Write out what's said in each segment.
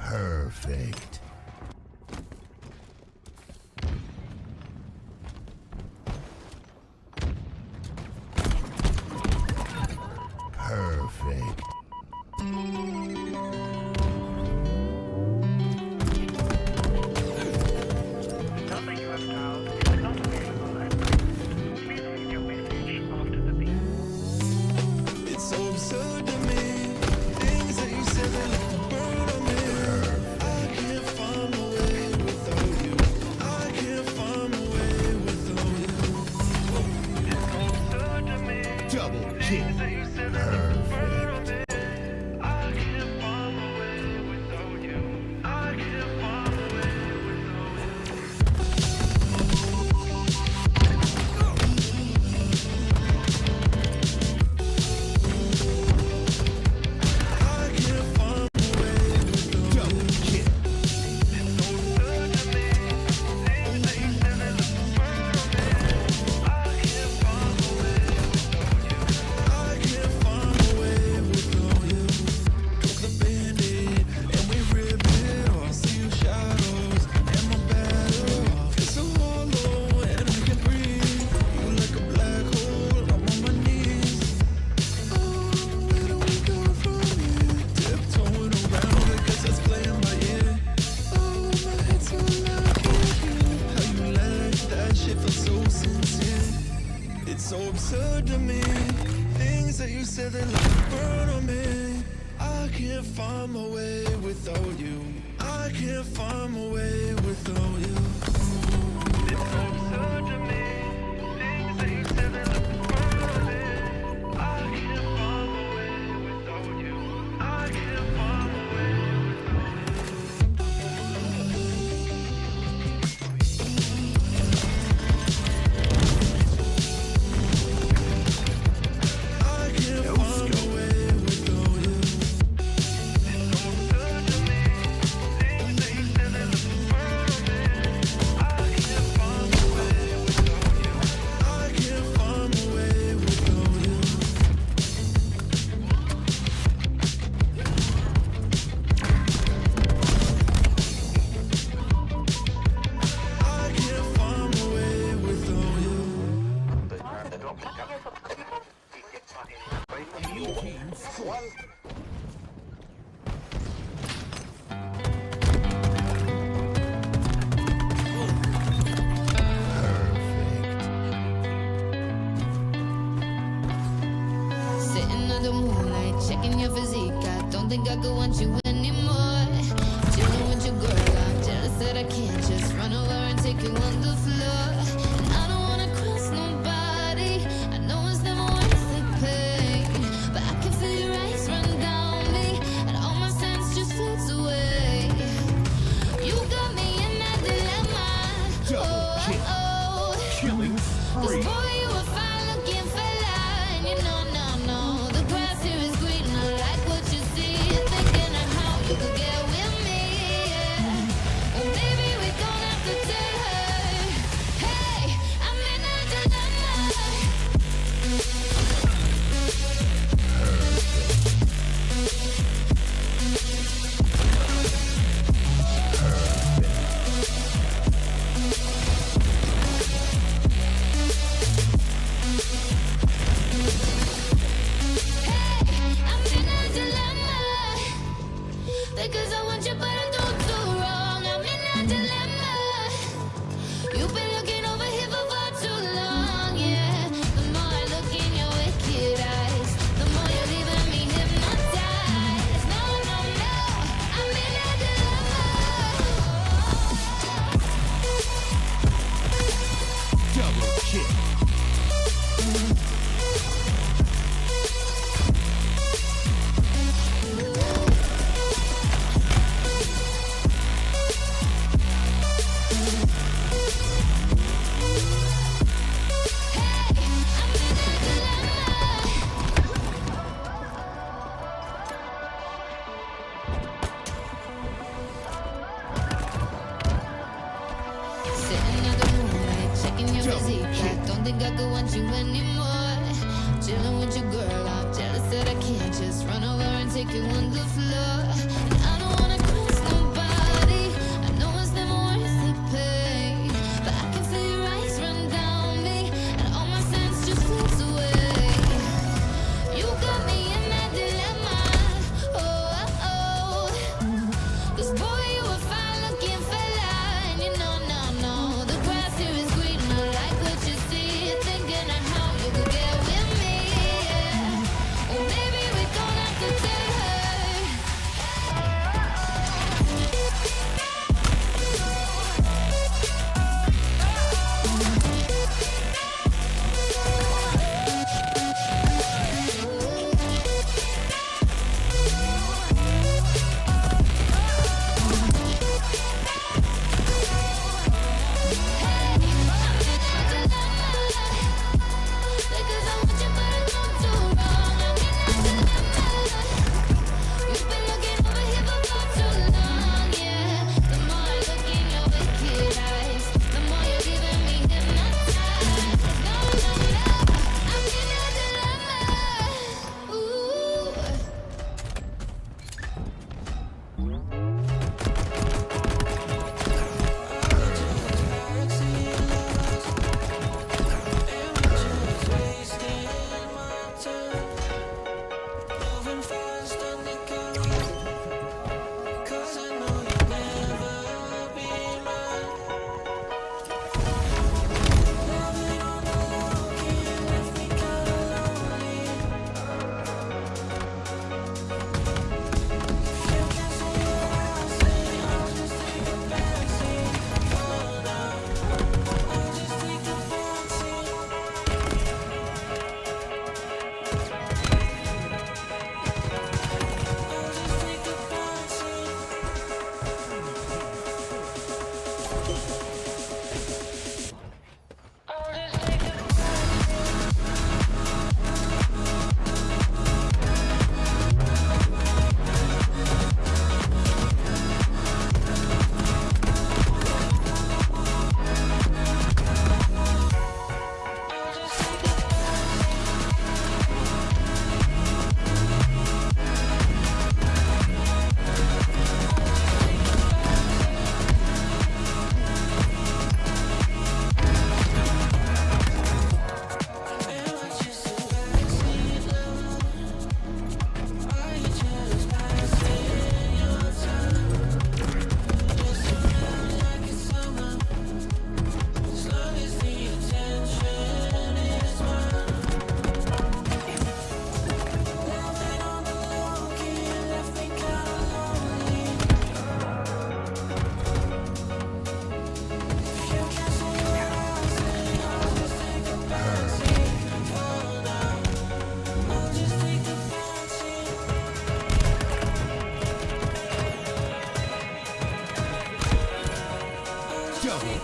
Perfect. Perfect. Nothing you have dialed is not available at present. Please leave your message after the beep. It's so absurd to me. Things that you said they left a burn on me. I can't find my way without you. I can't find my way without you. It's so absurd to me. Double Things kick. that you said they left a Perfect. burn on me. I can't find my way without you. I can't find my way without you. I can't find my way without Double kick. It's so absurd to me. Things that you said they left a burn on me. I can't find my way without you. I can't find my way without you. Took the band-aid and we ripped it off. See you shadows and my battle. Feel so hollow and I can't breathe. You like a black hole. I'm on my knees. Oh, where do we go from here? Tiptoeing around it 'cause it's playing by ear. Oh, my head's so loud, I can't hear. How you laugh, that shit feels so sincere. It's so absurd to me. Things that you said they left a burn on me. I can't find my way without you. I can't find my way without you. It's so absurd to me. Things that you said they left a burn on me. I can't find my way without you. I can't find my way without you. I can't find my way without you. It's so absurd to me. Things that you said they left a burn on me. I can't find my way without you. I can't find my way without you. I can't find my way without you. Sitting under moonlight, checking your physique. I don't think I could want you anymore. Chilling with your girl, I'm jealous that I can't just run over and take you on the floor. And I don't wanna cross nobody. I know it's never worth the pain, but I can feel your eyes run down me, and all my sense just floats away. You got me in that dilemma. Double kick. Killing Cause spree. boy, you a fine looking fella, and you know, no, the grass here is green. I like what you see, thinking of how you could get with me. Yeah. Well, maybe we don't have to tell her. Hey, I'm in a dilemma. I'm in a dilemma. Because I want you, but I don't do wrong. I'm in a dilemma. You've been looking over here for far too long, yeah. The more I look in your wicked eyes, the more you're leaving me hypnotized. No, I'm in a dilemma. Double kick. Sitting under moonlight, checking your physique. I don't think I could want you anymore. Chilling with your girl, I'm jealous that I can't just run over and take you on the floor. And I don't wanna cross no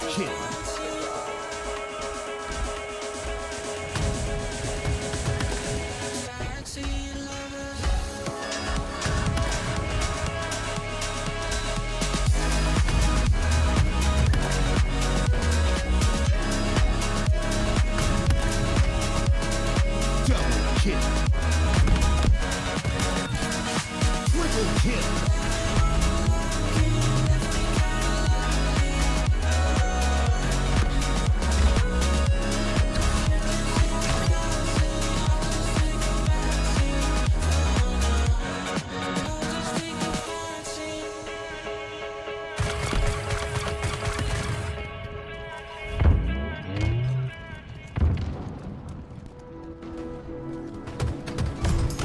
kill. Double kill. Triple kill.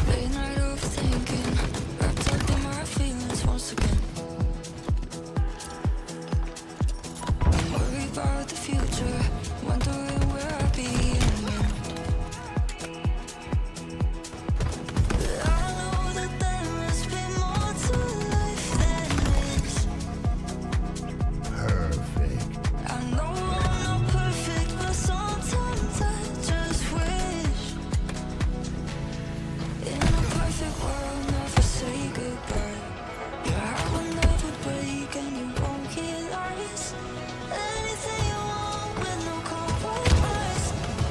Late night overthinking, wrapped up in my feelings once again. Worry about the future, wondering where I'll be in the end. But I know that there must be more to life than this. Perfect. I know I'm not perfect, but sometimes I just wish. In a perfect world, never say goodbye. Your heart will never break and you won't realize anything you want with no compromise.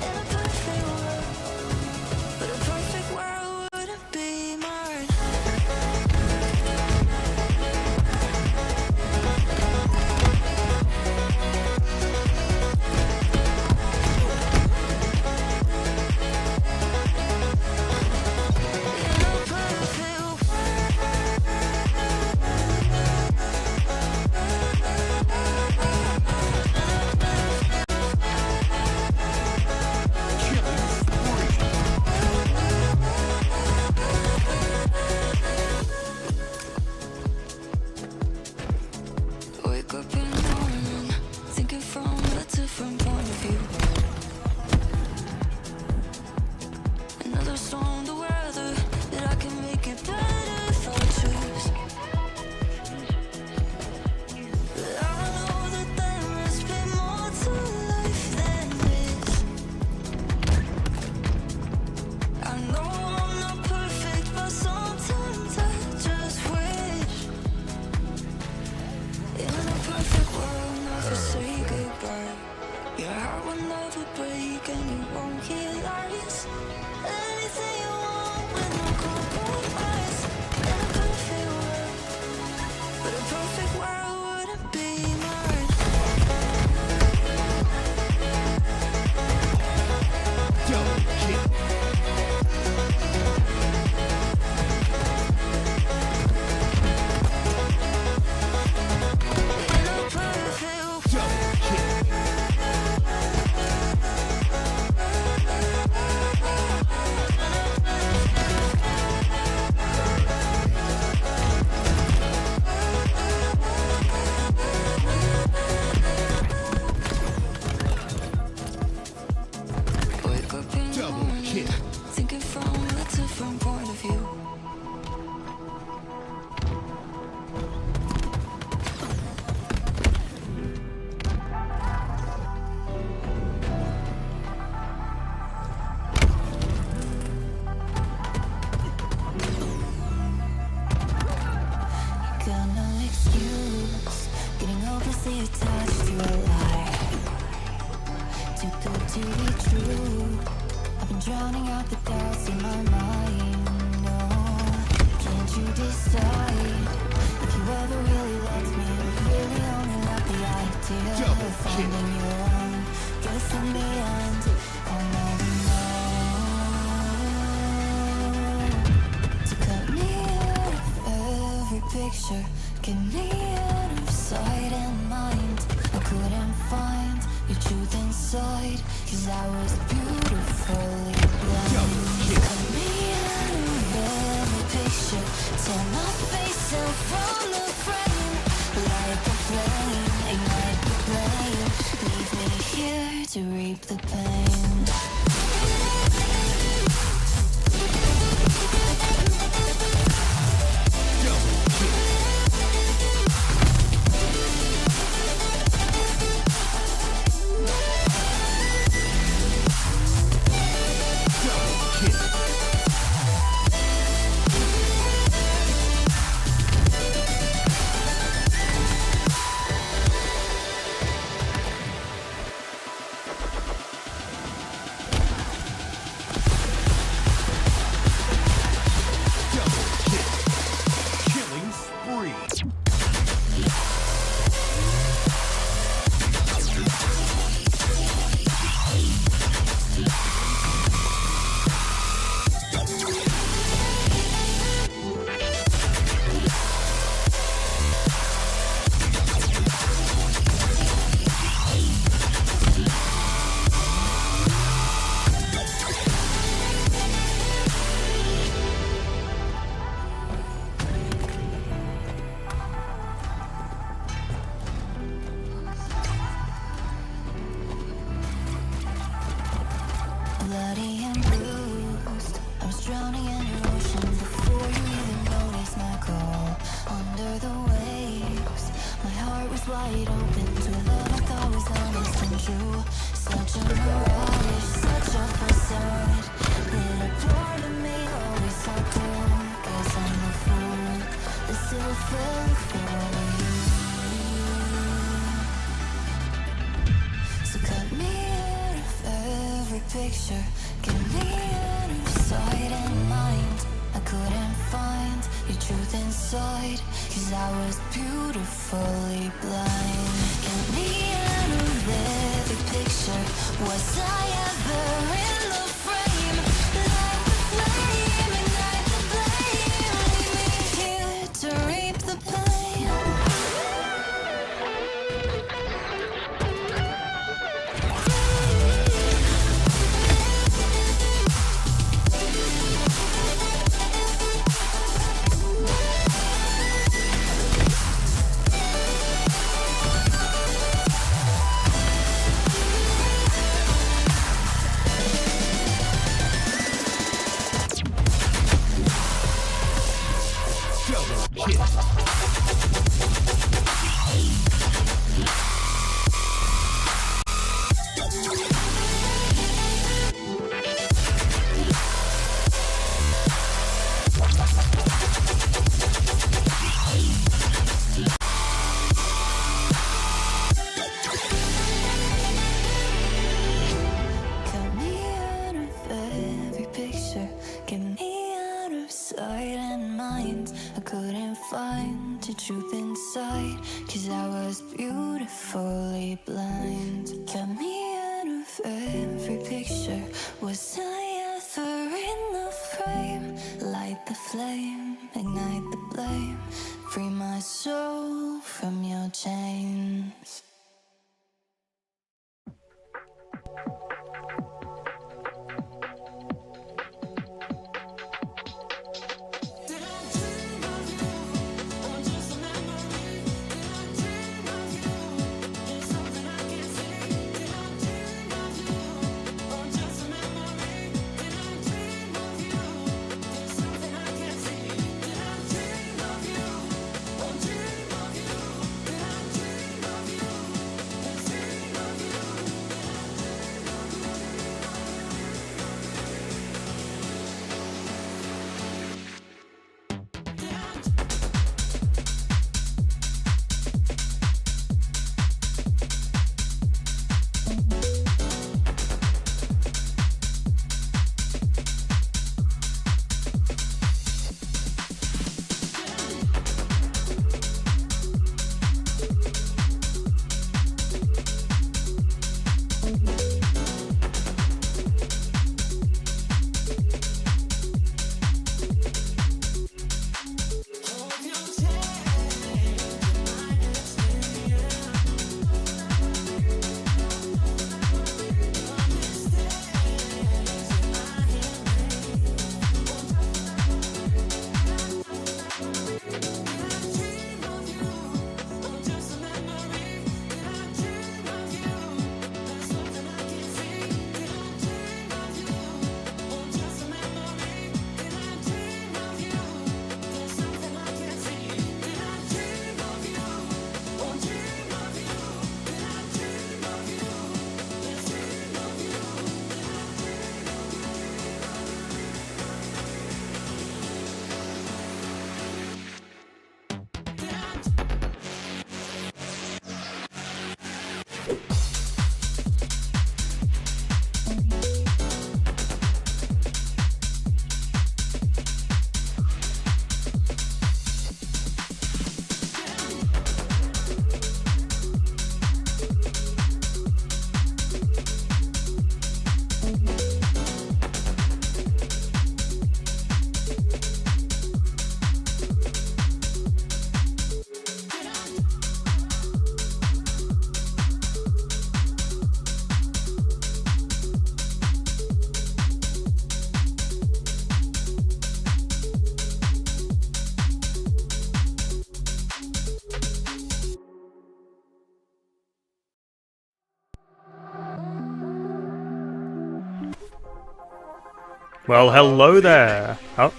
In a perfect world, but a perfect world wouldn't be mine. In a perfect Killing spree. Wake up in the morning, thinking from a different point of view. Another storm, the weather, that I can make it better if I choose. But I know that there must be more to life than this. I know I'm not perfect, but sometimes I just wish. In a perfect world, never say goodbye. Your heart will never break and you won't realize anything you want with no compromise. In a perfect world, but a perfect world wouldn't be mine. Double kill. In a perfect Double kill. wake up in the Double morning, kill. thinking from a different point of view. Got no excuse, getting hopelessly attached to a lie. Too good to be true. I've been drowning out the doubts in my mind. No, can't you decide if you ever really loved me, or really only love the idea Double of finding your own? Guess in the end, I'll never know. To cut me out of every picture, get me out of sight and mind. I couldn't find your truth inside, 'cause I was beautifully blind. Cut me out of every picture, tear my face out from the frame. Like a flame, ignite the flame, leave me here to reap the pain. Double kill. was wide open to a love I thought was honest and true. Such a mirage, such a facade. Little part of me always thought too. Guess I'm a fool that still fell for you. So cut me out of every picture, get me out of sight and mind. I couldn't find your truth inside, 'cause I was beautifully blind. Get me out of every picture, was I ever in the frame? Light the flame, ignite the blame, leave me here to reap the pain. Double kill. Cut me out of every picture, get me out of sight and mind. I couldn't find the truth inside, 'cause I was beautifully blind. Cut me out of every picture, was I ever in the frame? Light the flame, ignite the blame, free my soul from your chains. Well, hello there. Oh,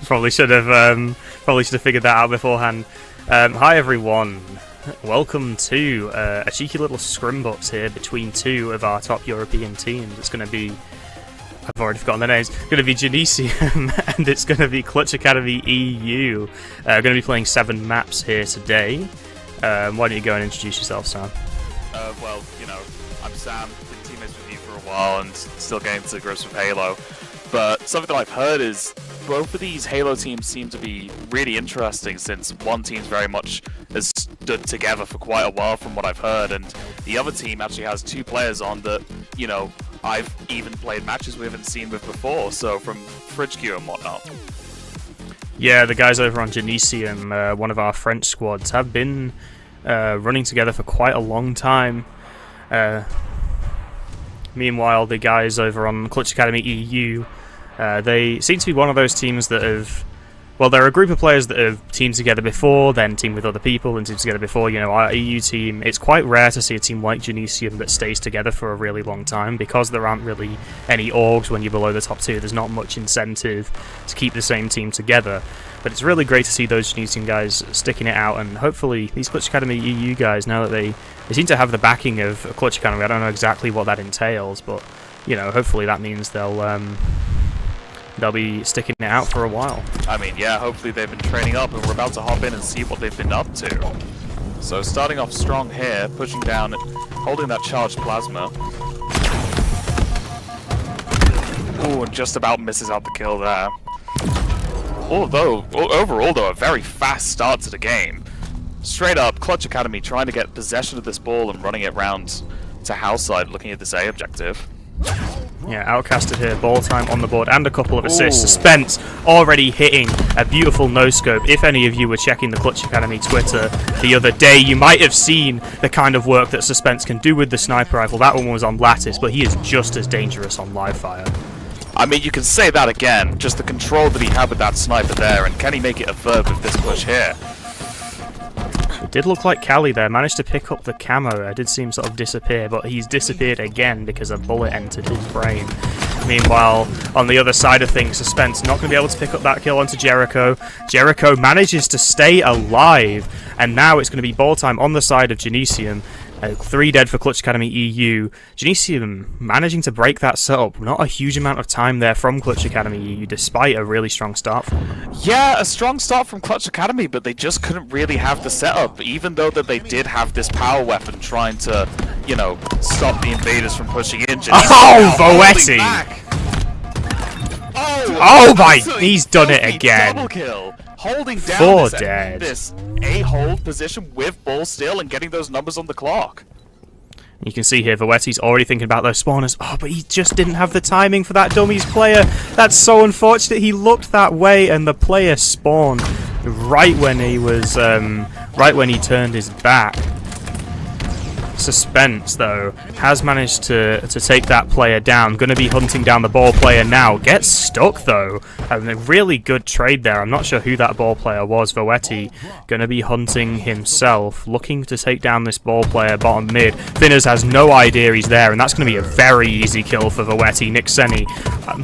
probably should have figured that out beforehand. Hi everyone. welcome to a cheeky little Scrimbux here between two of our top European teams. It's going to be, I've already forgotten the names, it's going to be Genesium and it's going to be Clutch Academy EU. Going to be playing 7 maps here today. Why don't you go and introduce yourself, Sam? Well, you know, I'm Sam, been teammates with you for a while and still getting to grips with Halo. But something that I've heard is both of these Halo teams seem to be really interesting, since one team's very much has stood together for quite a while from what I've heard, and the other team actually has 2 players on that, you know, I've even played matches with and seen with before, so from Fridge Q and whatnot. Yeah, the guys over on Genesium, one of our French squads, have been running together for quite a long time. Meanwhile, the guys over on Clutch Academy EU, they seem to be one of those teams that have... Well, they're a group of players that have teamed together before, then teamed with other people, and teamed together before. You know, our EU team, it's quite rare to see a team like Genesium that stays together for a really long time, because there aren't really any orgs when you're below the top 2. There's not much incentive to keep the same team together. But it's really great to see those Genesium guys sticking it out, and hopefully these Clutch Academy EU guys, now that they seem to have the backing of Clutch Academy, I don't know exactly what that entails, but, you know, hopefully that means they'll be sticking it out for a while. I mean, yeah, hopefully they've been training up and we're about to hop in and see what they've been up to. So starting off strong here, pushing down, holding that charged plasma. Ooh, and just about misses out the kill there. Although, overall though, a very fast start to the game. Straight up, Clutch Academy trying to get possession of this ball and running it round to house side, looking at this A objective. Yeah, outcasted here, ball time on the board, and a couple of assists. Suspense already hitting a beautiful no-scope. If any of you were checking the Clutch Academy Twitter the other day, you might have seen the kind of work that Suspense can do with the sniper rifle. That one was on Lattice, but he is just as dangerous on live fire. I mean, you can say that again, just the control that he had with that sniper there, and can he make it a third with this push here? It did look like Cali there, managed to pick up the camo. I did see him sort of disappear, but he's disappeared again because a bullet entered his brain. Meanwhile, on the other side of things, Suspense not going to be able to pick up that kill onto Jericho. Jericho manages to stay alive, and now it's going to be ball time on the side of Genesium. 3 dead for Clutch Academy EU. Genesium managing to break that setup. Not a huge amount of time there from Clutch Academy EU, despite a really strong start from them. Yeah, a strong start from Clutch Academy, but they just couldn't really have the setup, even though that they did have this power weapon trying to, you know, stop the invaders from pushing in. Oh, Voetti! Oh my, absolutely he's done it filthy again. Double kill. Holding down 4 dead. this A-hold position with ball still and getting those numbers on the clock. You can see here, Voetti's already thinking about those spawners. Oh, but he just didn't have the timing for that dummies player. That's so unfortunate. He looked that way, and the player spawned right when he was, right when he turned his back. Suspense, though, has managed to take that player down. Going to be hunting down the ball player now. Gets stuck, though. A really good trade there. I'm not sure who that ball player was. Voetti going to be hunting himself, looking to take down this ball player bottom mid. Finners has no idea he's there, and that's going to be a very easy kill for Voetti. Nick Senni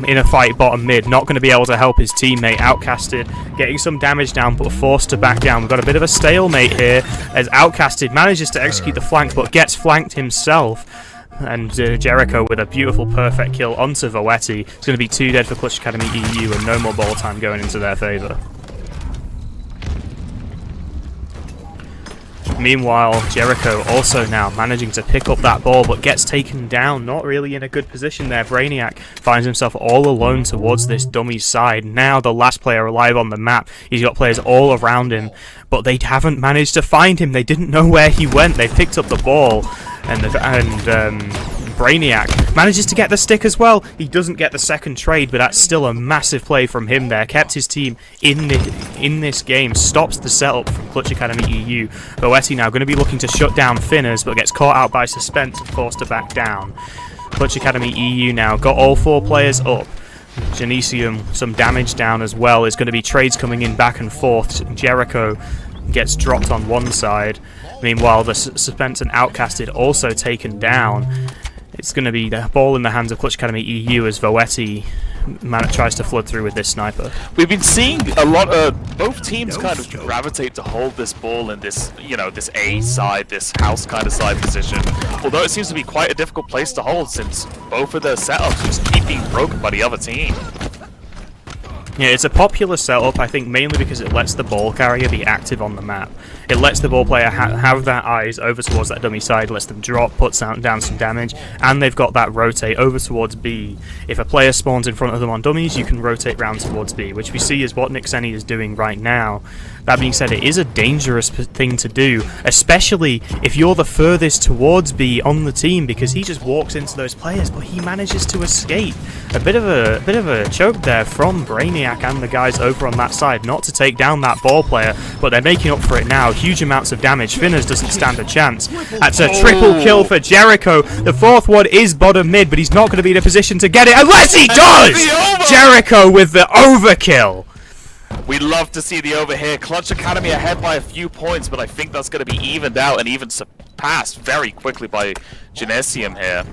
in a fight bottom mid, not going to be able to help his teammate. Outcasted, getting some damage down, but forced to back down. We've got a bit of a stalemate here, as Outcasted manages to execute the flank, but gets flanked himself, and Jericho with a beautiful perfect kill onto Voetti. It's going to be 2 dead for Clutch Academy EU and no more ball time going into their favour. Meanwhile, Jericho also now managing to pick up that ball, but gets taken down. Not really in a good position there. Brainiac finds himself all alone towards this dummy's side. Now the last player alive on the map. He's got players all around him, but they haven't managed to find him. They didn't know where he went. They picked up the ball, and Brainiac manages to get the stick as well. He doesn't get the second trade, but that's still a massive play from him there. Kept his team in this game. Stops the setup from Clutch Academy EU. Voetti now going to be looking to shut down Finners, but gets caught out by Suspense and forced to back down. Clutch Academy EU now got all 4 players up. Genesium, some damage down as well. There's going to be trades coming in back and forth. Jericho gets dropped on one side. Meanwhile, the Suspense and Outcasted also taken down. It's going to be the ball in the hands of Clutch Academy EU as Voetti tries to flood through with this sniper. We've been seeing a lot of both teams kind of gravitate to hold this ball in this, this A side, this house kind of side position. Although it seems to be quite a difficult place to hold since both of their setups just keep being broken by the other team. Yeah, it's a popular setup, I think, mainly because it lets the ball carrier be active on the map. It lets the ball player have their eyes over towards that dummy side, lets them drop, puts down some damage, and they've got that rotate over towards B. If a player spawns in front of them on dummies, you can rotate round towards B, which we see is what Nixeni is doing right now. That being said, it is a dangerous thing to do, especially if you're the furthest towards B on the team, because he just walks into those players, but he manages to escape. A bit of a choke there from Brainiac and the guys over on that side, not to take down that ball player, but they're making up for it now. Huge amounts of damage. Finners doesn't stand a chance. That's a triple kill for Jericho. The fourth one is bottom mid, but he's not going to be in a position to get it unless he does! Jericho with the overkill. We love to see the over here. Clutch Academy ahead by a few points, but I think that's going to be evened out and even surpassed very quickly by Genesium here.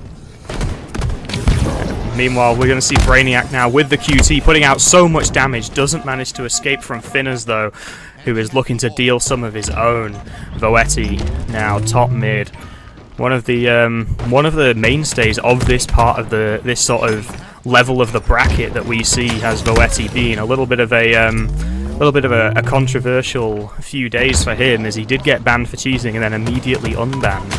Meanwhile, we're going to see Brainiac now with the QT putting out so much damage. Doesn't manage to escape from Finners though, who is looking to deal some of his own. Voetti now top mid. One of the mainstays of this part of this sort of level of the bracket that we see has Voetti been a little bit of a controversial few days for him, as he did get banned for cheating and then immediately unbanned.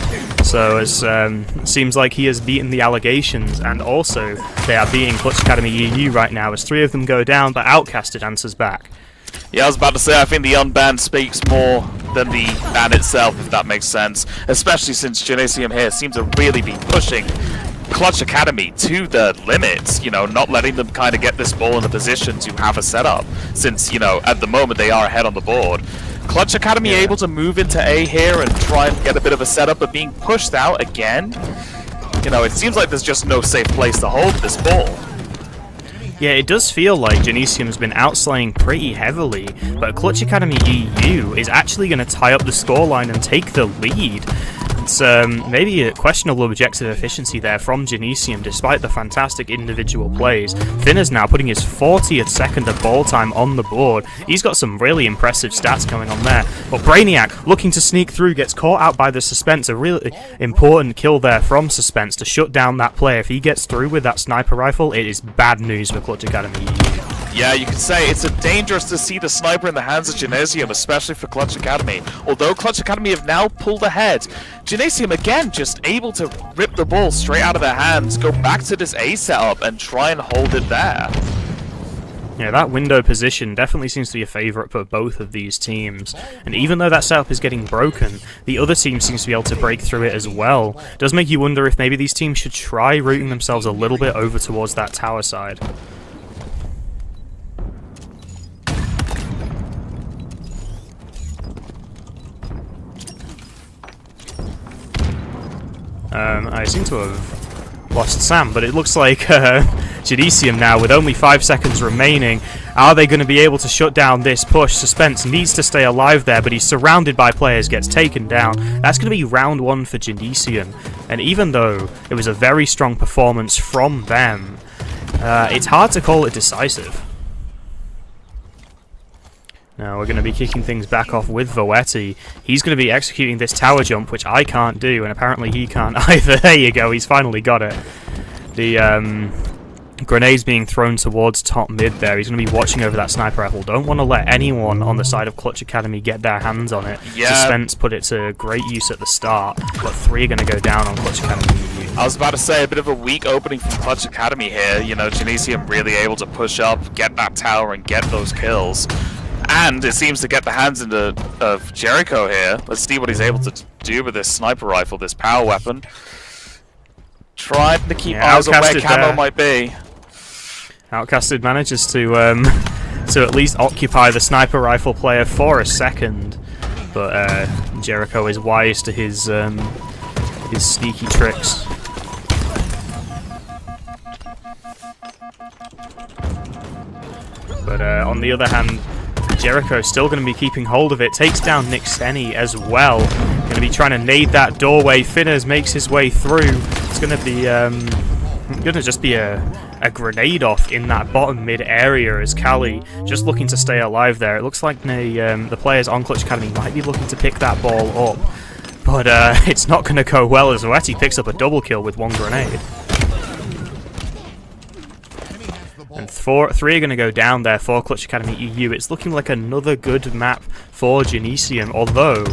So it seems like he has beaten the allegations, and also they are beating Clutch Academy EU right now as 3 of them go down, but Outcasted answers back. Yeah, I was about to say, I think the unban speaks more than the ban itself, if that makes sense. Especially since Genesium here seems to really be pushing Clutch Academy to the limits, not letting them kind of get this ball in a position to have a setup, since, at the moment they are ahead on the board. Clutch Academy able to move into A here and try and get a bit of a setup, but being pushed out again, it seems like there's just no safe place to hold this ball. Yeah, it does feel like Genesium's been outslaying pretty heavily, but Clutch Academy EU is actually going to tie up the scoreline and take the lead. It's maybe a questionable objective efficiency there from Genesium, despite the fantastic individual plays. Finner's now putting his 40th second of ball time on the board. He's got some really impressive stats going on there. But Brainiac, looking to sneak through, gets caught out by the Suspense. A really important kill there from Suspense to shut down that player. If he gets through with that sniper rifle, it is bad news for Clutch Academy. Yeah, you could say it's dangerous to see the sniper in the hands of Genesium, especially for Clutch Academy. Although Clutch Academy have now pulled ahead, Genesium again just able to rip the ball straight out of their hands, go back to this A setup and try and hold it there. Yeah, that window position definitely seems to be a favourite for both of these teams. And even though that setup is getting broken, the other team seems to be able to break through it as well. It does make you wonder if maybe these teams should try rooting themselves a little bit over towards that tower side. I seem to have lost Sam, but it looks like Genesium now, with only 5 seconds remaining. Are they going to be able to shut down this push? Suspense needs to stay alive there, but he's surrounded by players, gets taken down. That's going to be round 1 for Genesium. And even though it was a very strong performance from them, it's hard to call it decisive. Now we're going to be kicking things back off with Voetti. He's going to be executing this tower jump, which I can't do, and apparently he can't either. There you go, he's finally got it. The grenade's being thrown towards top mid there. He's going to be watching over that sniper rifle. Don't want to let anyone on the side of Clutch Academy get their hands on it. Yeah. Suspense put it to great use at the start, but 3 are going to go down on Clutch Academy. I was about to say, a bit of a weak opening from Clutch Academy here. Genesium really able to push up, get that tower, and get those kills. And it seems to get the hands of Jericho here. Let's see what he's able to do with this sniper rifle, this power weapon. Trying to keep eyes on where Camo might be. Outcasted manages to at least occupy the sniper rifle player for a second, but Jericho is wise to his sneaky tricks. But on the other hand, Jericho still going to be keeping hold of it. Takes down Nixeni as well. Going to be trying to nade that doorway. Finners makes his way through. It's going to be just be a a grenade off in that bottom mid area as Cali just looking to stay alive there. It looks like the players on Clutch Academy might be looking to pick that ball up, but it's not going to go well as Zoetti picks up a double kill with one grenade. And three are going to go down there for Clutch Academy EU. It's looking like another good map for Genesium, although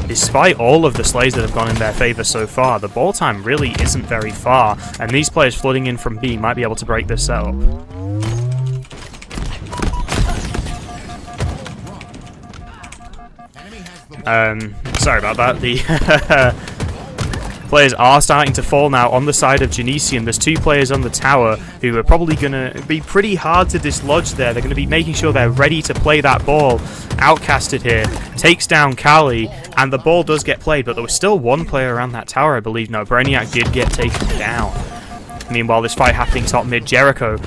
despite all of the slays that have gone in their favour so far, the ball time really isn't very far, and these players flooding in from B might be able to break this setup. Sorry about that. The players are starting to fall now on the side of Genesium. There's two players on the tower who are probably going to be pretty hard to dislodge there. They're going to be making sure they're ready to play that ball. Outcasted here, takes down Cali, and the ball does get played, but there was still one player around that tower, I believe. No, Brainiac did get taken down. Meanwhile, this fight happening top mid, Jericho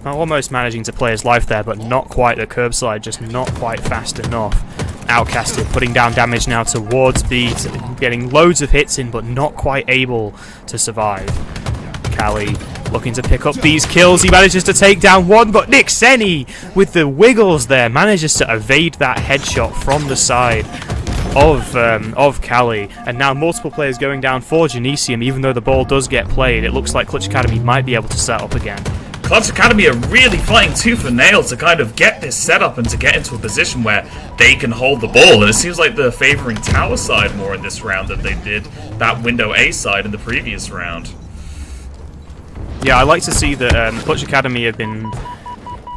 almost managing to play his life there, but not quite. The curb slide just not quite fast enough. Outcasted, putting down damage now towards B, getting loads of hits in, but not quite able to survive. Cali looking to pick up these kills. He manages to take down one, but Nick Senni, with the wiggles there, manages to evade that headshot from the side of Cali. And now multiple players going down for Genesium. Even though the ball does get played, it looks like Clutch Academy might be able to set up again. Clutch Academy are really fighting tooth and nail to kind of get this set up and to get into a position where they can hold the ball, and it seems like they're favouring tower side more in this round than they did that window A side in the previous round. Yeah, I like to see that Clutch Academy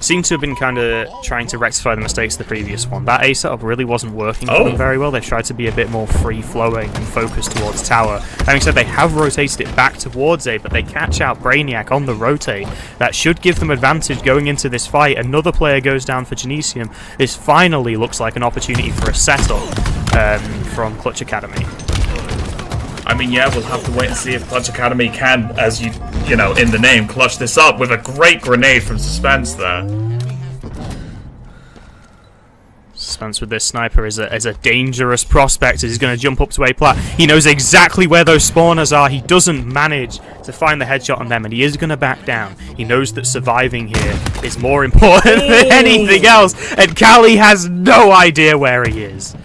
seem to have been kind of trying to rectify the mistakes of the previous one. That A setup really wasn't working for them very well. They've tried to be a bit more free-flowing and focused towards tower. Having said, they have rotated it back towards A, but they catch out Brainiac on the rotate. That should give them advantage going into this fight. Another player goes down for Genesium. This finally looks like an opportunity for a setup from Clutch Academy. I mean, yeah, we'll have to wait and see if Clutch Academy can, as you know, in the name, clutch this up with a great grenade from Suspense there. Suspense with this sniper is a dangerous prospect as he's going to jump up to A plat. He knows exactly where those spawners are. He doesn't manage to find the headshot on them, and he is going to back down. He knows that surviving here is more important than anything else, and Cali has no idea where he is.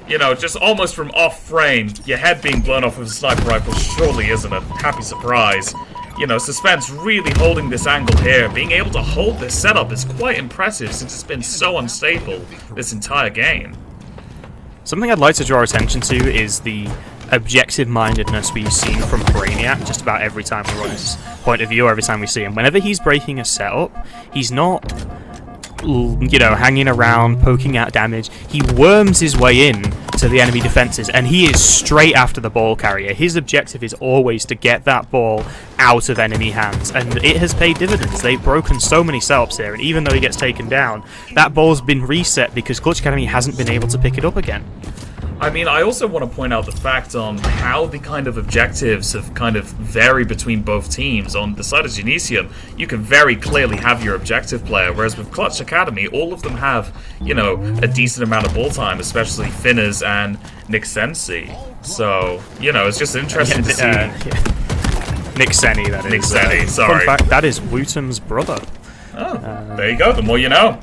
You know, just almost from off frame, your head being blown off with a sniper rifle surely isn't a happy surprise. You know, Suspense really holding this angle here. Being able to hold this setup is quite impressive since it's been so unstable this entire game. Something I'd like to draw attention to is the objective-mindedness we've seen from Brainiac just about every time we run his point of view, every time we see him. Whenever he's breaking a setup, he's not, you know, hanging around, poking out damage. He worms his way in to the enemy defenses, and he is straight after the ball carrier. His objective is always to get that ball out of enemy hands, and it has paid dividends. They've broken so many setups here, and even though he gets taken down, that ball's been reset because Clutch Academy hasn't been able to pick it up again. I mean, I also want to point out the fact on how the kind of objectives have kind of varied between both teams. On the side of Genesium, you can very clearly have your objective player, whereas with Clutch Academy, all of them have, you know, a decent amount of ball time, especially Finners and Nick Sensi. So, you know, it's just interesting to see. Nick Senni, that is. Nick Senni, sorry. Fun fact, that is Wootum's brother. Oh, there you go, the more you know.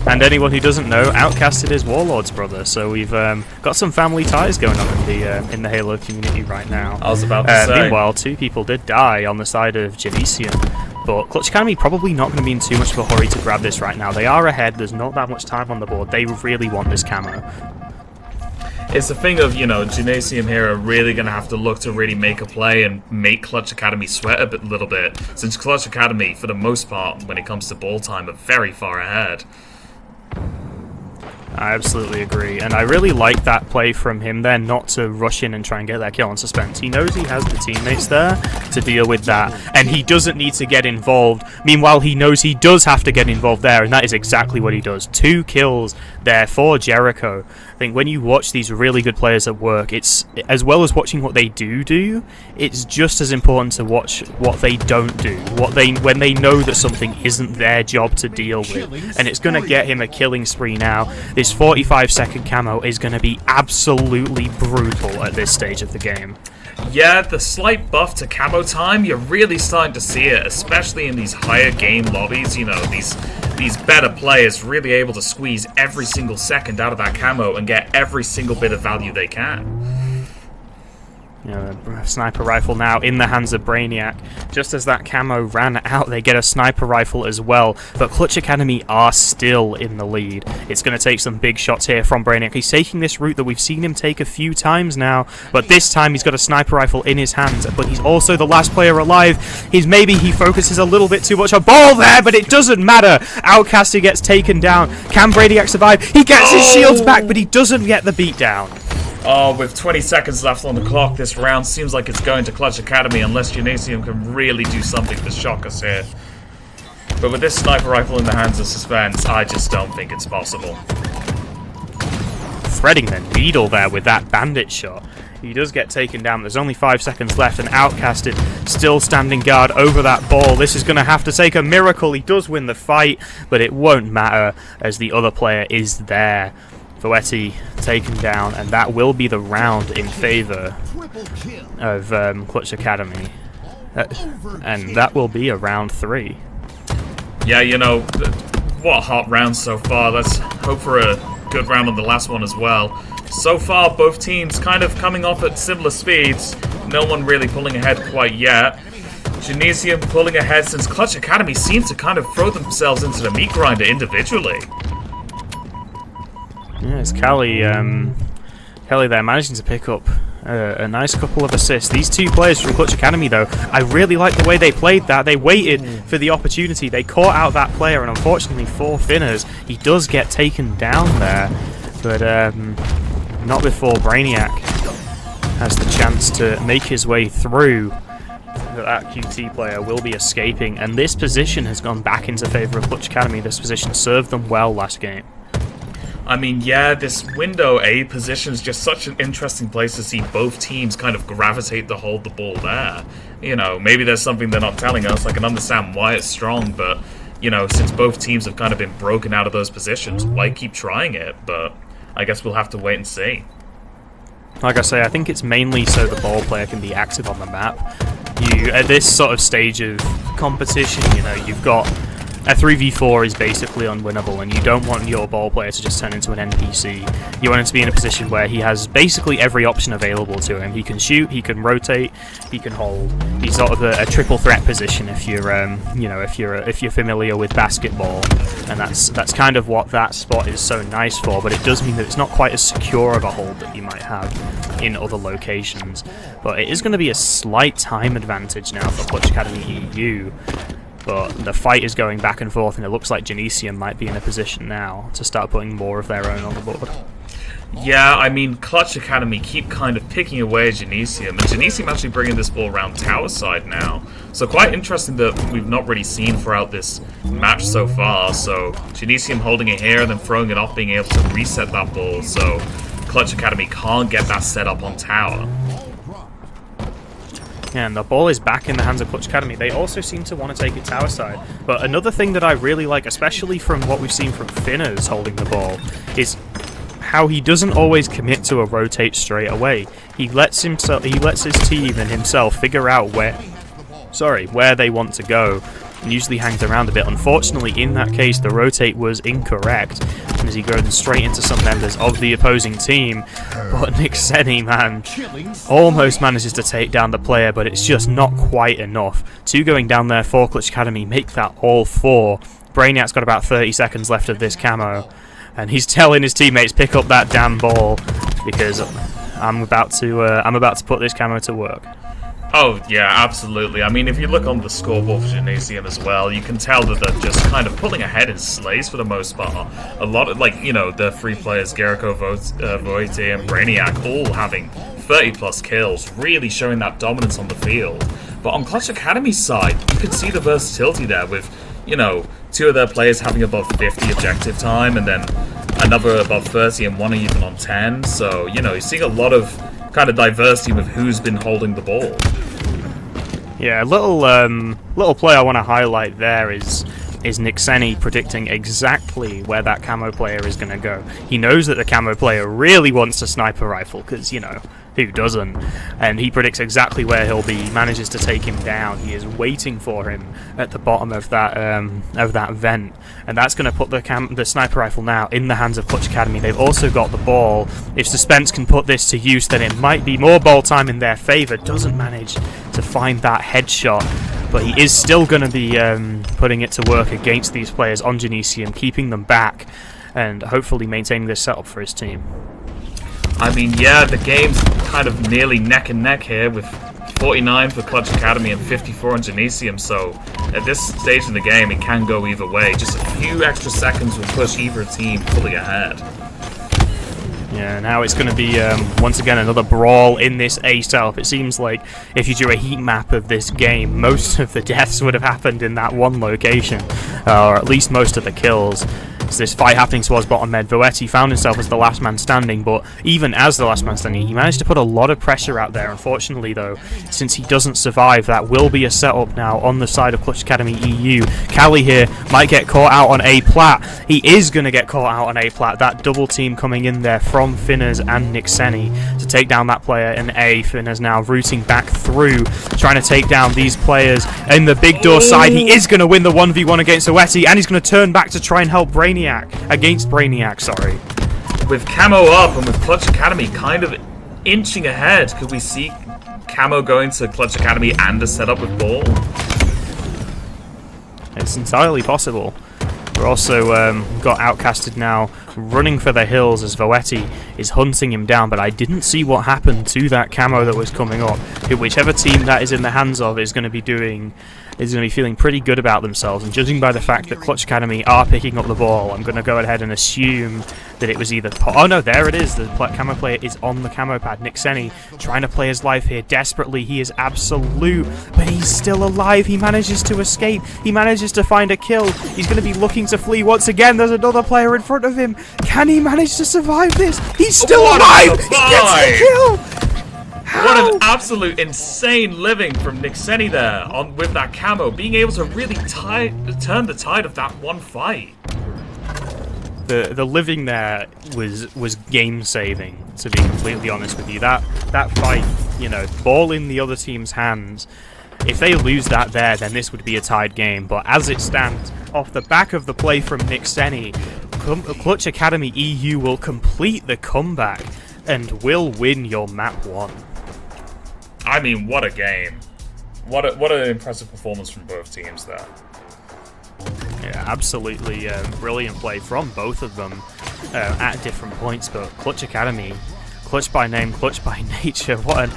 And anyone who doesn't know, Outcasted is Warlord's brother, so we've got some family ties going on in the Halo community right now. I was about to say. Meanwhile, 2 people did die on the side of Genesium, but Clutch Academy probably not going to be in too much of a hurry to grab this right now. They are ahead, there's not that much time on the board, they really want this camo. It's a thing of, you know, Genesium here are really going to have to look to really make a play and make Clutch Academy sweat a little bit, since Clutch Academy, for the most part, when it comes to ball time, are very far ahead. I absolutely agree, and I really like that play from him there, not to rush in and try and get that kill on Suspense. He knows he has the teammates there to deal with that, and he doesn't need to get involved. Meanwhile, he knows he does have to get involved there, and that is exactly what he does. 2 kills there for Jericho. think when you watch these really good players at work, it's as well as watching what they do, it's just as important to watch what they don't do, when they know that something isn't their job to deal with. And it's going to get him a killing spree now. This 45-second camo is going to be absolutely brutal at this stage of the game. Yeah, the slight buff to camo time, you're really starting to see it, especially in these higher game lobbies. You know, these better players really able to squeeze every single second out of that camo and get every single bit of value they can. You know, a sniper rifle now in the hands of Brainiac. Just as that camo ran out, they get a sniper rifle as well. But Clutch Academy are still in the lead. It's going to take some big shots here from Brainiac. He's taking this route that we've seen him take a few times now. But this time he's got a sniper rifle in his hands. But he's also the last player alive. Maybe he focuses a little bit too much on ball there, but it doesn't matter. Outcaster gets taken down. Can Brainiac survive? He gets his shields back, but he doesn't get the beatdown. Oh, with 20 seconds left on the clock, this round seems like it's going to Clutch Academy unless Genesium can really do something to shock us here. But with this sniper rifle in the hands of Suspense, I just don't think it's possible. Threading the needle there with that bandit shot. He does get taken down. There's only 5 seconds left, and Outcasted still standing guard over that ball. This is going to have to take a miracle. He does win the fight, but it won't matter as the other player is there. Voetti taken down, and that will be the round in favor of Clutch Academy. And that will be a round 3. Yeah, you know, what a hot round so far. Let's hope for a good round on the last one as well. So far, both teams kind of coming off at similar speeds. No one really pulling ahead quite yet. Genesium pulling ahead since Clutch Academy seems to kind of throw themselves into the meat grinder individually. Yeah, it's Kelly there managing to pick up a nice couple of assists. These two players from Clutch Academy, though, I really like the way they played that. They waited for the opportunity. They caught out that player, and unfortunately for Finners, he does get taken down there. But not before Brainiac has the chance to make his way through. That QT player will be escaping, and this position has gone back into favor of Clutch Academy. This position served them well last game. I mean, yeah, this window A position is just such an interesting place to see both teams kind of gravitate to hold the ball there. You know, maybe there's something they're not telling us. I can understand why it's strong, but, you know, since both teams have kind of been broken out of those positions, why keep trying it? But I guess we'll have to wait and see. Like I say, I think it's mainly so the ball player can be active on the map. At this sort of stage of competition, you know, you've got a 3v4 is basically unwinnable, and you don't want your ball player to just turn into an NPC. You want him to be in a position where he has basically every option available to him. He can shoot, he can rotate, he can hold. He's sort of a triple threat position if you're, if you're familiar with basketball, and that's kind of what that spot is so nice for. But it does mean that it's not quite as secure of a hold that you might have in other locations. But it is going to be a slight time advantage now for Clutch Academy EU. But the fight is going back and forth, and it looks like Genesium might be in a position now to start putting more of their own on the board. Yeah, I mean, Clutch Academy keep kind of picking away at Genesium, and Genesium actually bringing this ball around tower side now. So quite interesting that we've not really seen throughout this match so far. So Genesium holding it here and then throwing it off, being able to reset that ball, so Clutch Academy can't get that set up on tower. And the ball is back in the hands of Clutch Academy. They also seem to want to take it tower side. But another thing that I really like, especially from what we've seen from Finners holding the ball, is how he doesn't always commit to a rotate straight away. He lets his team and himself figure out where they want to go, and usually hangs around a bit. Unfortunately, in that case, the rotate was incorrect, as he goes straight into some members of the opposing team. But Nick Senni, man, almost manages to take down the player, but it's just not quite enough. 2 going down there for Clutch Academy, make that all 4. Brainiac's got about 30 seconds left of this camo, and he's telling his teammates, pick up that damn ball, because I'm about to put this camo to work. Oh, yeah, absolutely. I mean, if you look on the scoreboard for Genesium as well, you can tell that they're just kind of pulling ahead in slays for the most part. A lot of, like, you know, the 3 players, Geriko, Voite, and Brainiac, all having 30-plus kills, really showing that dominance on the field. But on Clutch Academy's side, you can see the versatility there with, you know, 2 of their players having above 50 objective time, and then another above 30, and one even on 10. So, you know, you're seeing a lot of kind of diversity with who's been holding the ball. Yeah, little play I want to highlight there is Nixeni predicting exactly where that camo player is going to go. He knows that the camo player really wants a sniper rifle, because, you know, who doesn't? And he predicts exactly where he'll be. He manages to take him down. He is waiting for him at the bottom of that vent, and that's going to put the sniper rifle now in the hands of Clutch Academy. They've also got the ball. If Suspense can put this to use, then it might be more ball time in their favour. Doesn't manage to find that headshot, but he is still going to be putting it to work against these players on Genesium, keeping them back, and hopefully maintaining this setup for his team. I mean, yeah, the game's kind of nearly neck and neck here, with 49 for Clutch Academy and 54 on Genesium, so at this stage in the game it can go either way. Just a few extra seconds will push either team fully ahead. Yeah, now it's going to be, once again, another brawl in this A setup. It seems like if you do a heat map of this game, most of the deaths would have happened in that one location, or at least most of the kills. It's this fight happening towards bottom mid. Voetti found himself as the last man standing, but even as the last man standing, he managed to put a lot of pressure out there. Unfortunately, though, since he doesn't survive, that will be a setup now on the side of Clutch Academy EU. Callie here might get caught out on A plat. He is going to get caught out on A plat. That double team coming in there from Finners and Nixeni to take down that player in A. Finners now rooting back through, trying to take down these players in the big door side. He is going to win the 1v1 against Voetti, and he's going to turn back to try and help Brainiac. Sorry. With Camo up and with Clutch Academy kind of inching ahead, could we see Camo going to Clutch Academy and a setup with ball? It's entirely possible. We're also got outcasted now, running for the hills as Voetti is hunting him down, but I didn't see what happened to that camo that was coming up. Whichever team that is in the hands of is going to be feeling pretty good about themselves, and judging by the fact that Clutch Academy are picking up the ball, I'm going to go ahead and assume that it was either... Oh no, there it is. The camo player is on the camo pad. Nixeni trying to play his life here desperately. He is absolute, but he's still alive. He manages to escape. He manages to find a kill. He's going to be looking to flee once again. There's another player in front of him. Can he manage to survive this? He's still alive! He gets the kill! How? What an absolute insane living from Nixeni there with that camo, being able to really turn the tide of that one fight. The living there was game saving, to be completely honest with you. That fight, you know, ball in the other team's hands. If they lose that there, then this would be a tied game. But as it stands, off the back of the play from Nixeni, Clutch Academy EU will complete the comeback and will win your map 1. I mean, what a game. What an impressive performance from both teams there. Yeah, absolutely brilliant play from both of them at different points, but Clutch Academy, clutch by name, clutch by nature, what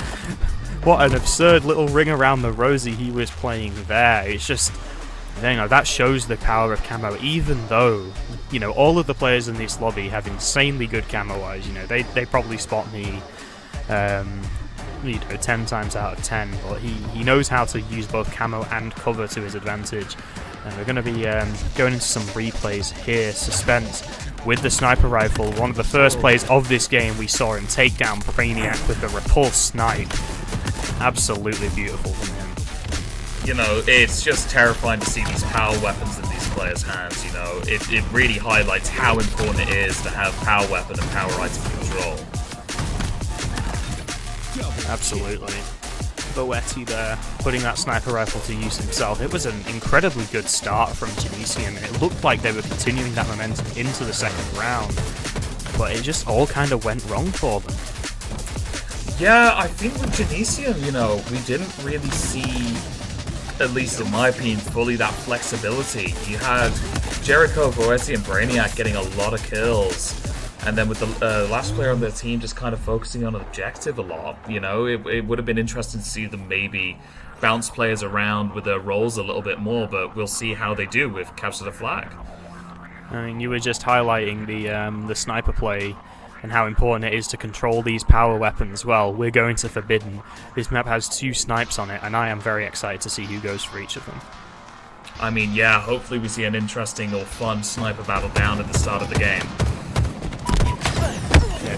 an absurd little ring around the rosy he was playing there. It's just, you know, that shows the power of camo, even though, you know, all of the players in this lobby have insanely good camo eyes. You know, they probably spot me 10 times out of 10, but he knows how to use both camo and cover to his advantage. And we're going to be going into some replays here. Suspense with the sniper rifle. One of the first plays of this game, we saw him take down Brainiac with the repulse snipe. Absolutely beautiful from him. You know, it's just terrifying to see these power weapons in these players' hands, you know. It really highlights how important it is to have power weapon and power item control. Absolutely. Voetti there, putting that sniper rifle to use himself. It was an incredibly good start from Genesium, and it looked like they were continuing that momentum into the second round, but it just all kind of went wrong for them. Yeah, I think with Genesium, you know, we didn't really see, at least in my opinion, fully that flexibility. You had Jericho, Voetti, and Brainiac getting a lot of kills, and then with the last player on their team just kind of focusing on an objective a lot. You know, it would have been interesting to see them maybe bounce players around with their roles a little bit more, but we'll see how they do with Capture the Flag. I mean, you were just highlighting the sniper play and how important it is to control these power weapons. Well, we're going to Forbidden. This map has 2 snipes on it, and I am very excited to see who goes for each of them. I mean, yeah, hopefully we see an interesting or fun sniper battle down at the start of the game.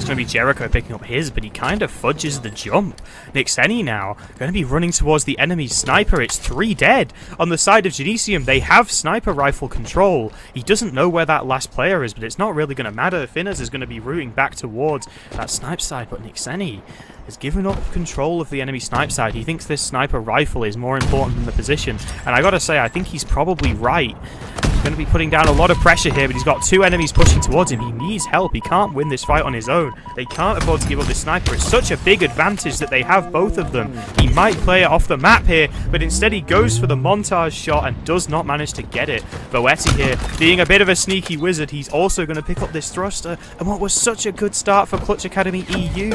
it's going to be Jericho picking up his, but he kind of fudges the jump. Nixeni now going to be running towards the enemy sniper. It's 3 dead. On the side of Genesium, they have sniper rifle control. He doesn't know where that last player is, but it's not really going to matter. Finners is going to be rooting back towards that snipe side, but Nixeni has given up control of the enemy snipe side. He thinks this sniper rifle is more important than the position, and I gotta say, I think he's probably right. He's going to be putting down a lot of pressure here, but he's got 2 enemies pushing towards him. He needs help. He can't win this fight on his own. They can't afford to give up this sniper. It's such a big advantage that they have both of them. He might play it off the map here, but instead he goes for the montage shot and does not manage to get it. Boetti here, being a bit of a sneaky wizard, he's also going to pick up this thruster, and what was such a good start for Clutch Academy EU,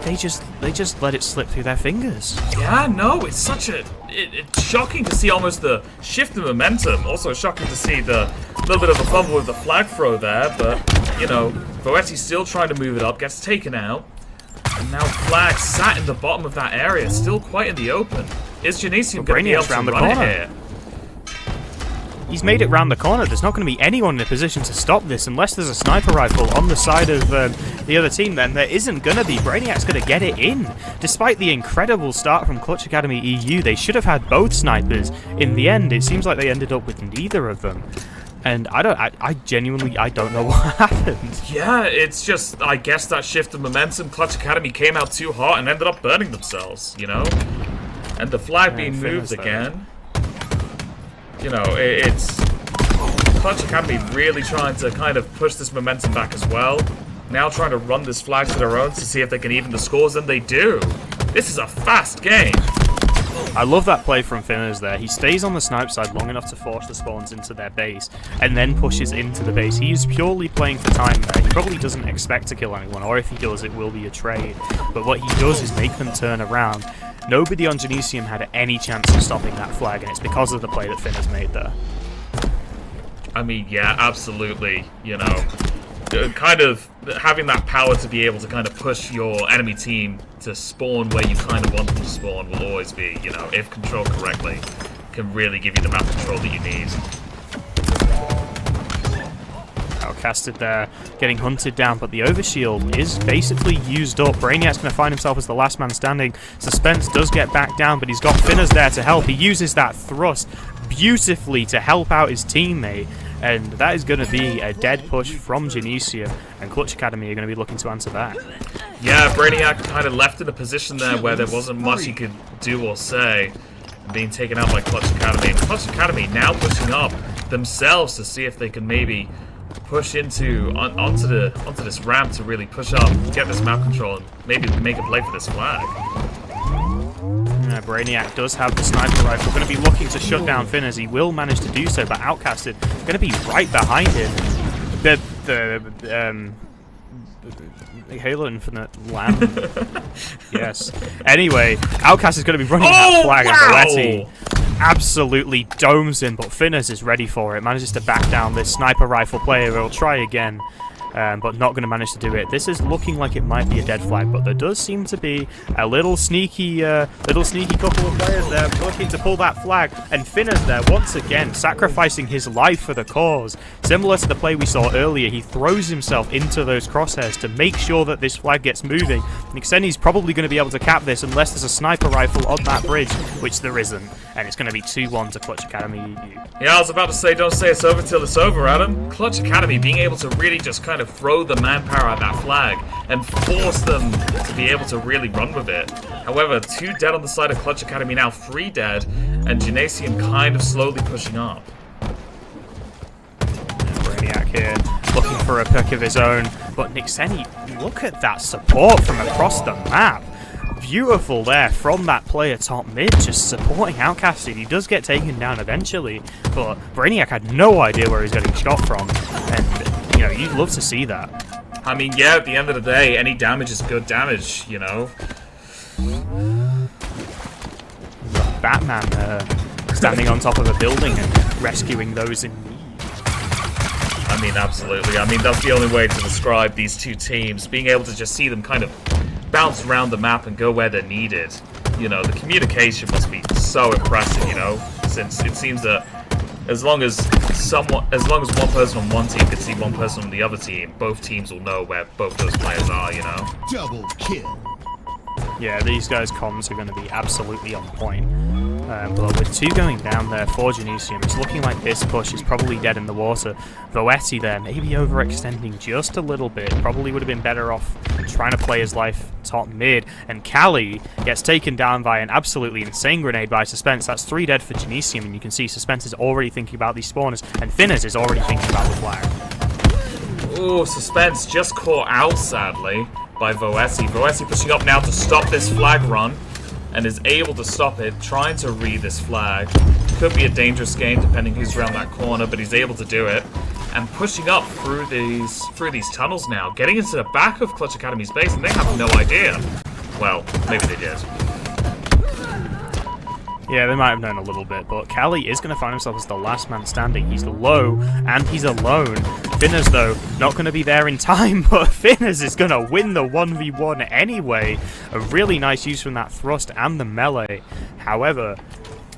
they just let it slip through their fingers. Yeah, no, it's such a... It's shocking to see almost the shift in momentum. Also shocking to see the little bit of a fumble with the flag throw there, but, you know, Boetti's still trying to move it up, gets taken out, and now Flag sat in the bottom of that area, still quite in the open. Is Genesium going to be able to run it here? He's made it round the corner. There's not going to be anyone in a position to stop this unless there's a sniper rifle on the side of the other team. Then there isn't going to be. Brainiac's going to get it in. Despite the incredible start from Clutch Academy EU, they should have had both snipers. In the end, it seems like they ended up with neither of them. And I genuinely don't know what happened. Yeah, it's just, I guess that shift of momentum. Clutch Academy came out too hot and ended up burning themselves, you know? And the flag being moved again. You know, it's Clutch Academy really trying to kind of push this momentum back as well. Now trying to run this flag to their own to see if they can even the scores, and they do. This is a fast game. I love that play from Finners there. He stays on the snipe side long enough to force the spawns into their base, and then pushes into the base. He is purely playing for time there. He probably doesn't expect to kill anyone, or if he does, it will be a trade. But what he does is make them turn around. Nobody on Genesium had any chance of stopping that flag, and it's because of the play that Finners made there. I mean, yeah, absolutely. You know, kind of having that power to be able to kind of push your enemy team to spawn where you kind of want them to spawn will always be, you know, if controlled correctly, can really give you the map control that you need. Outcasted there, getting hunted down, but the overshield is basically used up. Brainiac's going to find himself as the last man standing. Suspense does get back down, but he's got Finners there to help. He uses that thrust beautifully to help out his teammate, and that is going to be a dead push from Genesium, and Clutch Academy are going to be looking to answer that. Yeah, Brainiac kind of left in a position there where there wasn't much he could do or say, being taken out by Clutch Academy. And Clutch Academy now pushing up themselves to see if they can maybe push onto this ramp to really push up, get this map control, and maybe make a play for this flag. Brainiac does have the sniper rifle, going to be looking to shut down Finners. He will manage to do so, but Outcasted going to be right behind him. The Halo Infinite Lamb. Yes. Anyway, Outcast is going to be running that flag, and Boetti absolutely domes him, but Finners is ready for it. Manages to back down this sniper rifle player. He'll try again, but not going to manage to do it. This is looking like it might be a dead flag, but there does seem to be a little sneaky couple of players there looking to pull that flag, and Finners there once again sacrificing his life for the cause. Similar to the play we saw earlier, he throws himself into those crosshairs to make sure that this flag gets moving. Nixeni's probably going to be able to cap this unless there's a sniper rifle on that bridge, which there isn't, and it's going to be 2-1 to Clutch Academy EU. Yeah, I was about to say, don't say it's over till it's over, Adam. Clutch Academy being able to really just kind of throw the manpower at that flag and force them to be able to really run with it. However, 2 dead on the side of Clutch Academy, now 3 dead, and Genesium kind of slowly pushing up. Brainiac here, looking for a pick of his own, but Nixeni, look at that support from across the map. Beautiful there from that player top mid, just supporting Outcasted. He does get taken down eventually, but Brainiac had no idea where he's getting shot from, and you know, you'd love to see that. I mean, yeah, at the end of the day, any damage is good damage, you know? Batman standing on top of a building and rescuing those in need. I mean, absolutely. I mean, that's the only way to describe these two teams. Being able to just see them kind of bounce around the map and go where they're needed. You know, the communication must be so impressive, you know, since it seems that As long as one person on one team can see one person on the other team, both teams will know where both those players are, you know? Double kill. Yeah, these guys' comms are going to be absolutely on point. But with 2 going down there for Genesium, it's looking like this push is probably dead in the water. Voetti there, maybe overextending just a little bit. Probably would have been better off trying to play his life top mid. And Kali gets taken down by an absolutely insane grenade by Suspense. That's 3 dead for Genesium, and you can see Suspense is already thinking about these spawners, and Finners is already thinking about the flag. Ooh, Suspense just caught out, sadly, by Voetti. Voetti pushing up now to stop this flag run, and is able to stop it, trying to read this flag. Could be a dangerous game depending who's around that corner, but he's able to do it. And pushing up through these tunnels now, getting into the back of Clutch Academy's base, and they have no idea. Well, maybe they did. Yeah, they might have known a little bit, but Kali is going to find himself as the last man standing. He's low, and he's alone. Finners, though, not going to be there in time, but Finners is going to win the 1v1 anyway. A really nice use from that thrust and the melee. However,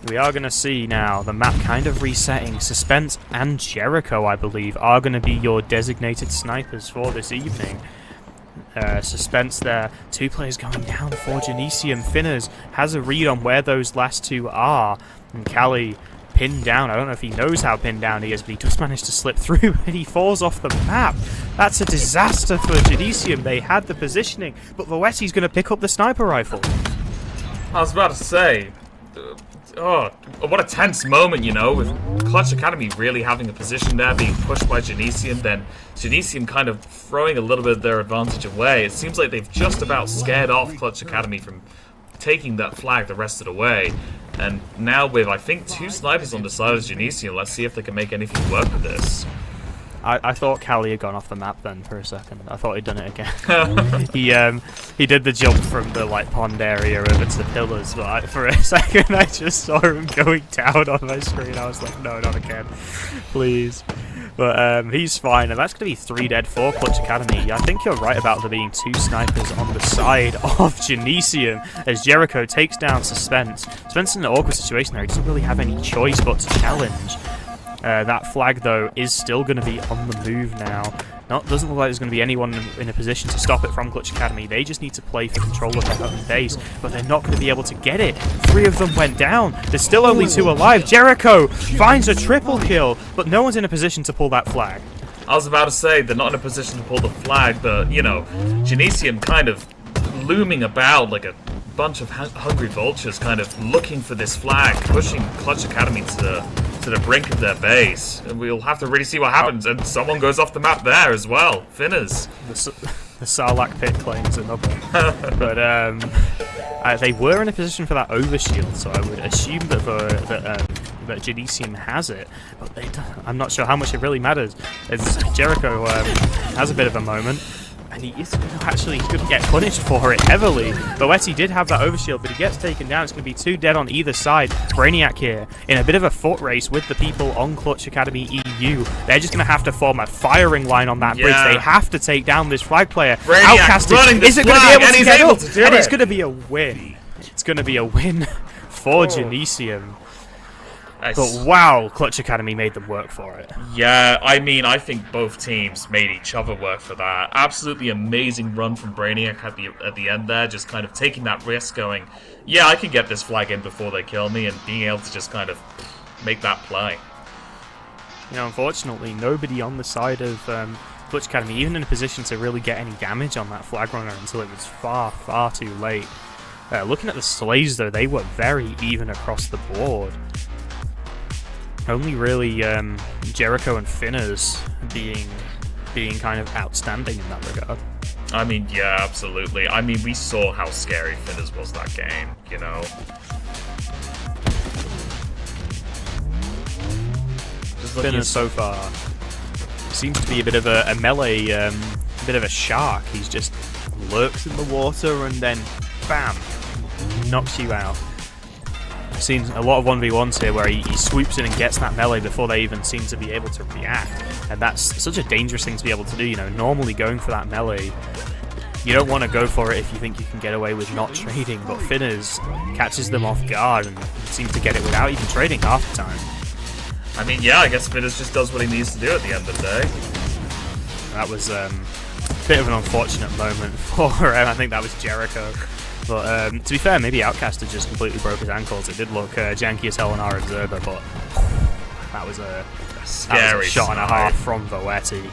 we are going to see now the map kind of resetting. Suspense and Jericho, I believe, are going to be your designated snipers for this evening. Suspense there. 2 players going down for Genesium. Finners has a read on where those last 2 are. And Kali pinned down. I don't know if he knows how pinned down he is, but he does manage to slip through, and he falls off the map. That's a disaster for Genesium. They had the positioning, but Voetti's going to pick up the sniper rifle. I was about to say, oh, what a tense moment, you know, with Clutch Academy really having a position there, being pushed by Genesium, then Genesium kind of throwing a little bit of their advantage away. It seems like they've just about scared off Clutch Academy from taking that flag the rest of the way. And now with, I think, 2 snipers on the side of Genesium, let's see if they can make anything work with this. I thought Kali had gone off the map then for a second. I thought he'd done it again. He did the jump from the pond area over to the pillars, but for a second I just saw him going down on my screen. I was like, no, not again, please. But he's fine, and that's going to be 3 dead for Clutch Academy. I think you're right about there being 2 snipers on the side of Genesium as Jericho takes down Suspense. Suspense in an awkward situation there. He doesn't really have any choice but to challenge. That flag, though, is still going to be on the move now. Doesn't look like there's going to be anyone in a position to stop it from Clutch Academy. They just need to play for control of their own base, but they're not going to be able to get it. 3 of them went down. There's still only 2 alive. Jericho finds a triple kill, but no one's in a position to pull that flag. I was about to say, they're not in a position to pull the flag, but, you know, Genesium kind of looming about like a bunch of hungry vultures, kind of looking for this flag, pushing Clutch Academy to the brink of their base. And we'll have to really see what happens. And someone goes off the map there as well. Finners. The Sarlacc pit claims another. But they were in a position for that overshield, so I would assume that Genesium has it. But I'm not sure how much it really matters. As Jericho has a bit of a moment. And he is actually going to get punished for it heavily. Voetti did have that overshield, but he gets taken down. It's going to be 2 dead on either side. Brainiac here in a bit of a foot race with the people on Clutch Academy EU. They're just going to have to form a firing line on that bridge. They have to take down this flag player. Brainiac Outcasted. Is it going to be able to get up? And it's going to be a win. It's going to be a win for Genesium. Nice. But wow, Clutch Academy made them work for it. Yeah, I mean, I think both teams made each other work for that. Absolutely amazing run from Brainiac at the end there, just kind of taking that risk, going, yeah, I can get this flag in before they kill me, and being able to just kind of make that play. You know, unfortunately, nobody on the side of Clutch Academy even in a position to really get any damage on that flag runner until it was far, far too late. Looking at the slays, though, they were very even across the board. Only really Jericho and Finners being kind of outstanding in that regard. I mean, yeah, absolutely. I mean, we saw how scary Finners was that game, you know. Finners so far seems to be a bit of a melee, a bit of a shark. He's just lurks in the water and then, bam, knocks you out. I've seen a lot of 1v1s here where he swoops in and gets that melee before they even seem to be able to react. And that's such a dangerous thing to be able to do, you know, normally going for that melee. You don't want to go for it if you think you can get away with not trading, but Finners catches them off guard and seems to get it without even trading half the time. I mean, yeah, I guess Fidders just does what he needs to do at the end of the day. That was a bit of an unfortunate moment for him. I think that was Jericho. But to be fair, maybe Outcast had just completely broke his ankles. It did look janky as hell on our observer, but that was a Scary shot and a sight. half from Voetti.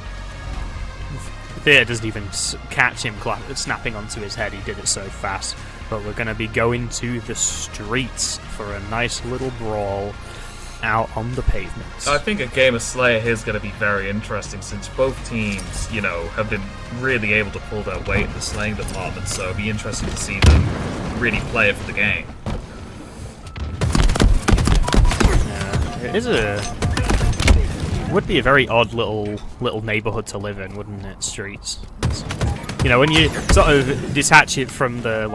Theatre doesn't even catch him snapping onto his head. He did it so fast. But we're going to be going to the streets for a nice little brawl out on the pavements. I think a game of Slayer here is going to be very interesting since both teams, you know, have been really able to pull their weight in the slaying department, so it'll be interesting to see them really play it for the game. Yeah, would be a very odd little neighborhood to live in, wouldn't it? Streets. You know, when you sort of detach it from the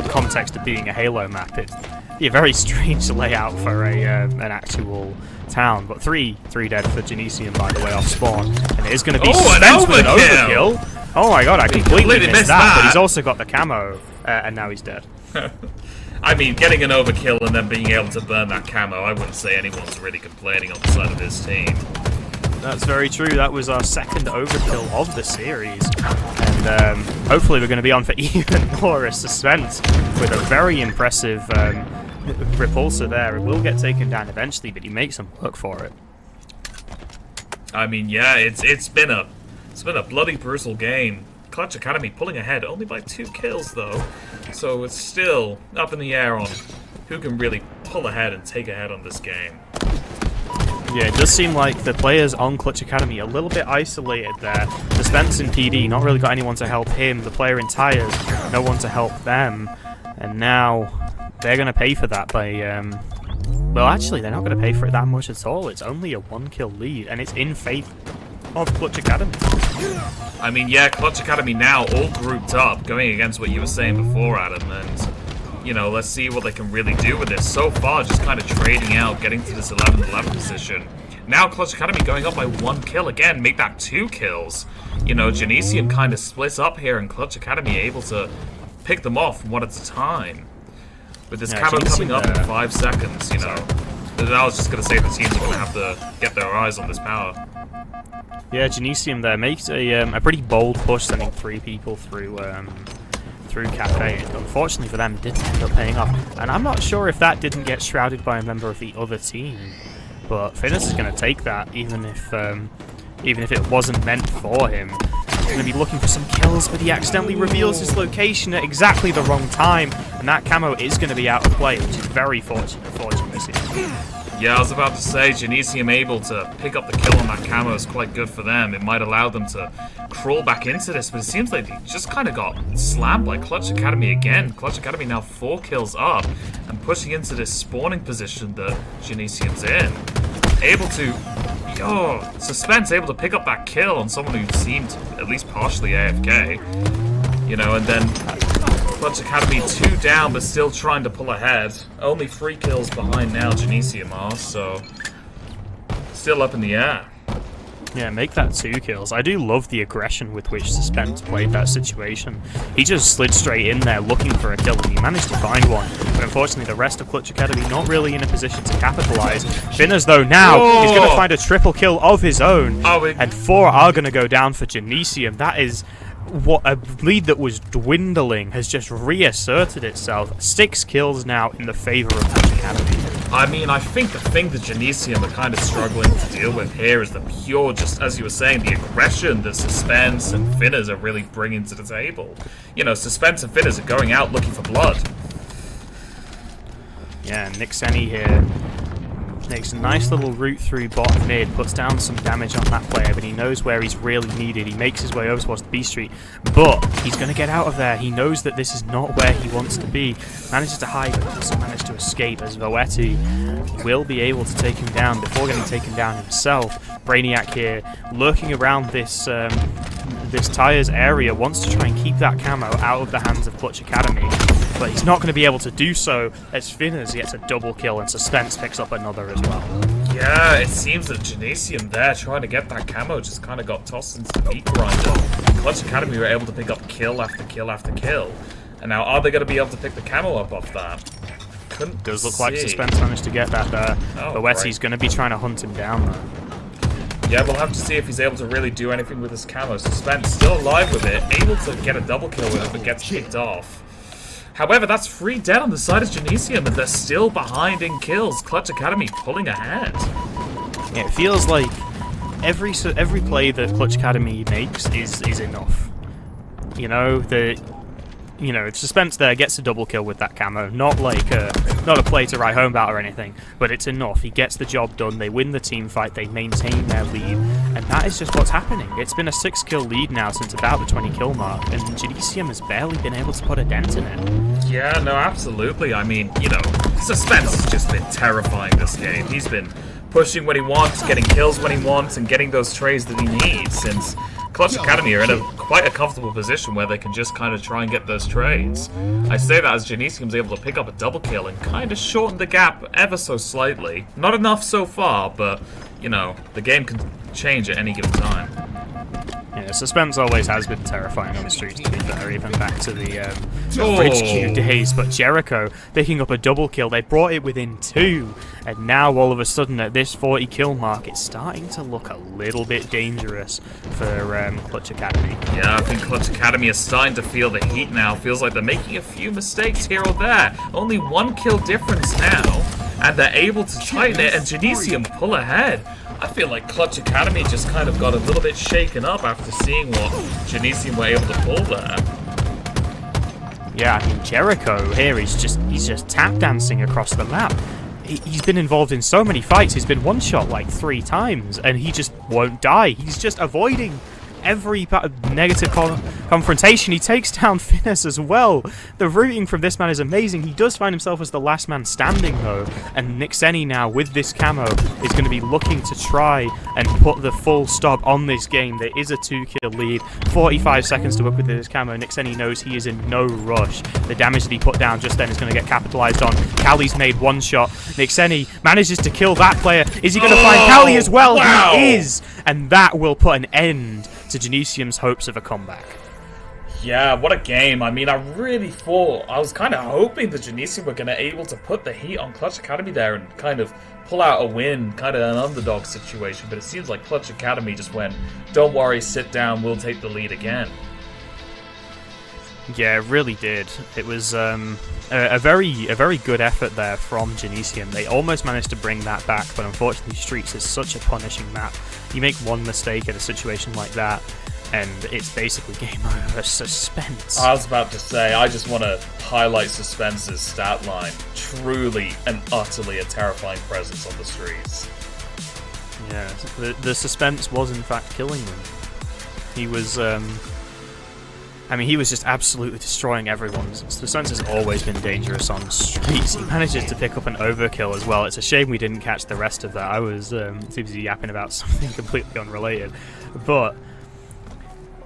context of being a Halo map, it'd be a very strange layout for an actual town. But three dead for Genesium, by the way, off spawn, and it is going to be suspense with an overkill. Oh my god, I completely missed that. But he's also got the camo, and now he's dead. I mean, getting an overkill and then being able to burn that camo, I wouldn't say anyone's really complaining on the side of his team. That's very true. That was our second overkill of the series. And hopefully we're going to be on for even more suspense with a very impressive repulsor there. It will get taken down eventually, but he makes some work for it. I mean, yeah, it's been a bloody brutal game. Clutch Academy pulling ahead only by 2 kills though, so it's still up in the air on who can really pull ahead and take ahead on this game. Yeah, it does seem like the players on Clutch Academy are a little bit isolated there. Suspense in PD, not really got anyone to help him. The player in Tires, no one to help them. And now they're going to pay for that by... well, actually, they're not going to pay for it that much at all. It's only a 1-kill lead, and it's in favor of Clutch Academy. I mean, yeah, Clutch Academy now all grouped up, going against what you were saying before, Adam, and... you know, let's see what they can really do with this. So far, just kind of trading out, getting to this 11-11 position. Now, Clutch Academy going up by 1 kill again, make that 2 kills. You know, Genesium kind of splits up here, and Clutch Academy able to pick them off one at a time. With this camo coming up in 5 seconds, you know. I was just going to say the teams are going to have to get their eyes on this power. Yeah, Genesium there makes a pretty bold push, sending 3 people through Cafe. Unfortunately for them, didn't end up paying off. And I'm not sure if that didn't get shrouded by a member of the other team. But Finnis is going to take that, even if it wasn't meant for him. He's going to be looking for some kills, but he accidentally reveals his location at exactly the wrong time. And that camo is going to be out of play, which is very fortunate for Genesium. Yeah, I was about to say, Genesium able to pick up the kill on that camo is quite good for them. It might allow them to crawl back into this, but it seems like they just kind of got slammed by Clutch Academy again. Clutch Academy now 4 kills up and pushing into this spawning position that Genesium's in. Able to... Suspense able to pick up that kill on someone who seemed at least partially AFK. You know, and then... Clutch Academy 2 down, but still trying to pull ahead. Only 3 kills behind now, Genesium are, so... still up in the air. Yeah, make that 2 kills. I do love the aggression with which Suspense played that situation. He just slid straight in there looking for a kill, and he managed to find one. But unfortunately, the rest of Clutch Academy not really in a position to capitalize. Finners, though, now he's going to find a triple kill of his own. And 4 are going to go down for Genesium. That is... what a lead that was dwindling has just reasserted itself. 6 kills now in the favor of Clutch Academy. I mean, I think the thing that Genesium are kind of struggling to deal with here is the pure, just as you were saying, the aggression that Suspense and Finners are really bringing to the table. You know, Suspense and Finners are going out looking for blood. Yeah, Nick Senny here makes a nice little route through bot mid, puts down some damage on that player, but he knows where he's really needed. He makes his way over towards the B Street, but he's going to get out of there. He knows that this is not where he wants to be. Manages to hide, but doesn't manage to escape, as Voetti will be able to take him down before getting taken down himself. Brainiac here, lurking around this this Tires area, wants to try and keep that camo out of the hands of Clutch Academy, but he's not going to be able to do so as Finners gets a double kill and Suspense picks up another as well. Yeah, it seems that Genesium there trying to get that camo just kind of got tossed into the meat grinder. Clutch Academy were able to pick up kill after kill after kill. And now are they going to be able to pick the camo up off that? couldn't Does look like see. Suspense managed to get that there. Oh, But Wetty's going to be trying to hunt him down though. Yeah, we'll have to see if he's able to really do anything with his camo. Suspense still alive with it, able to get a double kill with it, but gets kicked off. However, that's 3 dead on the side of Genesium, and they're still behind in kills. Clutch Academy pulling ahead. Yeah, it feels like every play that Clutch Academy makes is enough. You know, Suspense there gets a double kill with that camo. Not a play to write home about or anything, but it's enough. He gets the job done. They win the team fight. They maintain their lead, and that is just what's happening. It's been a 6-kill lead now since about the 20-kill mark, and Genesium has barely been able to put a dent in it. Yeah, no, absolutely. I mean, you know, Suspense has just been terrifying this game. He's been pushing when he wants, getting kills when he wants, and getting those trays that he needs, since Clutch Academy are in quite a comfortable position where they can just kind of try and get those trades. I say that as Genesium's able to pick up a double kill and kind of shorten the gap ever so slightly. Not enough so far, but, you know, the game can change at any given time. Yeah, Suspense always has been terrifying on the streets, to be fair, even back to the Bridge Q days. But Jericho picking up a double kill, they brought it within 2, and now all of a sudden at this 40-kill mark, it's starting to look a little bit dangerous for Clutch Academy. Yeah, I think Clutch Academy is starting to feel the heat now. Feels like they're making a few mistakes here or there. Only 1 kill difference now, and they're able to tighten it, and Genesium pull ahead. I feel like Clutch Academy just kind of got a little bit shaken up after seeing what Genesium were able to pull there. Yeah, I mean, Jericho here, he's just tap dancing across the map. He's been involved in so many fights. He's been one-shot like 3 times, and he just won't die. He's just avoiding every negative confrontation. He takes down Finesse as well. The routing from this man is amazing. He does find himself as the last man standing though, and Nixeni now with this camo is going to be looking to try and put the full stop on this game. There is a 2-kill lead, 45 seconds to work with this camo. Nixeni knows he is in no rush. The damage that he put down just then is going to get capitalized on. Cali's made 1 shot. Nixeni manages to kill that player. Is he going to find Cali as well? Wow. He is, and that will put an end to Genesium's hopes of a comeback. Yeah, what a game. I mean, I was kind of hoping that Genesium were going to able to put the heat on Clutch Academy there and kind of pull out a win, kind of an underdog situation, but it seems like Clutch Academy just went, don't worry, sit down, we'll take the lead again. Yeah, it really did. It was a very good effort there from Genesium. They almost managed to bring that back, but unfortunately Streets is such a punishing map. You make one mistake in a situation like that, and it's basically game over. Suspense. I was about to say, I just want to highlight Suspense's stat line. Truly and utterly a terrifying presence on the streets. Yeah, the Suspense was in fact killing them. He was, he was just absolutely destroying everyone. Suspense has always been dangerous on streets. He manages to pick up an overkill as well. It's a shame we didn't catch the rest of that. I was too busy yapping about something completely unrelated. But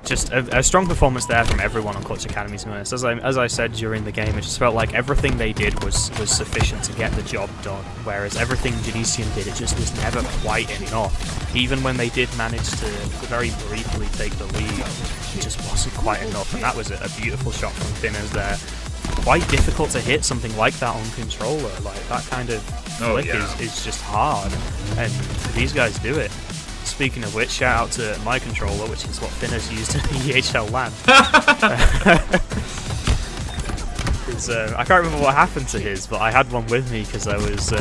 just a strong performance there from everyone on Clutch Academy, to be honest. As I said during the game, it just felt like everything they did was sufficient to get the job done, whereas everything Genesium did, it just was never quite enough. Even when they did manage to very briefly take the lead, it just wasn't quite enough, and that was a beautiful shot from Thinners there. Quite difficult to hit something like that on controller. Like, that kind of flick is just hard, and these guys do it. Speaking of which, shout out to my controller, which is what Thinners used in the EHL LAN. I can't remember what happened to his, but I had one with me because I was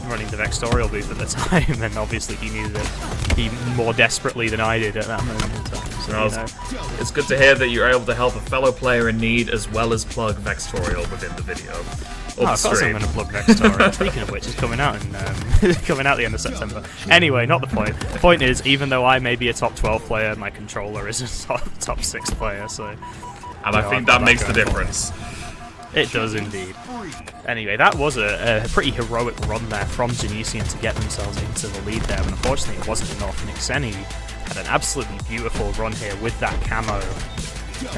running the Vextorial booth at the time, and obviously he needed it more desperately than I did at that moment in time. So, it's good to hear that you're able to help a fellow player in need as well as plug Vextorial within the video. Oh, of course I'm going to plug Vextorial. Speaking of which, it's coming out coming out the end of September. Anyway, not the point. The point is, even though I may be a top 12 player, my controller is a top 6 player. So, and I think that makes the difference. It does indeed. Anyway, that was a pretty heroic run there from Genesium to get themselves into the lead there, but unfortunately it wasn't enough. Nixeni had an absolutely beautiful run here with that camo.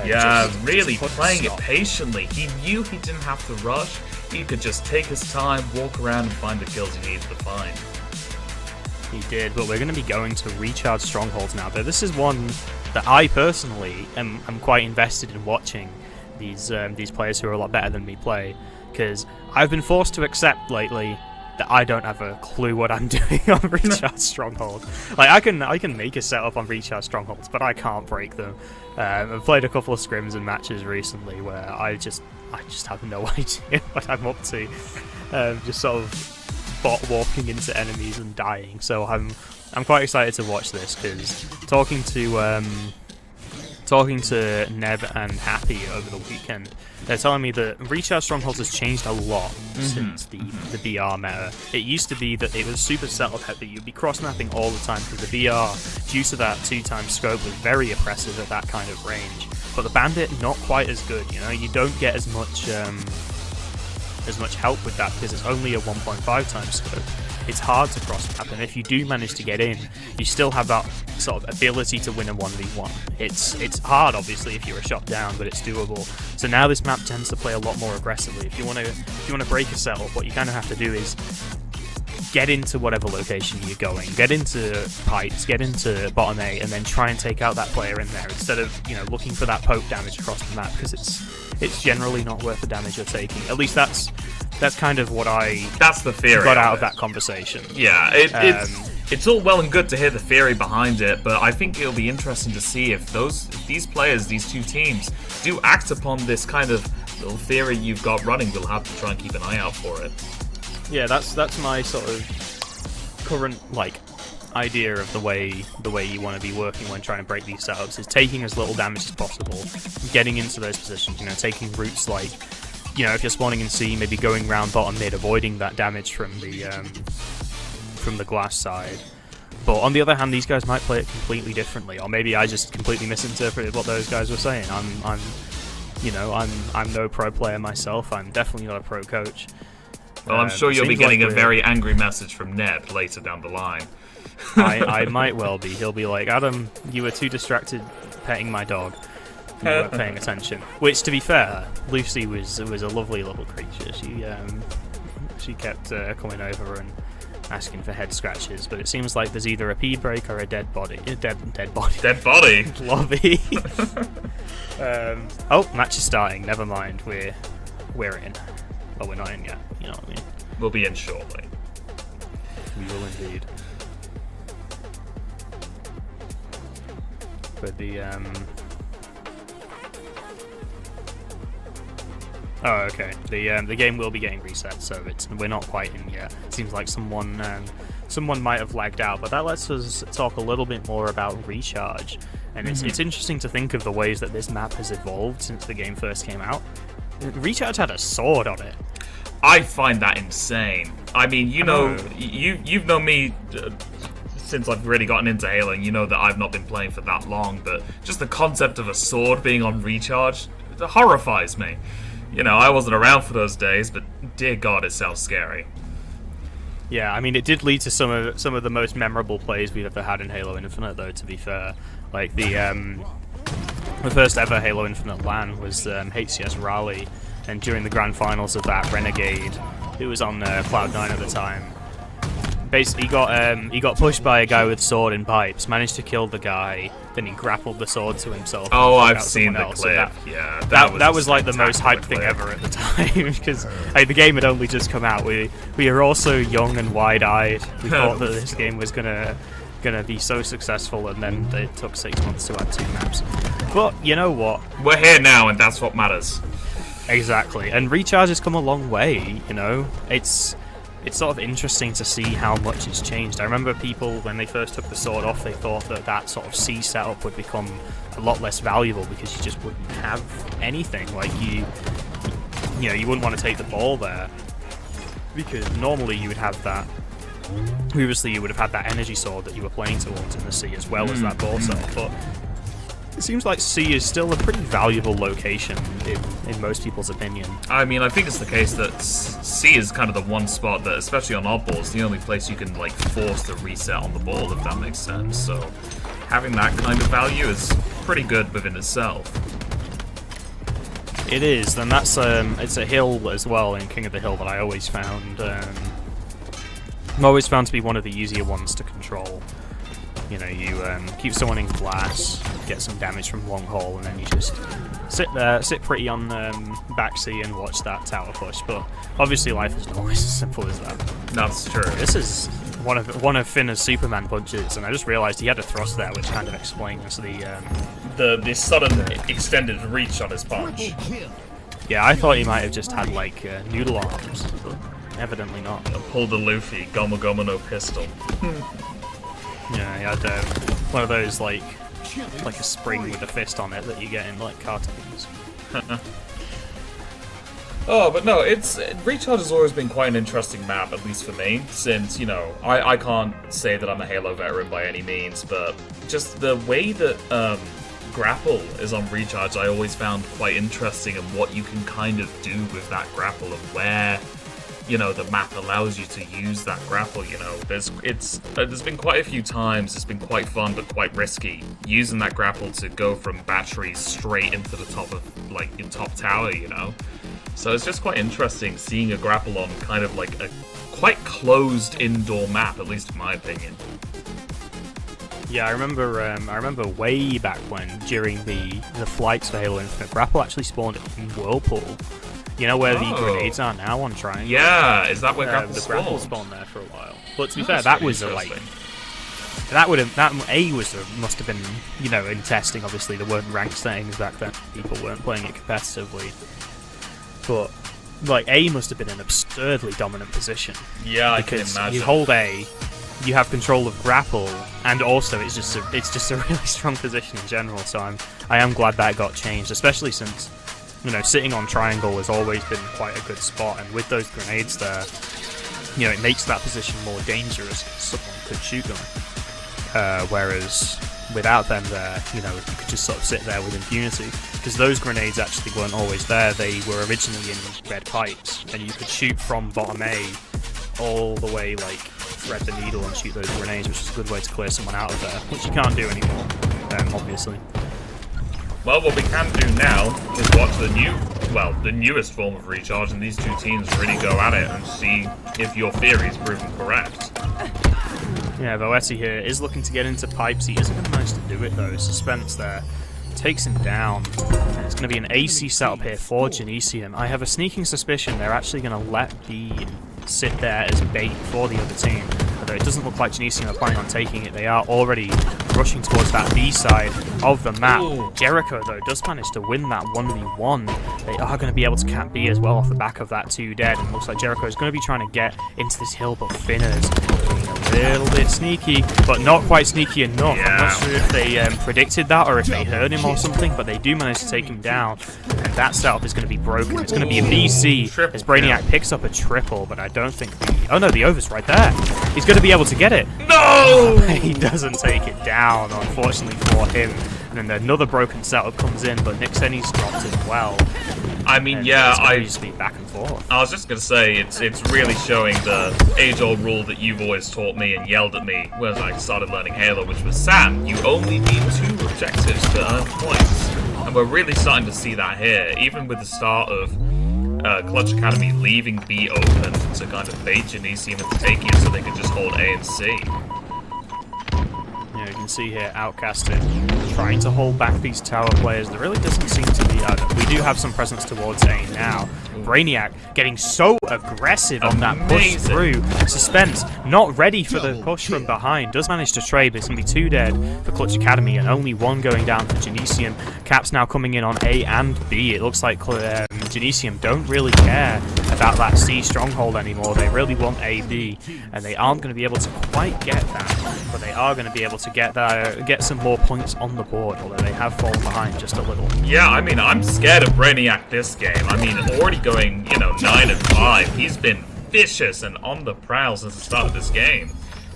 Yeah, really playing it patiently. He knew he didn't have to rush. He could just take his time, walk around, and find the kills he needed to find. He did, but we're going to be going to recharge strongholds now. But this is one that I personally am quite invested in watching. these players who are a lot better than me play, because I've been forced to accept lately that I don't have a clue what I'm doing on Recharge Stronghold. Like, I can make a setup on Recharge Strongholds, but I can't break them. I've played a couple of scrims and matches recently where I just have no idea what I'm up to. Just sort of bot walking into enemies and dying. So I'm quite excited to watch this, because talking to Neb and Happy over the weekend, they're telling me that Recharge Strongholds has changed a lot since the VR meta. It used to be that it was super setup heavy. You'd be cross-mapping all the time because the VR, due to that 2x scope, was very oppressive at that kind of range. But the Bandit, not quite as good. You know, you don't get as much help with that because it's only a 1.5x scope. It's hard to cross-map, and if you do manage to get in, you still have that sort of ability to win a 1v1. It's hard, obviously, if you're a shot down, but it's doable. So now this map tends to play a lot more aggressively. If you want to break a setup, what you kind of have to do is get into whatever location you're going, get into pipes, get into bottom A, and then try and take out that player in there instead of, you know, looking for that poke damage across the map, because it's generally not worth the damage you're taking. At least that's kind of what that's the theory got out of that conversation. Yeah, it's all well and good to hear the theory behind it, but I think it'll be interesting to see if these players, these two teams, do act upon this kind of little theory you've got running. We'll have to try and keep an eye out for it. Yeah, that's my sort of current idea of the way you want to be working when trying to break these setups, is taking as little damage as possible, getting into those positions, you know, taking routes like, you know, if you're spawning in C, maybe going round bottom mid, avoiding that damage from the glass side. But on the other hand, these guys might play it completely differently, or maybe I just completely misinterpreted what those guys were saying. I'm no pro player myself. I'm definitely not a pro coach. Well, I'm sure you'll be getting a very angry message from Neb later down the line. I might well be. He'll be like, Adam, you were too distracted petting my dog. You weren't paying attention. Which, to be fair, Lucy was a lovely little creature. She kept coming over and asking for head scratches, but it seems like there's either a pee break or a dead body. Dead body. Dead body. Lobby. Oh, match is starting. Never mind. We're in. Well, we're not in yet. You know what I mean. We'll be in shortly. We will indeed. But oh, okay. The game will be getting reset, so we're not quite in yet. It seems like someone might have lagged out, but that lets us talk a little bit more about Recharge. And it's interesting to think of the ways that this map has evolved since the game first came out. Recharge had a sword on it. I find that insane. I mean, you know, you've known me since I've really gotten into Halo, and you know that I've not been playing for that long, but just the concept of a sword being on Recharge, it horrifies me. You know, I wasn't around for those days, but dear God, it sounds scary. Yeah, I mean, it did lead to some of the most memorable plays we've ever had in Halo Infinite, though, to be fair. Like, the first ever Halo Infinite LAN was HCS Raleigh, and during the grand finals of that, Renegade, who was on Cloud9 at the time, basically he got pushed by a guy with sword and pipes, managed to kill the guy, then he grappled the sword to himself. Oh, I've seen the clip. That was like the most hyped thing ever at the time, because the game had only just come out. We were all so young and wide-eyed. We thought that this game was gonna be so successful, and then it took 6 months to add 2 maps. But you know what? We're here now, and that's what matters. Exactly, and Recharge has come a long way. You know, it's sort of interesting to see how much it's changed. I remember people, when they first took the sword off, they thought that sort of C setup would become a lot less valuable because you just wouldn't have anything. Like, you wouldn't want to take the ball there, because normally you would have that. Previously, you would have had that energy sword that you were playing towards in the C, as well as that ball setup. But it seems like C is still a pretty valuable location in most people's opinion. I mean, I think it's the case that C is kind of the one spot that, especially on oddballs, the only place you can force the reset on the ball, if that makes sense. So having that kind of value is pretty good within itself. It is, and that's it's a hill as well in King of the Hill that I always found to be one of the easier ones to control. You know, you keep someone in glass, get some damage from long haul, and then you just sit pretty on back C and watch that tower push. But obviously, life isn't always as simple as that. That's true. This is one of Finna's Superman punches, and I just realised he had a thrust there, which kind of explains The sudden extended reach on his punch. Kill. Yeah, I thought he might have just had like noodle arms, but evidently not. Pull the Luffy, Gomu Gomu no pistol. Yeah, he had one of those like a spring with a fist on it that you get in like cartoons. Oh, but no, Recharge has always been quite an interesting map, at least for me, since, you know, I can't say that I'm a Halo veteran by any means, but just the way that grapple is on Recharge I always found quite interesting, and what you can kind of do with that grapple, and where, you know, the map allows you to use that grapple. You know, there's been quite a few times it's been quite fun but quite risky using that grapple to go from batteries straight into the top of like your top tower, you know. So it's just quite interesting seeing a grapple on kind of like a quite closed indoor map, at least in my opinion. Yeah, I remember way back when, during the flights for Halo Infinite, grapple actually spawned in Whirlpool. You know where the grenades are now on Triangle? Yeah, is that where grapple the grapple spawned there for a while. But to be fair, That's that pretty was must have been, you know, in testing. Obviously, there weren't ranked settings back then. People weren't playing it competitively. But like A must have been an absurdly dominant position. Yeah, I can because imagine. you hold A, you have control of grapple, and also it's just a really strong position in general. So I am glad that got changed, especially since, you know, sitting on triangle has always been quite a good spot, and with those grenades there, you know, it makes that position more dangerous because someone could shoot them. Whereas without them there, you know, you could just sort of sit there with impunity, because those grenades actually weren't always there. They were originally in red pipes, and you could shoot from bottom A all the way, like, thread the needle and shoot those grenades, which is a good way to clear someone out of there, which you can't do anymore, obviously. Well, what we can do now is watch the newest form of Recharge, and these two teams really go at it and see if your theory is proven correct. Yeah, Voetti here is looking to get into pipes. He isn't going to manage to do it though. Suspense there takes him down. And it's going to be an AC setup here for Genesium. I have a sneaking suspicion they're actually going to let Bean sit there as bait for the other team. Although it doesn't look like Genesium are planning on taking it. They are already rushing towards that B side of the map. Ooh. Jericho, though, does manage to win that 1v1. They are going to be able to cap B as well off the back of that 2 dead. And looks like Jericho is going to be trying to get into this hill, but Finna's being a little bit sneaky, but not quite sneaky enough. Yeah. I'm not sure if they predicted that or if they heard him or something, but they do manage to take him down. And that setup is going to be broken. It's going to be a BC Triple as Brainiac kill. picks up a triple, but I don't think oh no, the over's right there. He's going to be able to get it. No! He doesn't take it down, unfortunately for him. And then another broken setup comes in, but Nick Senny's dropped as well. I mean, And yeah, it's gonna just be back and forth. I was just gonna say it's really showing the age-old rule that you've always taught me and yelled at me when I started learning Halo, which was, Sam, you only need 2 objectives to earn points. And we're really starting to see that here, even with the start of Clutch Academy leaving B open to kind of bait Genesium into taking it so they could just hold A and C. You can see here Outcasted trying to hold back these tower players. There really doesn't seem to be we do have some presence towards A now. Brainiac getting so aggressive on that push through. Suspense not ready for the push from behind. Does manage to trade, but it's going to be 2 dead for Clutch Academy and only 1 going down for Genesium. Caps now coming in on A and B. It looks like Genesium don't really care about that C stronghold anymore. They really want AB, and they aren't going to be able to quite get that, but they are going to be able to get some more points on the board, although they have fallen behind just a little. Yeah, I mean, I'm scared of Brainiac this game. I mean, already going, 9-5. He's been vicious and on the prowl since the start of this game.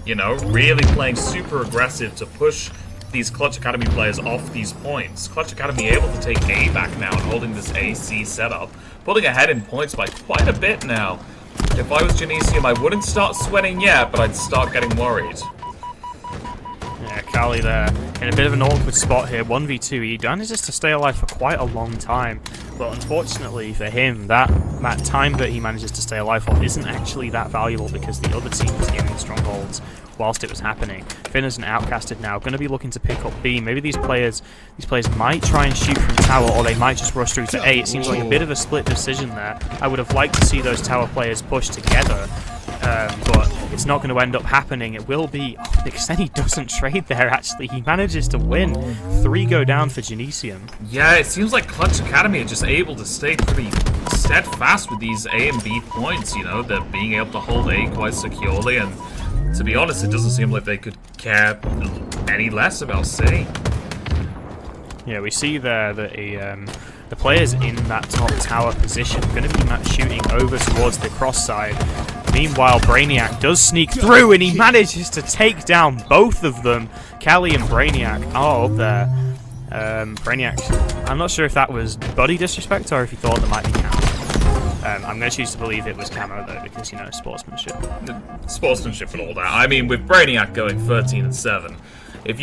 Really playing super aggressive to push these Clutch Academy players off these points. Clutch Academy able to take A back now and holding this AC setup, pulling ahead in points by quite a bit now. If I was Genesium, I wouldn't start sweating yet, but I'd start getting worried. Yeah, Kali there in a bit of an awkward spot here. 1v2. He manages to stay alive for quite a long time. But unfortunately for him, that time that he manages to stay alive for isn't actually that valuable because the other team was gaining strongholds whilst it was happening. Finners and Outcasted now going to be looking to pick up B. Maybe these players might try and shoot from tower, or they might just rush through to A. It seems like a bit of a split decision there. I would have liked to see those tower players push together, but it's not going to end up happening. It will be... Oh, Nixeni doesn't trade there, actually. He manages to win. 3 go down for Genesium. Yeah, it seems like Clutch Academy are just able to stay pretty steadfast with these A and B points, you know. They're being able to hold A quite securely, and to be honest, it doesn't seem like they could care any less about C. Yeah, we see there that the players in that top tower position are going to be shooting over towards the cross side. Meanwhile, Brainiac does sneak through and he manages to take down both of them. Callie and Brainiac are up there. Brainiac, I'm not sure if that was body disrespect or if he thought there might be camo. I'm going to choose to believe it was camo though, because, you know, sportsmanship. Sportsmanship and all that. I mean, with Brainiac going 13-7, if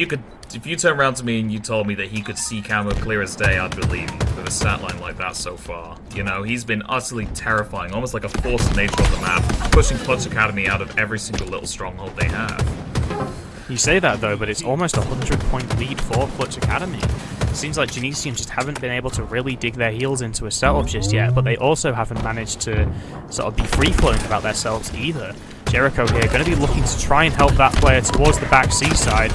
you turn around to me and you told me that he could see camo clear as day, I'd believe you with a stat line like that so far. You know, he's been utterly terrifying, almost like a force of nature on the map, pushing Clutch Academy out of every single little stronghold they have. You say that though, but it's almost a 100-point lead for Clutch Academy. It seems like Genesium just haven't been able to really dig their heels into a setup just yet, but they also haven't managed to sort of be free-flowing about themselves either. Jericho here going to be looking to try and help that player towards the back C side.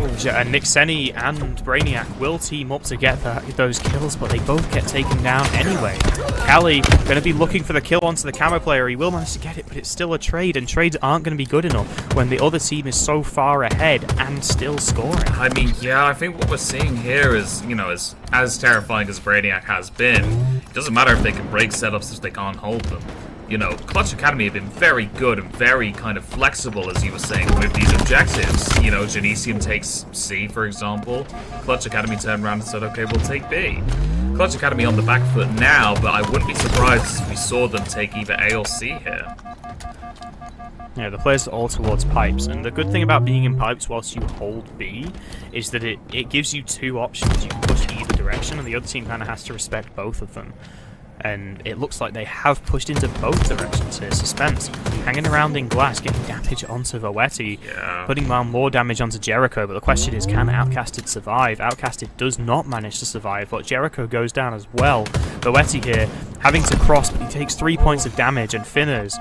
And Nixeni and Brainiac will team up to get those kills, but they both get taken down anyway. Callie going to be looking for the kill onto the camo player. He will manage to get it, but it's still a trade, and trades aren't going to be good enough when the other team is so far ahead and still scoring. I mean, yeah, I think what we're seeing here is, you know, as terrifying as Brainiac has been, it doesn't matter if they can break setups if they can't hold them. You know, Clutch Academy have been very good and very kind of flexible, as you were saying, with these objectives. You know, Genesium takes C, for example. Clutch Academy turned around and said, okay, we'll take B. Clutch Academy on the back foot now, but I wouldn't be surprised if we saw them take either A or C here. Yeah, the players are all towards pipes, and the good thing about being in pipes whilst you hold B is that it gives you 2 options. You can push either direction, and the other team kind of has to respect both of them. And it looks like they have pushed into both directions here. Suspense hanging around in glass, getting damage onto Voetti, putting down more damage onto Jericho. But the question is, can Outcasted survive? Outcasted does not manage to survive, but Jericho goes down as well. Voetti here having to cross, but he takes 3 points of damage, and Finners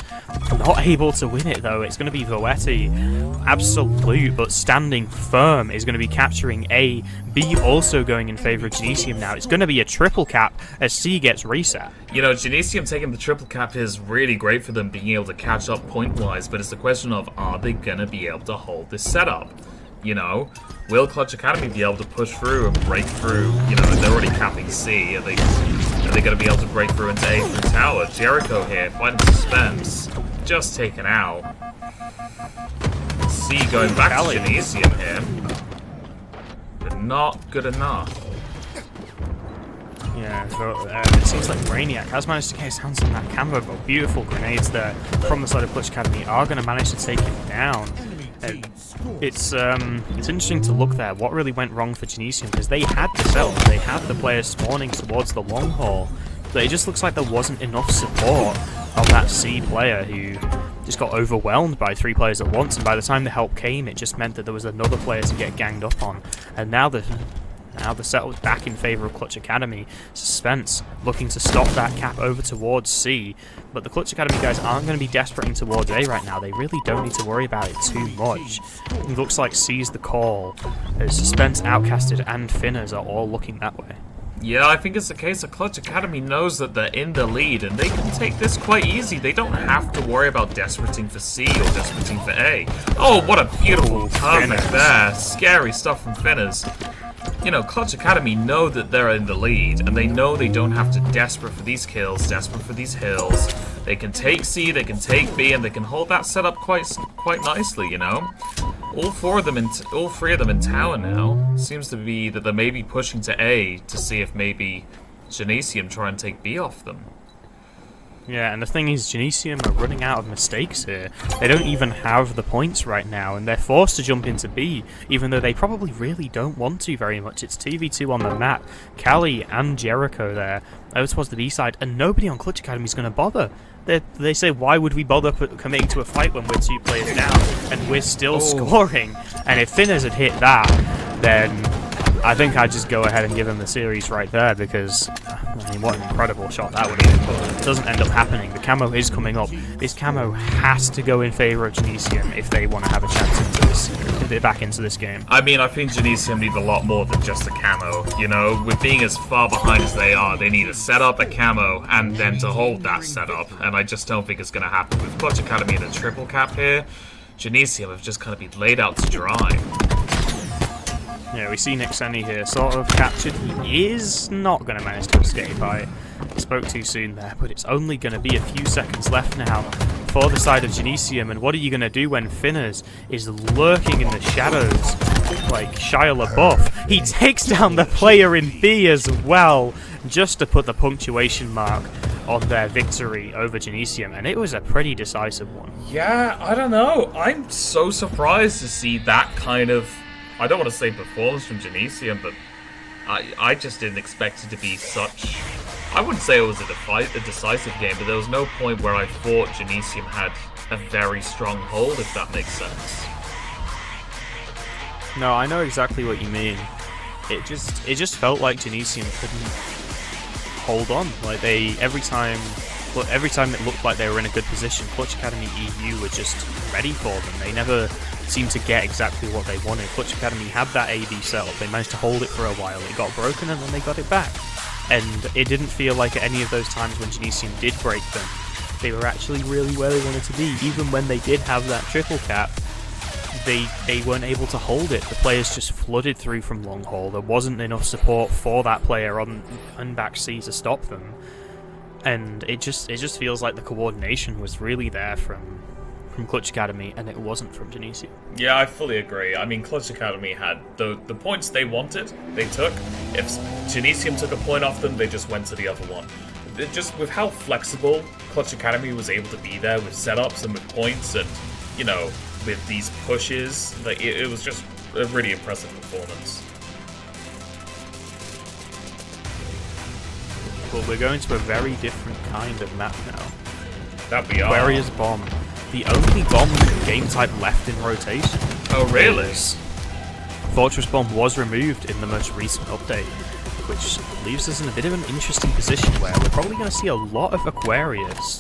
not able to win it though. It's going to be Voetti, absolute, but standing firm, is going to be capturing A. B also going in favor of Genesium now. It's going to be a triple cap as C gets reset. You know, Genesium taking the triple cap is really great for them being able to catch up point-wise, but it's the question of, are they going to be able to hold this setup? You know, will Clutch Academy be able to push through and break through? You know, they're already capping C. Are they going to be able to break through into A through tower? Jericho here, fighting suspense, just taken out. C going back to Genesium here, but not good enough. Yeah, so, it seems like Brainiac has managed to get his hands on that camera, but beautiful grenades there from the side of Clutch Academy are going to manage to take him down. It's interesting to look there. What really went wrong for Genesium, because they had the setup, they had the players spawning towards the long haul, but it just looks like there wasn't enough support on that C player who just got overwhelmed by 3 players at once, and by the time the help came, it just meant that there was another player to get ganged up on, and now the setup's back in favour of Clutch Academy. Suspense looking to stop that cap over towards C, but the Clutch Academy guys aren't going to be desperating towards A right now. They really don't need to worry about it too much. It looks like C's the call, as Suspense, Outcasted, and Finners are all looking that way. Yeah, I think it's the case that Clutch Academy knows that they're in the lead, and they can take this quite easy. They don't have to worry about desperating for C or desperating for A. Oh, what a beautiful perfect there. Scary stuff from Finners. You know, Clutch Academy know that they're in the lead, and they know they don't have to desperate for these kills, desperate for these hills. They can take C, they can take B, and they can hold that setup quite nicely, you know? All three of them in tower now. Seems to be that they're maybe pushing to A to see if maybe Genesium try and take B off them. Yeah, and the thing is, Genesium are running out of mistakes here. They don't even have the points right now, and they're forced to jump into B, even though they probably really don't want to very much. It's 2v2 on the map. Cali and Jericho there, over towards the B side, and nobody on Clutch Academy is going to bother. They say, why would we bother committing to a fight when we're 2 players down, and we're still scoring? And if Finners had hit that, then I think I'd just go ahead and give him the series right there, because, I mean, what an incredible shot that would have been, but it doesn't end up happening. The camo is coming up. This camo has to go in favour of Genesium if they want to have a chance into this, if they're back into this game. I mean, I think Genesium need a lot more than just a camo, you know? With being as far behind as they are, they need a setup, a camo, and then to hold that setup, and I just don't think it's going to happen. With Clutch Academy in a triple cap here, Genesium have just kind of been laid out to dry. Yeah, we see Nick Senni here, sort of captured. He is not going to manage to escape. I spoke too soon there, but it's only going to be a few seconds left now for the side of Genesium. And what are you going to do when Finners is lurking in the shadows like Shia LaBeouf? He takes down the player in B as well, just to put the punctuation mark on their victory over Genesium, and it was a pretty decisive one. Yeah, I don't know. I'm so surprised to see that kind of, I don't want to say performance from Genesium, but I just didn't expect it to be such... I wouldn't say it was a decisive game, but there was no point where I thought Genesium had a very strong hold, if that makes sense. No, I know exactly what you mean. It just felt like Genesium couldn't hold on. Like every time it looked like they were in a good position, Clutch Academy EU were just ready for them. They never seemed to get exactly what they wanted. Clutch Academy had that AB setup. They managed to hold it for a while. It got broken and then they got it back. And it didn't feel like at any of those times when Genesium did break them, they were actually really where they wanted to be. Even when they did have that triple cap, they weren't able to hold it. The players just flooded through from long haul. There wasn't enough support for that player on back C to stop them. And it just feels like the coordination was really there from Clutch Academy, and it wasn't from Genesium. Yeah, I fully agree. I mean, Clutch Academy had the points they wanted, they took. If Genesium took a point off them, they just went to the other one. Just with how flexible Clutch Academy was able to be there with setups and with points and, you know, with these pushes, like it was just a really impressive performance. Well, we're going to a very different kind of map now. That we are. Warriors Bomb. The only bomb game type left in rotation. Oh, really? Fortress Bomb was removed in the most recent update, which leaves us in a bit of an interesting position where we're probably going to see a lot of Aquarius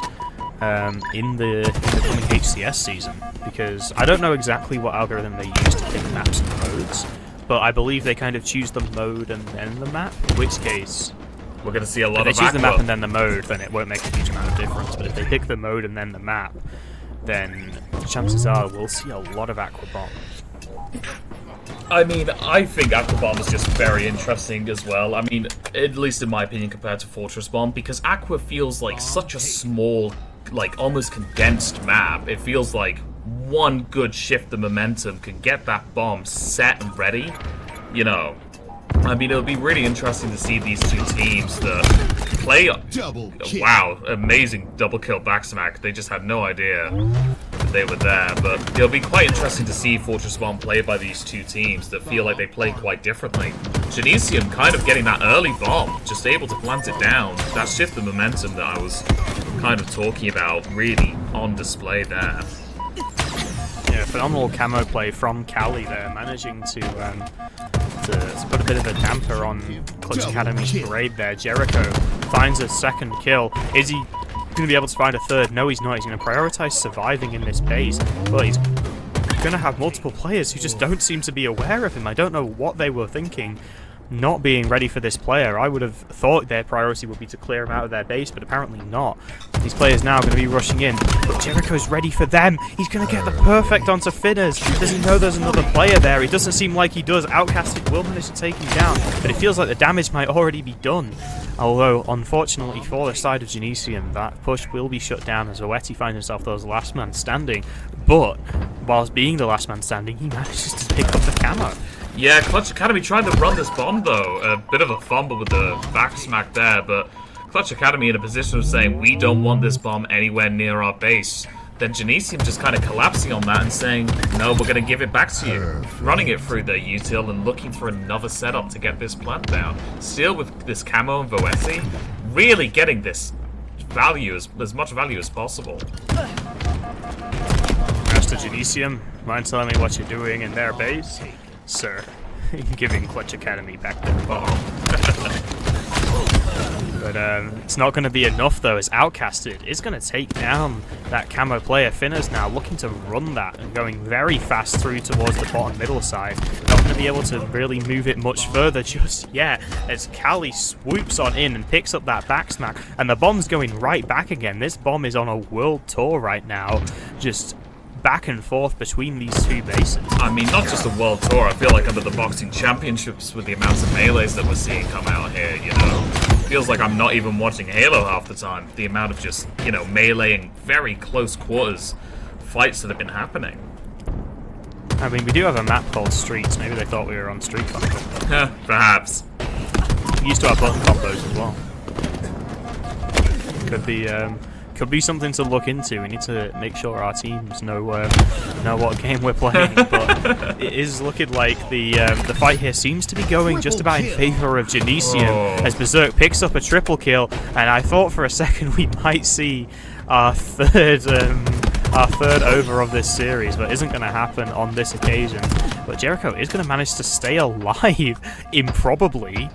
in the coming HCS season, because I don't know exactly what algorithm they use to pick maps and modes, but I believe they kind of choose the mode and then the map, in which case we're going to see a lot of if they choose Aqua. the map and then the mode, then it won't make a huge amount of difference, but if they pick the mode and then the map, then chances are we'll see a lot of Aqua Bomb. I mean, I think Aqua Bomb is just very interesting as well. I mean, at least in my opinion, compared to Fortress Bomb, because Aqua feels like such a small, like almost condensed map. It feels like one good shift of momentum can get that bomb set and ready. You know, I mean, it'll be really interesting to see these two teams that play. Double kill. Wow, amazing double kill backsmack. They just had no idea that they were there. But it'll be quite interesting to see Fortress Bomb played by these two teams that feel like they play quite differently. Genesium kind of getting that early bomb, just able to plant it down. That shift of momentum that I was kind of talking about really on display there. Yeah, phenomenal camo play from Cali there, managing to put a bit of a damper on Clutch Academy's parade there. Jericho finds a second kill. Is he going to be able to find a third? No, he's not. He's going to prioritize surviving in this base, but he's going to have multiple players who just don't seem to be aware of him. I don't know what they were thinking, not being ready for this player. I would have thought their priority would be to clear him out of their base, but apparently not. These players now are going to be rushing in, but Jericho's ready for them. He's going to get the perfect onto Finners. Does he know there's another player there? It doesn't seem like he does. Outcasted will manage to take him down, but it feels like the damage might already be done. Although, unfortunately for the side of Genesium, that push will be shut down as Oeti finds himself as the last man standing. But, whilst being the last man standing, he manages to pick up the camo. Yeah, Clutch Academy trying to run this bomb though. A bit of a fumble with the back smack there, but Clutch Academy in a position of saying, we don't want this bomb anywhere near our base, then Genesium just kind of collapsing on that and saying, no, we're going to give it back to you. Running it through their util and looking for another setup to get this plant down. Still with this camo and Voeti, really getting this value, as much value as possible. Master Genesium, mind telling me what you're doing in their base? Sir, giving Clutch Academy back their bomb. But it's not going to be enough though, as Outcasted is going to take down that camo player. Finna's now looking to run that and going very fast through towards the bottom middle side. Not going to be able to really move it much further just yet, as Cali swoops on in and picks up that back smack, and the bomb's going right back again. This bomb is on a world tour right now, just back and forth between these two bases. I mean, not just a world tour, I feel like under the boxing championships with the amounts of melees that we're seeing come out here, you know. Feels like I'm not even watching Halo half the time. The amount of just, you know, meleeing very close quarters fights that have been happening. I mean, we do have a map called Streets. Maybe they thought we were on Street Fighter. Perhaps. We used to have button combos as well. Could be something to look into. We need to make sure our teams know what game we're playing. But it is looking like the fight here seems to be going just about in favor of Genesium, as Berserk picks up a triple kill. And I thought for a second we might see our third over of this series, but it isn't going to happen on this occasion. But Jericho is going to manage to stay alive, improbably,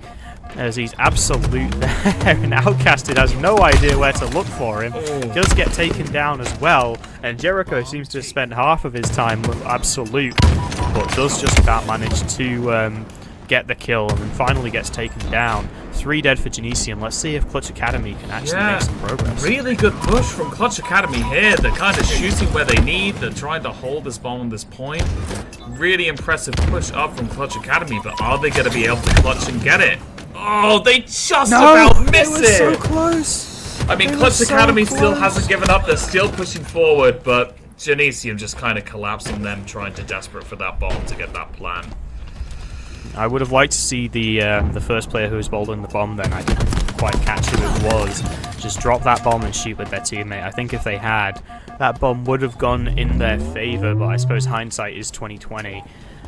as he's absolute there, and Outcasted has no idea where to look for him. Does get taken down as well, and Jericho seems to have spent half of his time with Absolute, but does just about manage to get the kill, and then finally gets taken down. 3 dead for Genesium. Let's see if Clutch Academy can actually make some progress. Really good push from Clutch Academy here. They're kind of shooting where they need. They're trying to hold this bomb on this point. Really impressive push up from Clutch Academy, but are they going to be able to clutch and get it? Oh, they just about miss it! So close. I mean, Clutch Academy still hasn't given up. They're still pushing forward, but Genesium just kind of collapsed on them, trying to desperate for that bomb to get that plan. I would have liked to see the first player who was bouldering the bomb then. I didn't quite catch who it was. Just drop that bomb and shoot with their teammate. I think if they had, that bomb would have gone in their favor, but I suppose hindsight is 2020.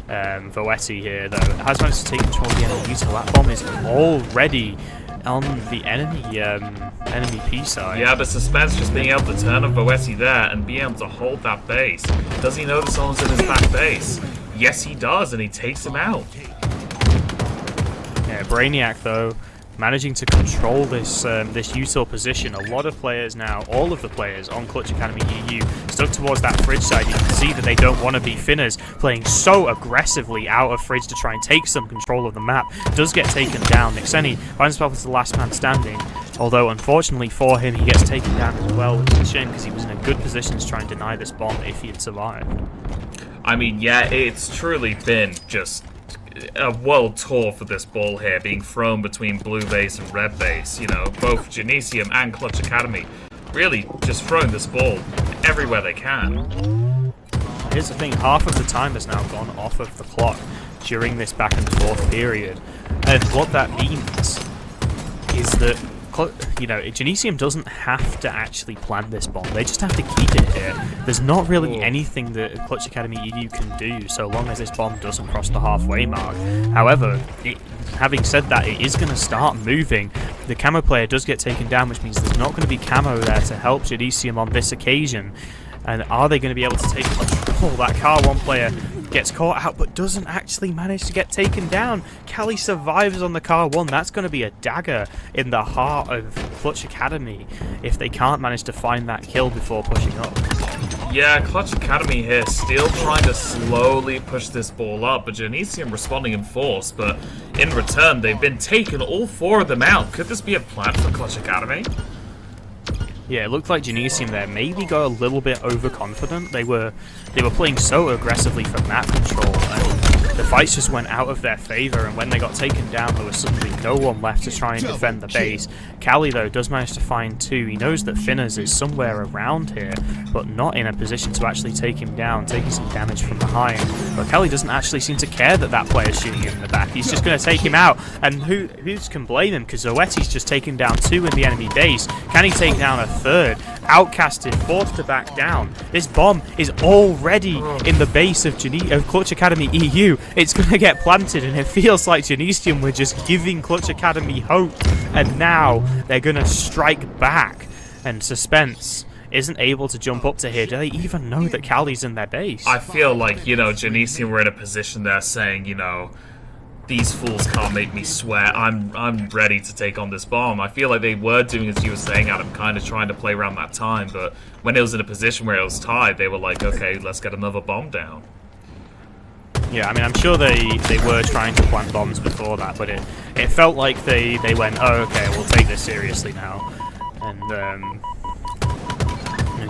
Voeti here, though, has managed to take control of the enemy util. That bomb is already on the enemy P side. Yeah, but Suspense just being able to turn on Voeti there and being able to hold that base. Does he know that someone's in his back base? Yes, he does, and he takes him out. Yeah, Brainiac, though, managing to control this util position. A lot of players now, all of the players on Clutch Academy EU, stuck towards that fridge side. You can see that they don't want to be Finners, playing so aggressively out of fridge to try and take some control of the map. Does get taken down. Nixeni finds himself as the last man standing, although unfortunately for him, he gets taken down as well, which is a shame because he was in a good position to try and deny this bomb if he had survived. I mean, yeah, it's truly been just a world tour for this ball here, being thrown between blue base and red base. You know, both Genesium and Clutch Academy really just throwing this ball everywhere they can. Here's the thing, half of the time has now gone off of the clock during this back and forth period, and what that means is that, you know, Genesium doesn't have to actually plant this bomb. They just have to keep it here. There's not really anything that Clutch Academy EU can do so long as this bomb doesn't cross the halfway mark. However, having said that, it is going to start moving. The camo player does get taken down, which means there's not going to be camo there to help Genesium on this occasion. And are they going to be able to take control? That Car 1 player gets caught out but doesn't actually manage to get taken down. Cali survives on the Car 1. That's going to be a dagger in the heart of Clutch Academy if they can't manage to find that kill before pushing up. Yeah, Clutch Academy here still trying to slowly push this ball up, but Genesium responding in force, but in return they've been taking all 4 of them out. Could this be a plan for Clutch Academy? Yeah, it looked like Genesium there maybe got a little bit overconfident. They were playing so aggressively for map control, and the fights just went out of their favor, and when they got taken down, there was suddenly no one left to try and defend the base. Callie, though, does manage to find 2. He knows that Finners is somewhere around here, but not in a position to actually take him down, taking some damage from behind. But Callie doesn't actually seem to care that that player's shooting him in the back. He's just going to take him out, and who can blame him, because Zoetti's just taken down 2 in the enemy base. Can he take down a 3rd? Outcasted, forced to back down. This bomb is already in the base of Clutch Academy EU. It's going to get planted, and it feels like Genesium were just giving Clutch Academy hope, and now they're going to strike back. And Suspense isn't able to jump up to here. Do they even know that Callie's in their base? I feel like, Genesium were in a position there saying, these fools can't make me sweat. I'm ready to take on this bomb. I feel like they were doing, as you were saying, Adam, kind of trying to play around that time, but when it was in a position where it was tied, they were like, okay, let's get another bomb down. Yeah, I mean, I'm sure they were trying to plant bombs before that, but it felt like they went, oh, okay, we'll take this seriously now. And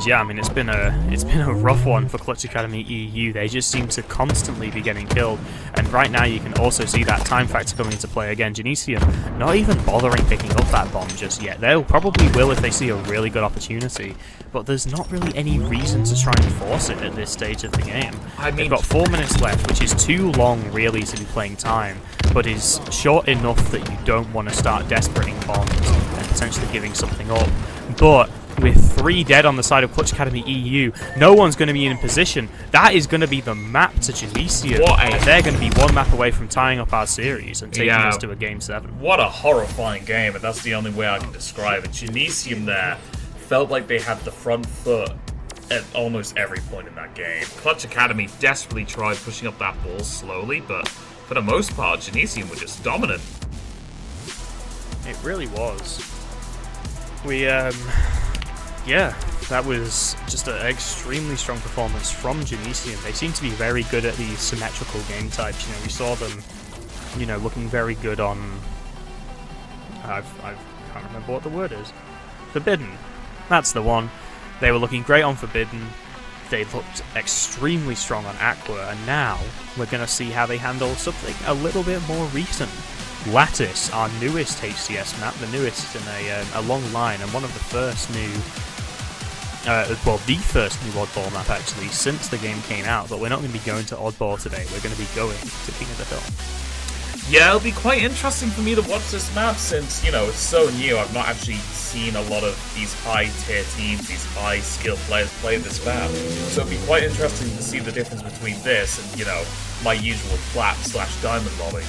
yeah, I mean, it's been a rough one for Clutch Academy EU. They just seem to constantly be getting killed, and right now you can also see that time factor coming into play again. Genesium not even bothering picking up that bomb just yet. They'll probably will if they see a really good opportunity, but there's not really any reason to try and force it at this stage of the game. They've got 4 minutes left, which is too long really to be playing time, but is short enough that you don't want to start desperating bombs and potentially giving something up. But with 3 dead on the side of Clutch Academy EU, no one's going to be in position. That is going to be the map to Genesium, and they're going to be 1 map away from tying up our series and taking us to a Game 7. What a horrifying game, and that's the only way I can describe it. Genesium there felt like they had the front foot at almost every point in that game. Clutch Academy desperately tried pushing up that ball slowly, but for the most part, Genesium were just dominant. It really was. Yeah, that was just an extremely strong performance from Genesium. They seem to be very good at these symmetrical game types. We saw them, looking very good on... I can't remember what the word is. Forbidden. That's the one. They were looking great on Forbidden. They looked extremely strong on Aqua, and now we're going to see how they handle something a little bit more recent. Lattice, our newest HCS map, the newest in a long line, and one of the first new... the first new Oddball map, actually, since the game came out, but we're not going to be going to Oddball today, we're going to be going to King of the Hill. Yeah, it'll be quite interesting for me to watch this map since, it's so new. I've not actually seen a lot of these high-tier teams, these high-skilled players play this map. So it'll be quite interesting to see the difference between this and, my usual flat/diamond lobby.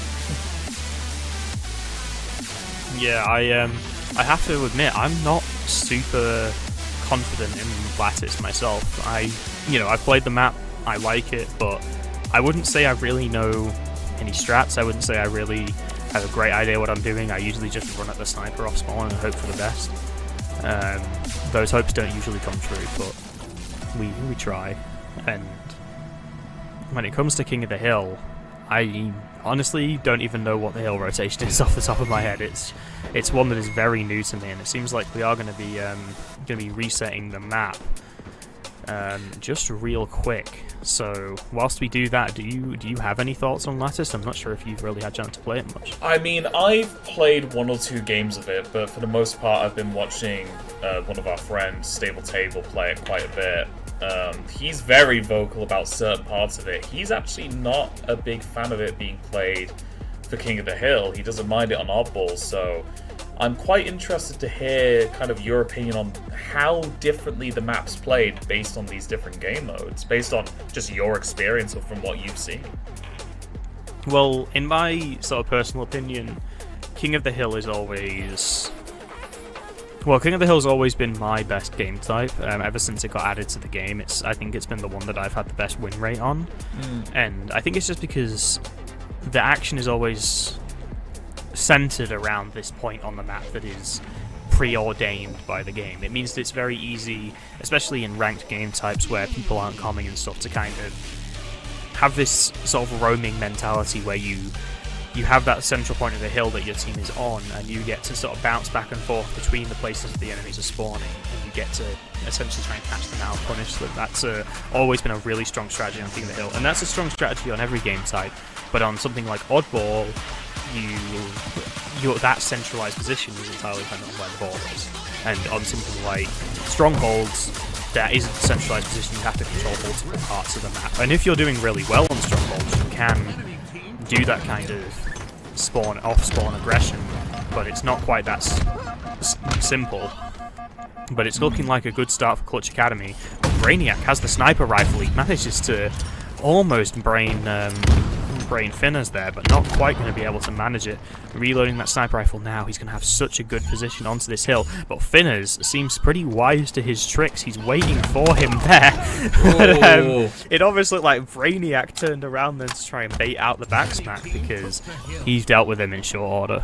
Yeah, I have to admit, I'm not super confident in Lattice myself. I've played the map, I like it, but I wouldn't say I really know any strats. I wouldn't say I really have a great idea what I'm doing. I usually just run at the sniper off spawn and hope for the best. Those hopes don't usually come true, but we try. And when it comes to King of the Hill, I honestly don't even know what the hill rotation is off the top of my head. It's one that is very new to me, and it seems like we are going to be resetting the map just real quick. So whilst we do that, do you have any thoughts on Lattice? I'm not sure if you've really had a chance to play it much. I mean, I've played 1 or 2 games of it, but for the most part, I've been watching one of our friends, Stable Table, play it quite a bit. He's very vocal about certain parts of it. He's actually not a big fan of it being played for King of the Hill. He doesn't mind it on Oddballs, so I'm quite interested to hear kind of your opinion on how differently the map's played based on these different game modes, based on just your experience or from what you've seen. Well, in my sort of personal opinion, King of the Hill is always... Well, King of the Hill's always been my best game type. Ever since it got added to the game, I think it's been the one that I've had the best win rate on. And I think it's just because the action is always centered around this point on the map that is preordained by the game. It means that it's very easy, especially in ranked game types where people aren't coming and stuff, to kind of have this sort of roaming mentality where you you have that central point of the hill that your team is on, and you get to sort of bounce back and forth between the places that the enemies are spawning, and you get to essentially try and catch them out, punish them. That's always been a really strong strategy on King of the Hill, and that's a strong strategy on every game type. But on something like Oddball, that centralized position is entirely dependent on where the ball is, and on something like Strongholds, that isn't a centralized position. You have to control multiple parts of the map, and if you're doing really well on Strongholds, you can do that kind of off-spawn aggression, but it's not quite that simple. But it's looking like a good start for Clutch Academy. Brainiac has the sniper rifle. He manages to almost brain Finners there, but not quite going to be able to manage it. Reloading that sniper rifle now, he's going to have such a good position onto this hill, but Finners seems pretty wise to his tricks. He's waiting for him there. But, it almost looked like Brainiac turned around then to try and bait out the backsmack, because he's dealt with him in short order.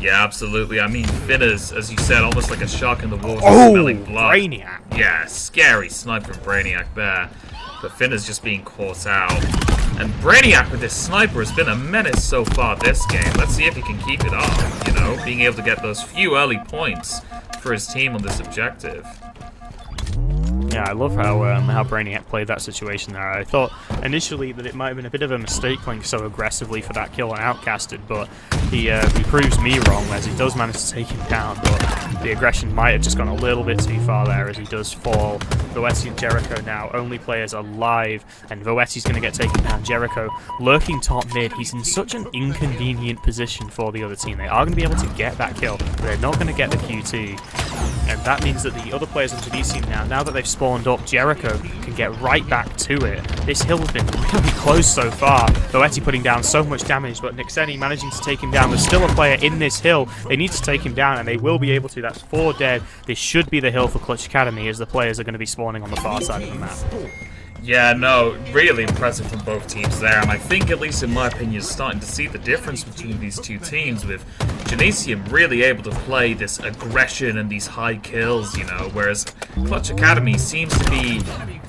Yeah, absolutely. I mean, Finners, as you said, almost like a shark in the water, smelling blood. Brainiac! Yeah, scary sniper from Brainiac there. But Finners just being caught out. And Brainiac with this sniper has been a menace so far this game. Let's see if he can keep it up, you know, being able to get those few early points for his team on this objective. Yeah, I love how Brainiac played that situation there. I thought initially that it might have been a bit of a mistake playing so aggressively for that kill on Outcasted, but he proves me wrong as he does manage to take him down, but the aggression might have just gone a little bit too far there as he does fall. Voeti and Jericho now, only players alive, and Voeti's going to get taken down. Jericho lurking top mid. He's in such an inconvenient position for the other team. They are going to be able to get that kill, but they're not going to get the QT. And that means that the other players on Genesium now that they've spawned up, Jericho can get right back to it. This hill has been really close so far. Voeti putting down so much damage, but Nixeni managing to take him down. There's still a player in this hill. They need to take him down, and they will be able to. That's 4 dead. This should be the hill for Clutch Academy, as the players are going to be spawning on the far side of the map. Yeah, no, really impressive from both teams there, and I think, at least in my opinion, starting to see the difference between these two teams, with Genesium really able to play this aggression and these high kills, you know, whereas Clutch Academy seems to be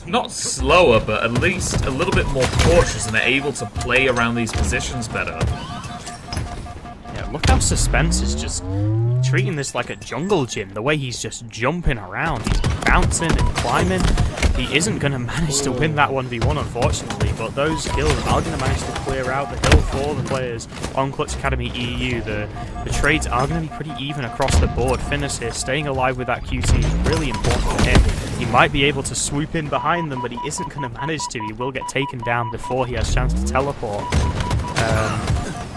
not slower, but at least a little bit more cautious and are able to play around these positions better. Yeah, look how Suspense is just treating this like a jungle gym, the way he's just jumping around, he's bouncing and climbing. He isn't going to manage to win that 1v1, unfortunately, but those kills are going to manage to clear out the hill for the players on Clutch Academy EU. The trades are going to be pretty even across the board. Finners here staying alive with that QT is really important for him. He might be able to swoop in behind them, but he isn't going to manage to. He will get taken down before he has a chance to teleport.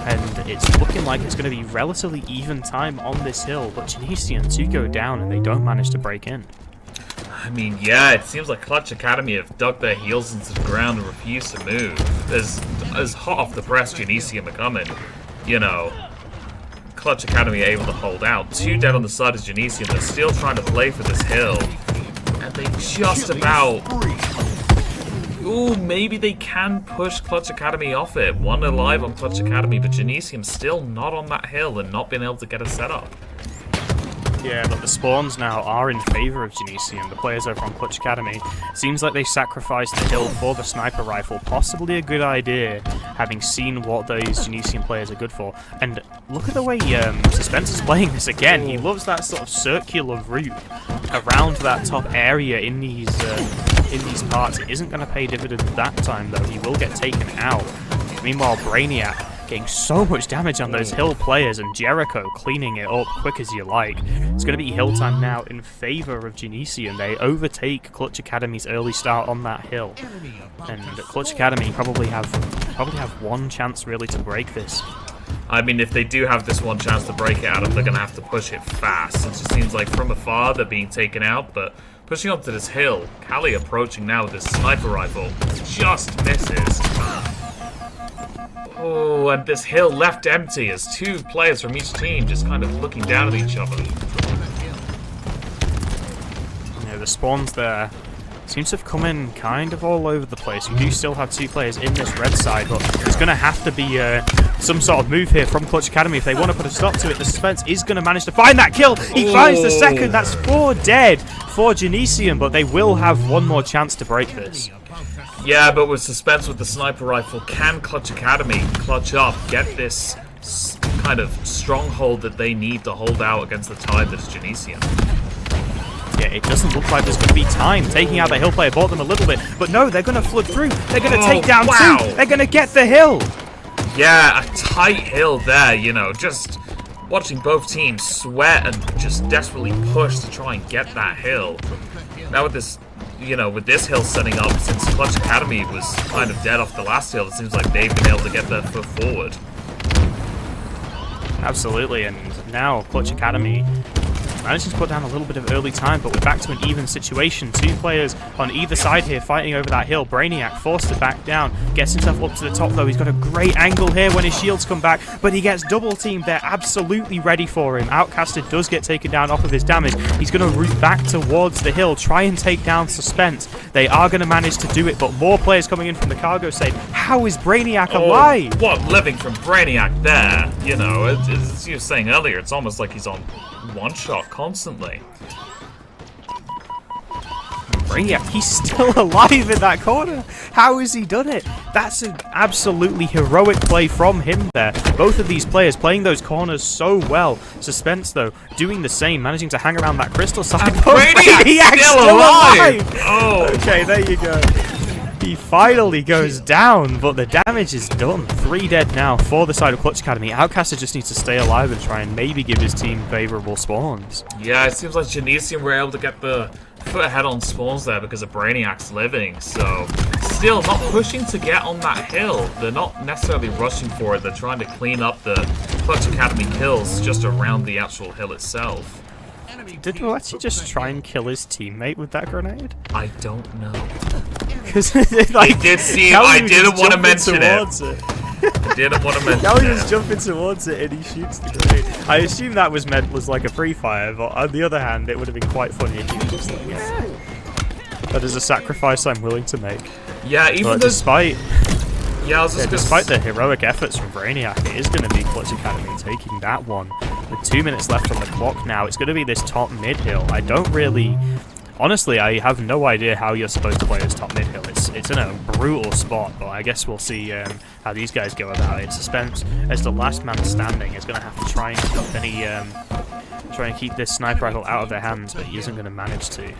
And it's looking like it's going to be relatively even time on this hill, but Genesium do go down and they don't manage to break in. I mean, yeah, it seems like Clutch Academy have dug their heels into the ground and refused to move. As hot off the press Genesium are coming, you know, Clutch Academy are able to hold out. 2 dead on the side of Genesium. They're still trying to play for this hill. And they just about... Ooh, maybe they can push Clutch Academy off it. 1 alive on Clutch Academy, but Genesium still not on that hill and not being able to get a setup. Yeah, but the spawns now are in favour of Genesium. The players over on Clutch Academy. Seems like they sacrificed the hill for the sniper rifle. Possibly a good idea, having seen what those Genesium players are good for. And look at the way Suspense is playing this again. He loves that sort of circular route around that top area in these parts. It isn't going to pay dividends that time, though. He will get taken out. Meanwhile, Brainiac getting so much damage on those hill players, and Jericho cleaning it up quick as you like. It's going to be hill time now in favour of Genesium. They overtake Clutch Academy's early start on that hill, and Clutch Academy probably have one chance really to break this. I mean, if they do have this one chance to break it out, they're going to have to push it fast. It just seems like from afar they're being taken out, but pushing up to this hill, Callie approaching now with this sniper rifle, just misses. Oh, and this hill left empty as 2 players from each team just kind of looking down at each other. Yeah, the spawns there seems to have come in kind of all over the place. You do still have 2 players in this red side, but there's going to have to be some sort of move here from Clutch Academy if they want to put a stop to it. The Suspense is going to manage to find that kill. He finds the second. That's 4 dead for Genesium, but they will have one more chance to break this. Yeah, but with Suspense with the sniper rifle, can Clutch Academy clutch up, get this kind of stronghold that they need to hold out against the tide that is Genesium? Yeah, it doesn't look like there's going to be time. Taking out the hill player bought them a little bit, but no, they're going to flood through. They're going to take down two. They're going to get the hill. Yeah, a tight hill there, you know, just watching both teams sweat and just desperately push to try and get that hill. Now with this, you know, with this hill setting up, since Clutch Academy was kind of dead off the last hill, it seems like they've been able to get their foot forward. Absolutely, and now Clutch Academy managing to put down a little bit of early time, but we're back to an even situation. Two players on either side here fighting over that hill. Brainiac forced to back down, gets himself up to the top though. He's got a great angle here when his shields come back, but he gets double teamed. They're absolutely ready for him. Outcasted does get taken down off of his damage. He's going to root back towards the hill, try and take down Suspense. They are going to manage to do it, but more players coming in from the cargo save. How is Brainiac alive? What living from Brainiac there? You know, as you were saying earlier, it's almost like he's on one shot constantly. Brainiac, he's still alive in that corner. How has he done it? That's an absolutely heroic play from him there. Both of these players playing those corners so well. Suspense, though, doing the same, managing to hang around that crystal side. Brainiac's still alive! Oh. Okay, there you go. He finally goes down, but the damage is done. 3 dead now for the side of Clutch Academy. Outcaster just needs to stay alive and try and maybe give his team favourable spawns. Yeah, it seems like Genesium were able to get the foot ahead on spawns there because of Brainiac's living, so still not pushing to get on that hill. They're not necessarily rushing for it. They're trying to clean up the Clutch Academy kills just around the actual hill itself. Did Moetti just try and kill his teammate with that grenade? I don't know. Because I did see. I didn't want to mention it. I didn't want to mention Now he it. was jumping towards it and he shoots the grenade. I assume that was meant was like a free fire, but on the other hand, it would have been quite funny if he was just like, yeah. That is a sacrifice I'm willing to make. Yeah, even but though despite despite the heroic efforts from Brainiac, it is going to be Clutch Academy taking that one. With 2 minutes left on the clock now, it's going to be this top mid hill. I don't really... Honestly, I have no idea how you're supposed to play this top mid hill. It's in a brutal spot, but I guess we'll see how these guys go about it. Suspense, as the last man standing, is going to have to try and keep this sniper rifle out of their hands, but he isn't going to manage to.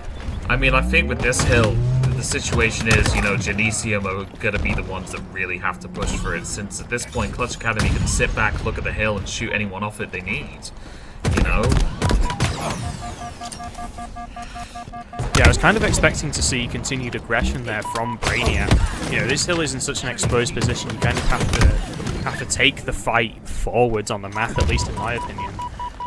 I mean, I think with this hill, the situation is, you know, Genesium are going to be the ones that really have to push for it, since at this point, Clutch Academy can sit back, look at the hill, and shoot anyone off it they need. You know? Yeah, I was kind of expecting to see continued aggression there from Brainiac. You know, this hill is in such an exposed position, you kind of have to take the fight forwards on the map, at least in my opinion.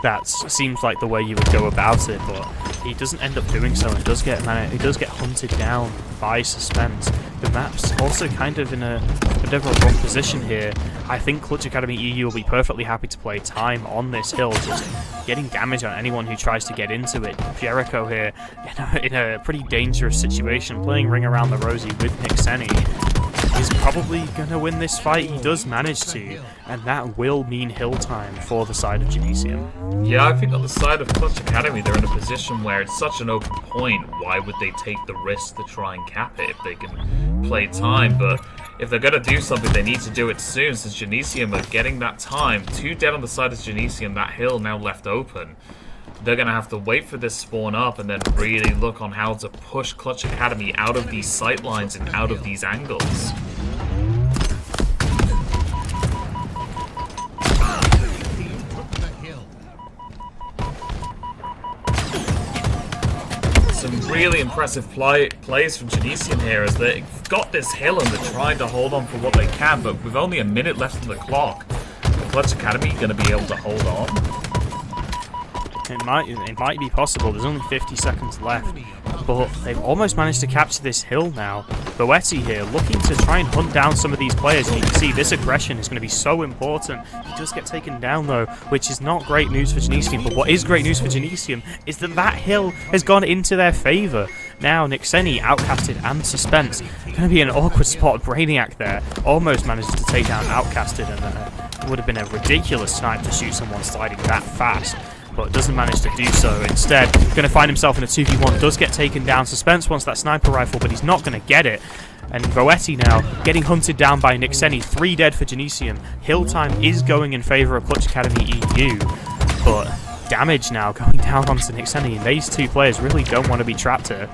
That seems like the way you would go about it, but he doesn't end up doing so, and he does get hunted down by Suspense. The map's also kind of in a bit of a wrong position here. I think Clutch Academy EU will be perfectly happy to play time on this hill, just getting damage on anyone who tries to get into it. Jericho here in a pretty dangerous situation, playing Ring Around the Rosie with Nixeni. Is probably going to win this fight. He does manage to, and that will mean hill time for the side of Genesium. Yeah, I think on the side of Clutch Academy, they're in a position where it's such an open point. Why would they take the risk to try and cap it if they can play time? But if they're going to do something, they need to do it soon, since Genesium are getting that time. 2 dead on the side of Genesium, that hill now left open. They're going to have to wait for this spawn up and then really look on how to push Clutch Academy out of these sight lines and out of these angles. Some really impressive plays from Genesium here as they've got this hill and they're trying to hold on for what they can, but with only a minute left on the clock, the Clutch Academy going to be able to hold on. It might be possible. There's only 50 seconds left, but they've almost managed to capture this hill now. Boetti here looking to try and hunt down some of these players, and you can see this aggression is going to be so important. He does get taken down though, which is not great news for Genesium, but what is great news for Genesium is that that hill has gone into their favour. Now Nixeni, Outcasted and Suspense. Going to be an awkward spot. Brainiac there almost manages to take down Outcasted, and it would have been a ridiculous snipe to shoot someone sliding that fast, but doesn't manage to do so. Instead, going to find himself in a 2v1, does get taken down. Suspense wants that sniper rifle, but he's not going to get it. And Voetti now getting hunted down by Nixeni. 3 dead for Genesium. Hill time is going in favour of Clutch Academy EU, but damage now going down onto Nixeni. And these two players really don't want to be trapped here.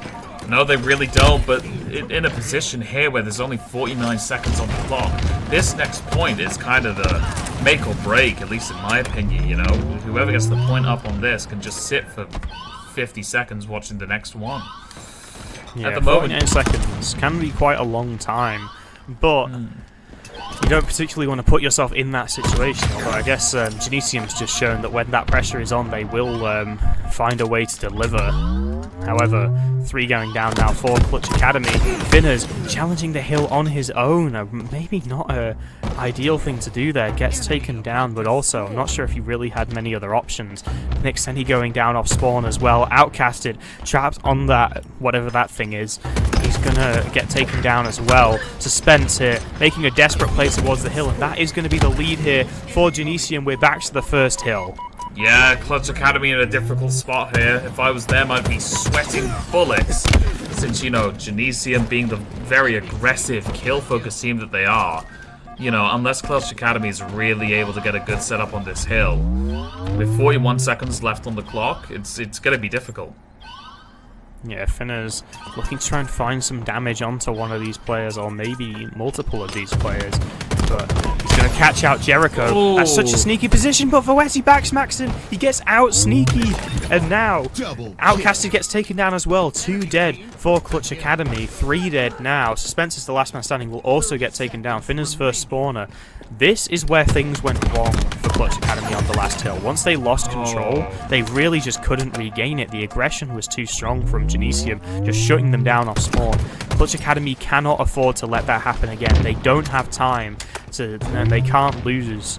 No, they really don't, but in a position here where there's only 49 seconds on the clock, this next point is kind of the make or break, at least in my opinion, you know? Whoever gets the point up on this can just sit for 50 seconds watching the next one. Yeah, at the moment, 49 seconds can be quite a long time, but you don't particularly want to put yourself in that situation. Although I guess Genesium's just shown that when that pressure is on, they will find a way to deliver. However, 3 going down now for Clutch Academy. Finners challenging the hill on his own. Maybe not a ideal thing to do there. Gets taken down, but also I'm not sure if he really had many other options. Nixeni going down off spawn as well. Outcasted, trapped on that, whatever that thing is. He's gonna get taken down as well. Suspense here, making a desperate play towards the hill, and that is going to be the lead here for Genesium. We're back to the first hill. yeah, Clutch Academy in a difficult spot here. If I was them, I'd be sweating bullets. Since, you know, Genesium being the very aggressive, kill-focused team that they are, you know, unless Clutch Academy is really able to get a good setup on this hill, with 41 seconds left on the clock, it's going to be difficult. Yeah, Finner's looking to try and find some damage onto one of these players, or maybe multiple of these players. But he's going to catch out Jericho. Ooh. That's such a sneaky position, but Voetti backsmacks him. He gets out sneaky. And now, Outcasted gets taken down as well. 2 dead for Clutch Academy. 3 dead now. Suspense is the last man standing, will also get taken down. Finner's first spawner. This is where things went wrong for Clutch Academy on the last hill. Once they lost control, they really just couldn't regain it. The aggression was too strong from Genesium, just shutting them down off spawn. Clutch Academy cannot afford to let that happen again. They don't have time to, and they can't lose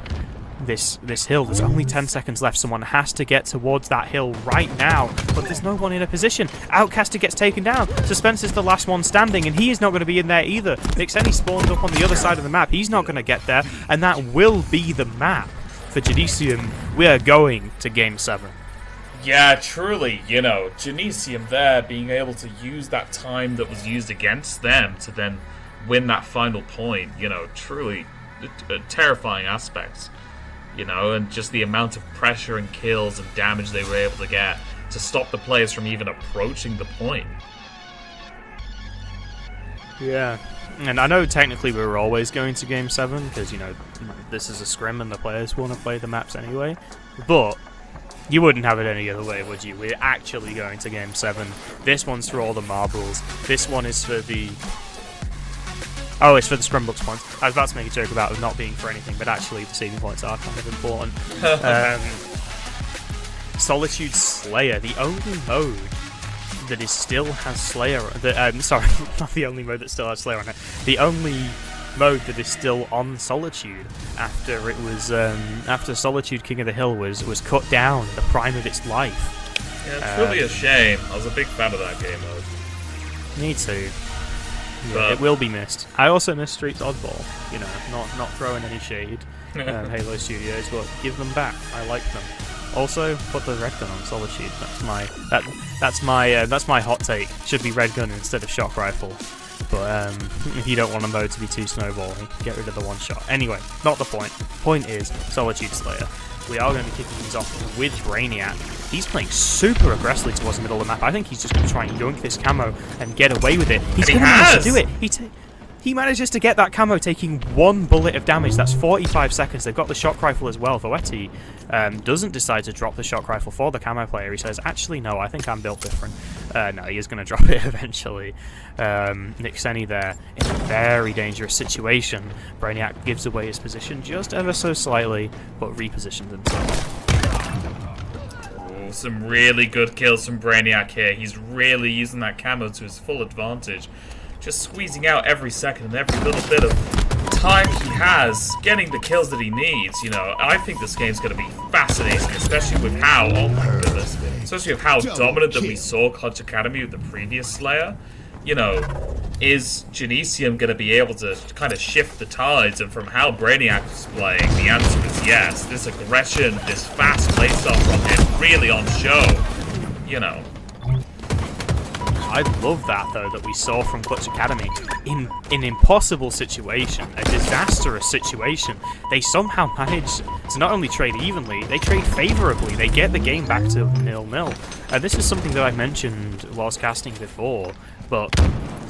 this hill. There's only 10 seconds left. Someone has to get towards that hill right now, but there's no one in a position. Outcaster gets taken down. Suspense is the last one standing, and he is not going to be in there either. Nixeni spawned up on the other side of the map. He's not going to get there, and that will be the map for Genesium. We are going to Game 7. Yeah, truly, you know, Genesium there being able to use that time that was used against them to then win that final point, you know, truly a terrifying aspect, you know, and just the amount of pressure and kills and damage they were able to get to stop the players from even approaching the point. Yeah, and I know technically we were always going to Game 7, because, you know, this is a scrim and the players want to play the maps anyway, but you wouldn't have it any other way, would you? We're actually going to Game 7. This one's for all the marbles. This one is for the... Oh, it's for the Scrimbux points. I was about to make a joke about it not being for anything, but actually the saving points are kind of important. Solitude Slayer, the only mode that is still has Slayer... sorry, not the only mode that still has Slayer on it. The only mode that is still on Solitude after it was after Solitude King of the Hill was cut down in the prime of its life. Yeah, it's really a shame. I was a big fan of that game mode. Me too. Yeah, it will be missed. I also miss Streets Oddball. You know, not throwing any shade, Halo Studios, but give them back. I like them. Also, put the red gun on Solitude. That's my hot take. Should be red gun instead of shock rifle. But if you don't want a mode to be too snowballing, get rid of the one shot. Anyway, not the point. Point is Solitude Slayer. We are going to be kicking things off with Brainiac. He's playing super aggressively towards the middle of the map. I think he's just going to try and yoink this camo and get away with it. He's going to manage to do it. He manages to get that camo, taking 1 bullet of damage. That's 45 seconds. They've got the shock rifle as well. Voetti doesn't decide to drop the shock rifle for the camo player. He says, actually, no, I think I'm built different. No, he is going to drop it eventually. Nixeni there in a very dangerous situation. Brainiac gives away his position just ever so slightly, but repositions himself. Oh, some really good kills from Brainiac here. He's really using that camo to his full advantage. Just squeezing out every second and every little bit of time he has, getting the kills that he needs. You know, I think this game's going to be fascinating, especially with how, oh my goodness, especially with how dominant that we saw Clutch Academy with the previous Slayer. You know, is Genesium going to be able to kind of shift the tides? And from how Brainiac was playing, the answer is yes. This aggression, this fast playstyle from him, really on show. You know. I love that, though, that we saw from Clutch Academy. In an impossible situation, a disastrous situation, they somehow manage to not only trade evenly, they trade favourably. They get the game back to 0-0. This is something that I mentioned whilst casting before, but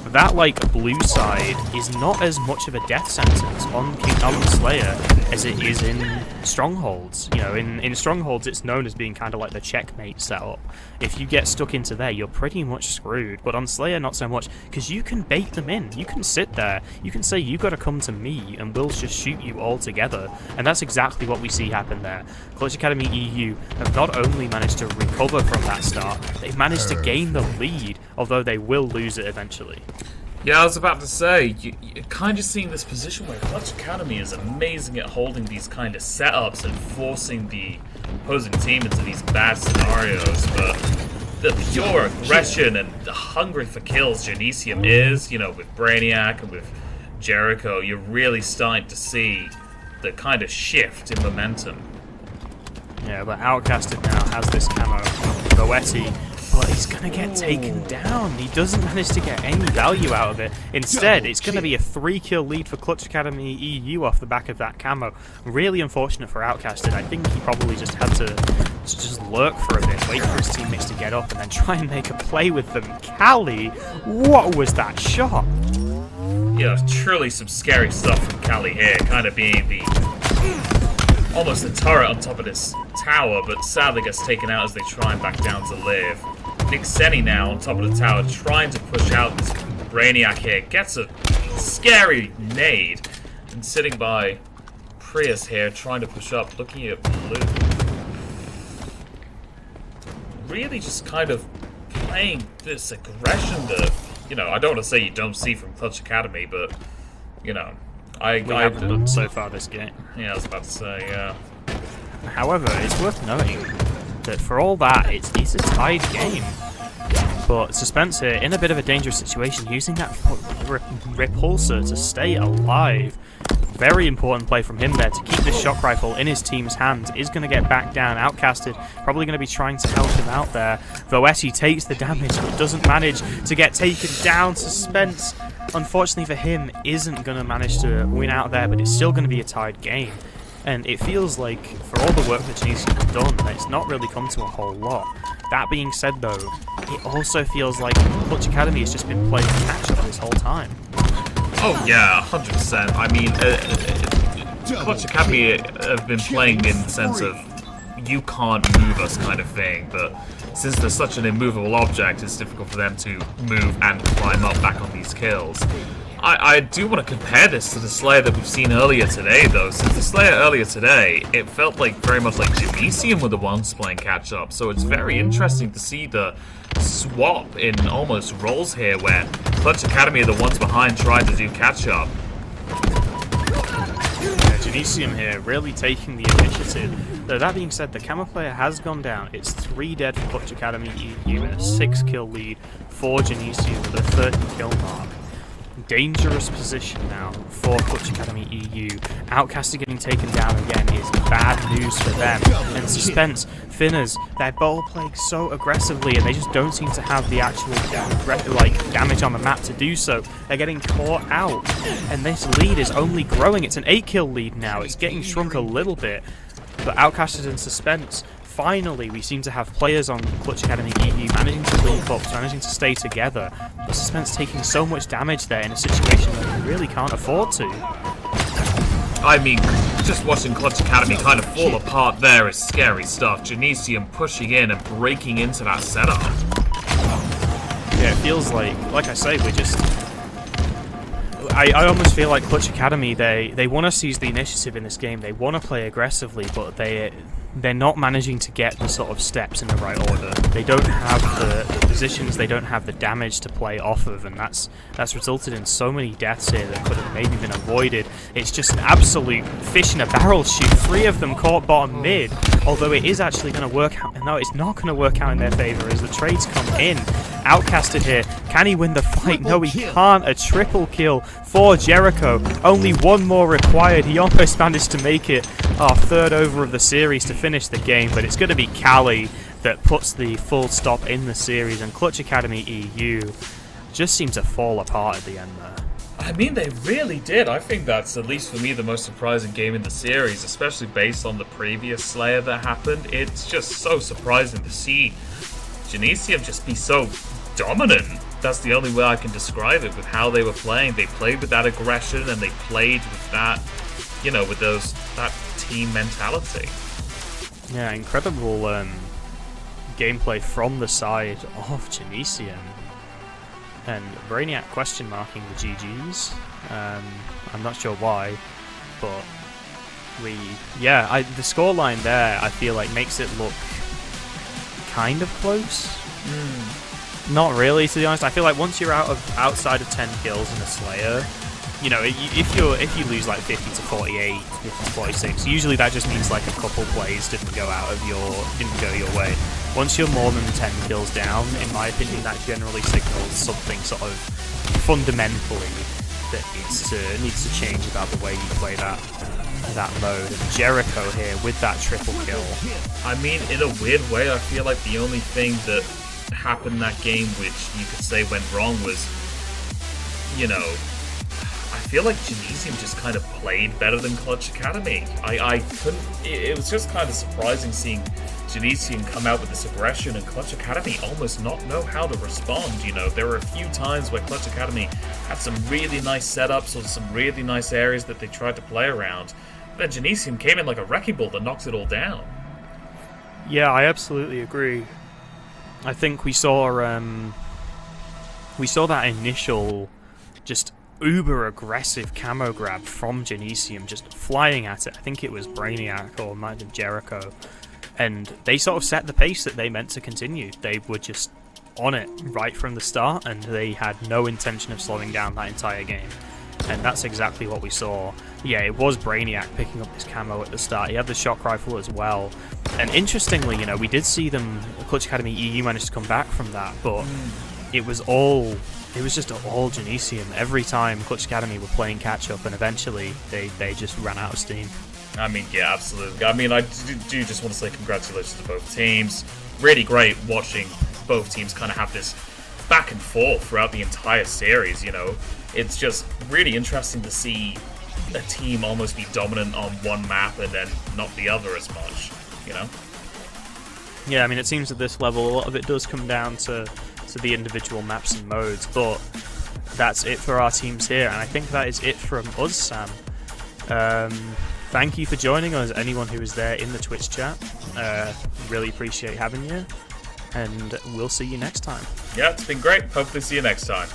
that, like, blue side is not as much of a death sentence on Slayer as it is in Strongholds. You know, in Strongholds it's known as being kind of like the checkmate setup. If you get stuck into there, you're pretty much screwed. But on Slayer, not so much, because you can bait them in. You can sit there, you can say, you got to come to me, and we'll just shoot you all together. And that's exactly what we see happen there. Clutch Academy EU have not only managed to recover from that start, they've managed to gain the lead, although they will lose it eventually. Yeah, I was about to say, you're kind of seeing this position where Clutch Academy is amazing at holding these kind of setups and forcing the opposing team into these bad scenarios, but the pure aggression and the hungry for kills Genesium is, you know, with Brainiac and with Jericho, you're really starting to see the kind of shift in momentum. Yeah, but Outcasted now has this camo, Boetti, but he's going to get taken down. He doesn't manage to get any value out of it. Instead, it's going to be a 3-kill lead for Clutch Academy EU off the back of that camo. Really unfortunate for Outcasted. I think he probably just had to just lurk for a bit, wait for his teammates to get up, and then try and make a play with them. Cali, what was that shot? Yeah, truly some scary stuff from Cali here, kind of being the almost the turret on top of this tower, but sadly gets taken out as they try and back down to live. Nick Senni now on top of the tower, trying to push out this Brainiac here, gets a scary nade, and sitting by Prius here, trying to push up, looking at blue. Really just kind of playing this aggression that, you know, I don't want to say you don't see from Clutch Academy, but, you know, we haven't done so far this game. Yeah, I was about to say, yeah. However, it's worth noting that for all that, it's a tied game. But Suspense here, in a bit of a dangerous situation, using that repulsor to stay alive. Very important play from him there to keep this shock rifle in his team's hands. Is going to get back down, Outcasted, probably going to be trying to help him out there. Voetti takes the damage, but doesn't manage to get taken down. Suspense, unfortunately for him, isn't going to manage to win out there, but it's still going to be a tied game. And it feels like, for all the work that Genesium have done, that it's not really come to a whole lot. That being said, though, it also feels like Clutch Academy has just been playing catch-up this whole time. Oh yeah, 100%. I mean, Clutch Academy have been playing in the sense of you can't move us kind of thing, but since they're such an immovable object, it's difficult for them to move and climb up back on these kills. I do want to compare this to the Slayer that we've seen earlier today, though. Since the Slayer earlier today, it felt like very much like Genesium were the ones playing catch-up, so it's very interesting to see the swap in almost roles here, where Clutch Academy are the ones behind trying to do catch-up. Yeah, Genesium here really taking the initiative. Though that being said, the Camo player has gone down. It's 3 dead for Clutch Academy EU and a 6-kill lead for Genesium with a 30-kill mark. Dangerous position now for Clutch Academy EU. Outcasted getting taken down again is bad news for them. And Suspense, Finners, they're ball playing so aggressively and they just don't seem to have the actual damage on the map to do so. They're getting caught out. And this lead is only growing. It's an 8-kill lead now. It's getting shrunk a little bit. But Outcasted and Suspense, finally, we seem to have players on Clutch Academy EU managing to link up, managing to stay together. But Suspense taking so much damage there in a situation that they really can't afford to. I mean, just watching Clutch Academy kind of fall apart there is scary stuff. Genesium pushing in and breaking into that setup. Yeah, it feels like I say, we're just... I almost feel like Clutch Academy, they want to seize the initiative in this game. They want to play aggressively, but they're not managing to get the sort of steps in the right order. They don't have the positions, they don't have the damage to play off of, and that's resulted in so many deaths here that could have maybe been avoided. It's just an absolute fish in a barrel shoot. 3 of them caught bottom mid, although it is actually going to work out. No, it's not going to work out in their favor as the trades come in. Outcasted here. Can he win the fight? No, he can't. A triple kill for Jericho. Only 1 more required. He almost managed to make it our 3rd over of the series to finish the game, but it's going to be Cali that puts the full stop in the series, and Clutch Academy EU just seemed to fall apart at the end there. I mean, they really did. I think that's, at least for me, the most surprising game in the series, especially based on the previous Slayer that happened. It's just so surprising to see Genesium just be so dominant. That's the only way I can describe it, with how they were playing. They played with that aggression, and they played with that, with that team mentality. Yeah, incredible gameplay from the side of Genesium. And Brainiac question marking the GGs. I'm not sure why, but the scoreline there, I feel like, makes it look kind of close. Not really, to be honest. I feel like once you're outside of 10 kills in a Slayer, if you lose like 50 to 48, 50 to 46, usually that just means like a couple plays didn't go your way. Once you're more than 10 kills down, in my opinion, that generally signals something sort of fundamentally that needs to change about the way you play that mode. And Jericho here with that triple kill. I mean, in a weird way, I feel like the only thing that happened in that game which you could say went wrong was, I feel like Genesium just kind of played better than Clutch Academy. It was just kind of surprising seeing Genesium come out with this aggression and Clutch Academy almost not know how to respond. There were a few times where Clutch Academy had some really nice setups or some really nice areas that they tried to play around. But then Genesium came in like a wrecking ball that knocked it all down. Yeah, I absolutely agree. I think we saw that initial just uber aggressive camo grab from Genesium, just flying at it. I think it was Brainiac or might have been Jericho, and they sort of set the pace that they meant to continue. They were just on it right from the start, and they had no intention of slowing down that entire game. And that's exactly what we saw. Yeah, it was Brainiac picking up this camo at the start. He had the shock rifle as well. And interestingly, we did see them, Clutch Academy EU managed to come back from that, but it was just all Genesium. Every time Clutch Academy were playing catch-up, and eventually they just ran out of steam. I mean, yeah, absolutely. I mean, I do just want to say congratulations to both teams. Really great watching both teams kind of have this back and forth throughout the entire series, It's just really interesting to see a team almost be dominant on one map and then not the other as much, Yeah, I mean, it seems at this level a lot of it does come down to the individual maps and modes, but that's it for our teams here, and I think that is it from us, Sam. Thank you for joining us, anyone who was there in the Twitch chat. Really appreciate having you, and we'll see you next time. Yeah, it's been great. Hopefully see you next time.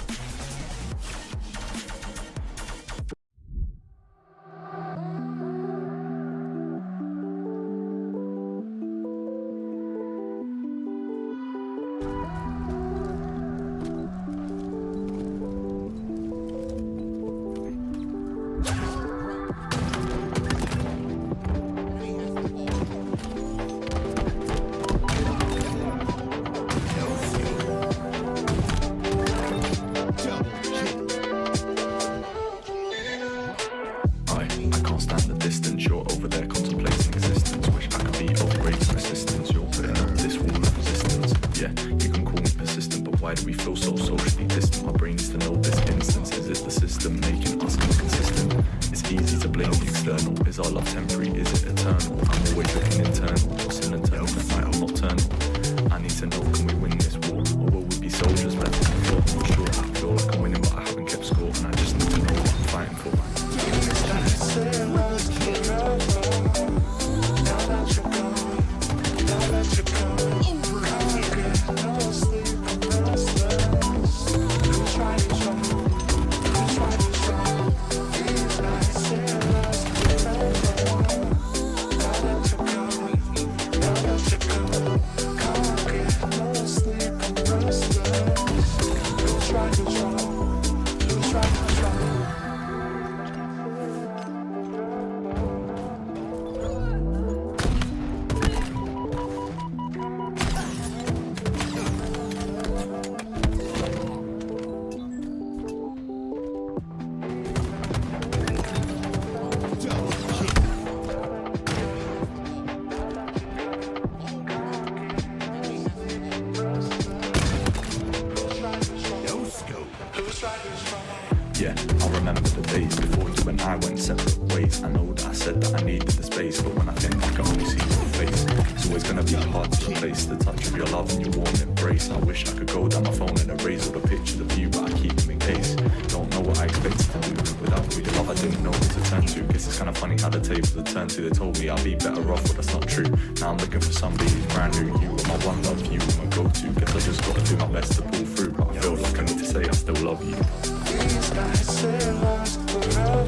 Yeah, I remember the days before you and I went separate ways. I know that I said that I needed the space, but when I think back I only see your face. It's always gonna be hard to replace the touch of your love and your warm embrace. I wish I could go down my phone and erase all the pictures of you, but I keep them in case. Don't know what I expected to do without you. The love I didn't know who to turn to. Guess it's kinda funny how the tables had turned to. They told me I'll be better off, but that's not true. Now I'm looking for somebody who's brand new. You were my one love, you were my go-to. Guess I just gotta do my best to pull through, but I feel like I need to say I still love you. These nights they last forever.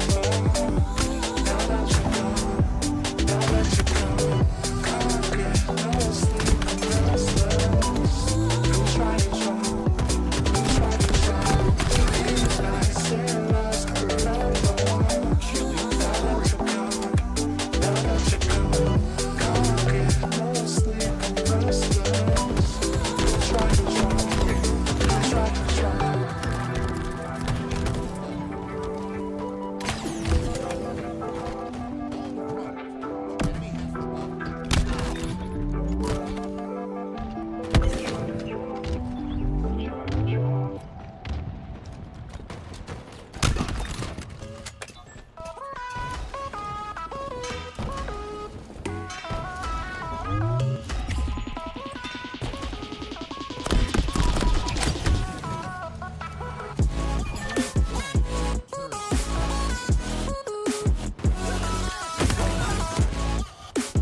Now that you go, can't get no sleep, I'm restless. Who's right is wrong? Who's right is wrong? These nights they last forever. Now that you go, can't get no sleep, I'm restless. Who's right is wrong? Who's right is wrong?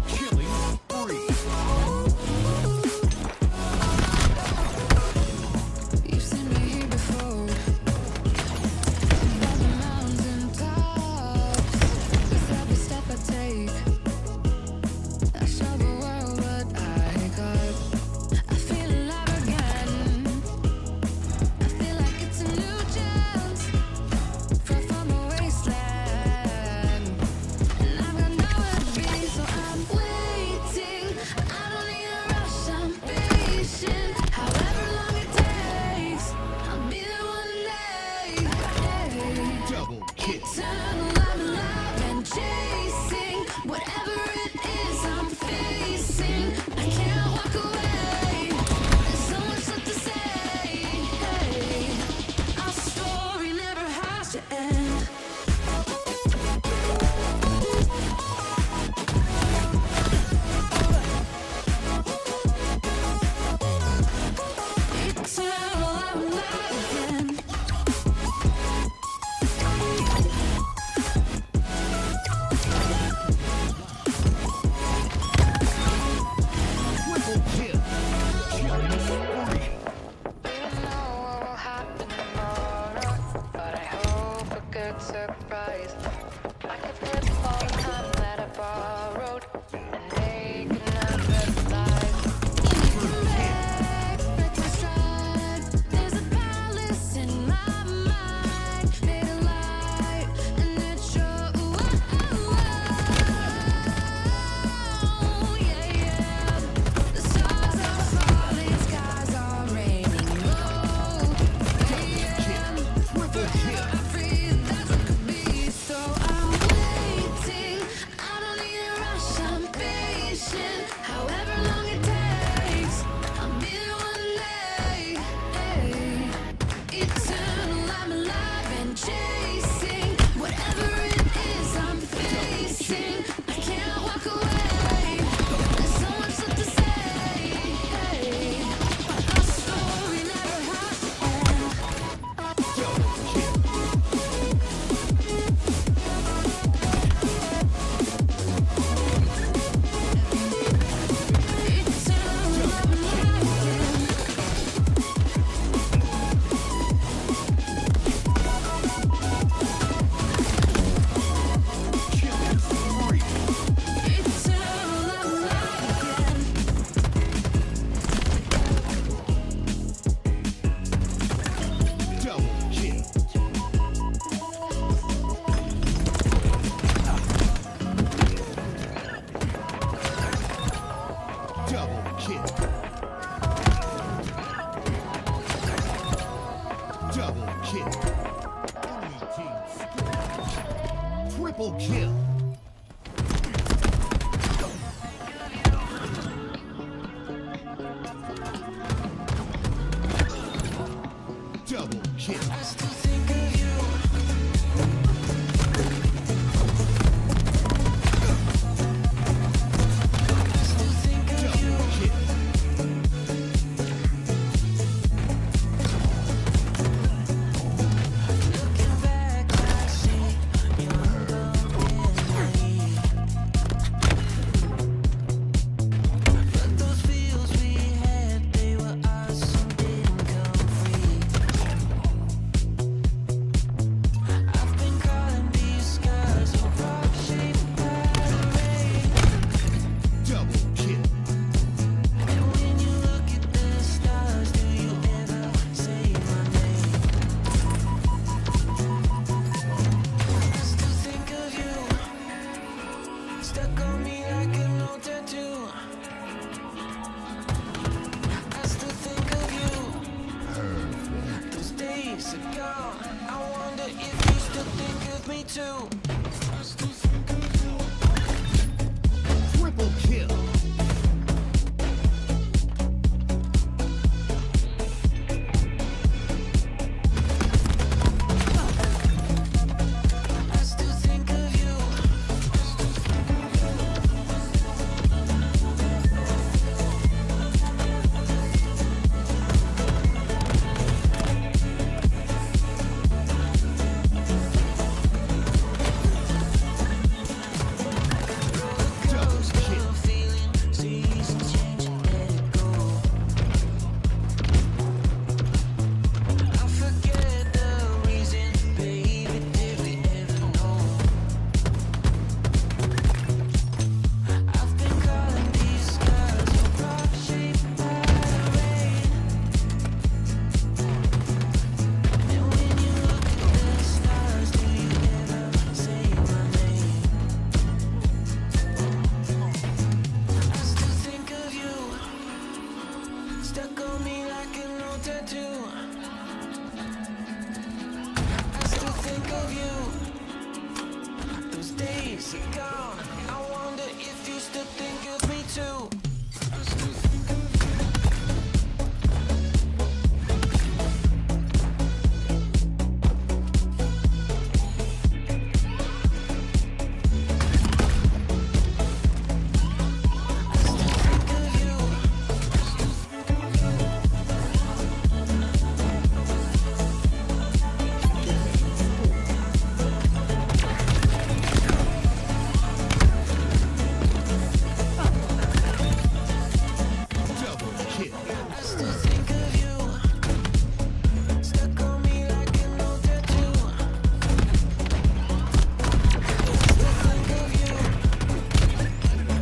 Killing spree. You've seen me here before. On the mountain tops, with every step I take, I show the world what I got. I feel alive again. I feel like it's a new chance, far from a wasteland. And I've got nowhere to be, so I'm waiting. I don't need a rush, I'm patient. However long it takes, I'll be there one day. Double kill. Eternal, I'm alive and chasing whatever it is I'm facing. I can't walk away. There's so much left to say. Our story never has to end. Eternal, I'm alive again. Triple kill. Killing spree. Don't know what will happen tomorrow, but I hope a good surprise. I could flip all the time that I borrowed and make another life. Break my stride. There's a palace in my mind, made of light, and it shows. Yeah, yeah. The stars are falling, skies are raining. Oh, yeah. Triple kill. I'm free, that's what could be. So I'm waiting. I don't need a rush, I'm patient. However long it takes, I'll be there one day. Eternal, I'm alive and chasing whatever it is I'm facing. I can't walk away. There's so much left to say. Our story never has to end. Eternal, I'm alive again. Killing spree. Eternal, I'm alive again. Double kill. Double kill. Double kill. Enemy team scores. Triple kill. Double kill. kill. Double kill. Double kill. Stuck on me like an old tattoo. I still think of you. Those days are gone. I wonder if you still think of me too. Triple kill. I still think of you. Double kill. Feeling seasons change, let it go. I forget the reason, baby, did we ever know? I've been calling these skies a rock-shaped rain. And when you look at the stars, do you ever say my name? I still think of you, stuck on me like an old tattoo. I still think of you, those days are gone. I wonder if you still think of me too. Double kill. I still think of you, stuck on me like an old tattoo. I still think of you,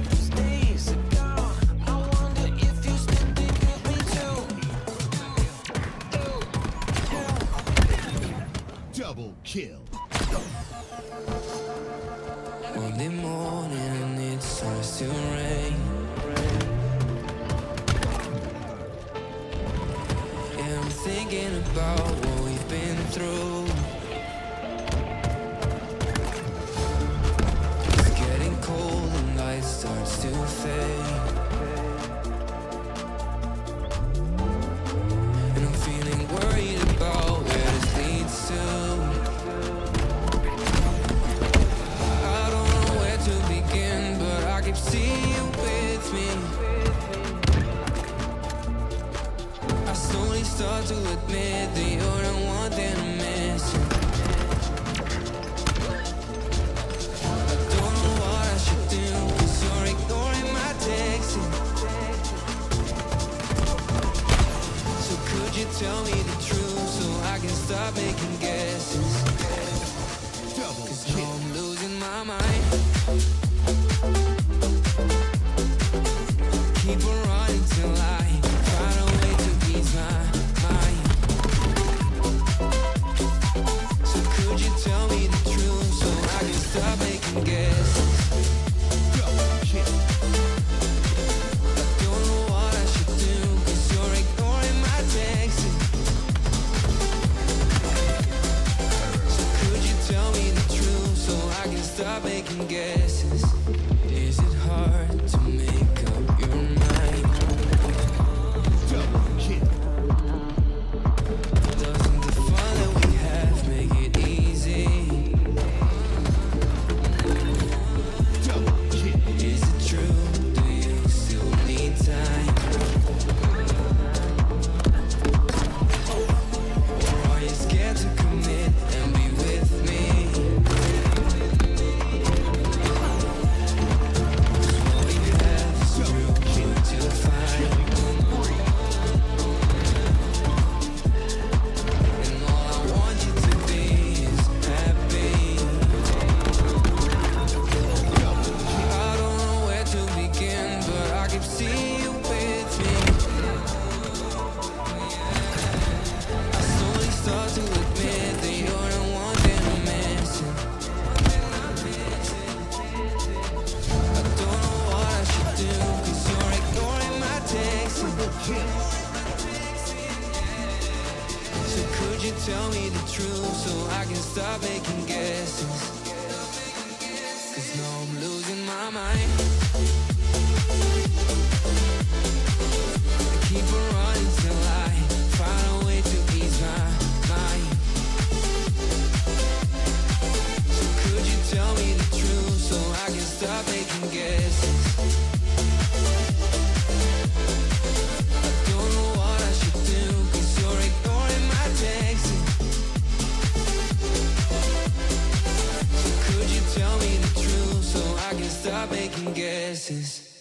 those days are gone. I wonder if you still think of me too. Double kill. Monday morning and it starts to rain. And I'm thinking about what we've been through. It's getting cold and light starts to fade. And I'm feeling worried about where this leads to. I don't know where to begin, but I keep seeing you with me. I slowly start to admit that you're the one that I'm missing. I don't know what I should do, 'cause you're ignoring my texting. So could you tell me the truth so I can stop making guesses? Double 'Cause kill. now I'm losing my mind. Keep on running till I find a way to ease my mind. So could you tell me the truth so I can stop making guesses? Double kill. I don't know what I should do, 'cause you're ignoring my texting. So could you tell me the truth so I can stop making guesses? Is it hard to make up your mind? Double kill. Doesn't the fun the truth so I can stop making guesses. Cause now I'm losing my mind. I keep on running till I find a way to ease my mind. So could you tell me the truth so I can stop making guesses? I don't know what I should do, cause you're ignoring my texts. So could you tell me the truth so I can stop making guesses?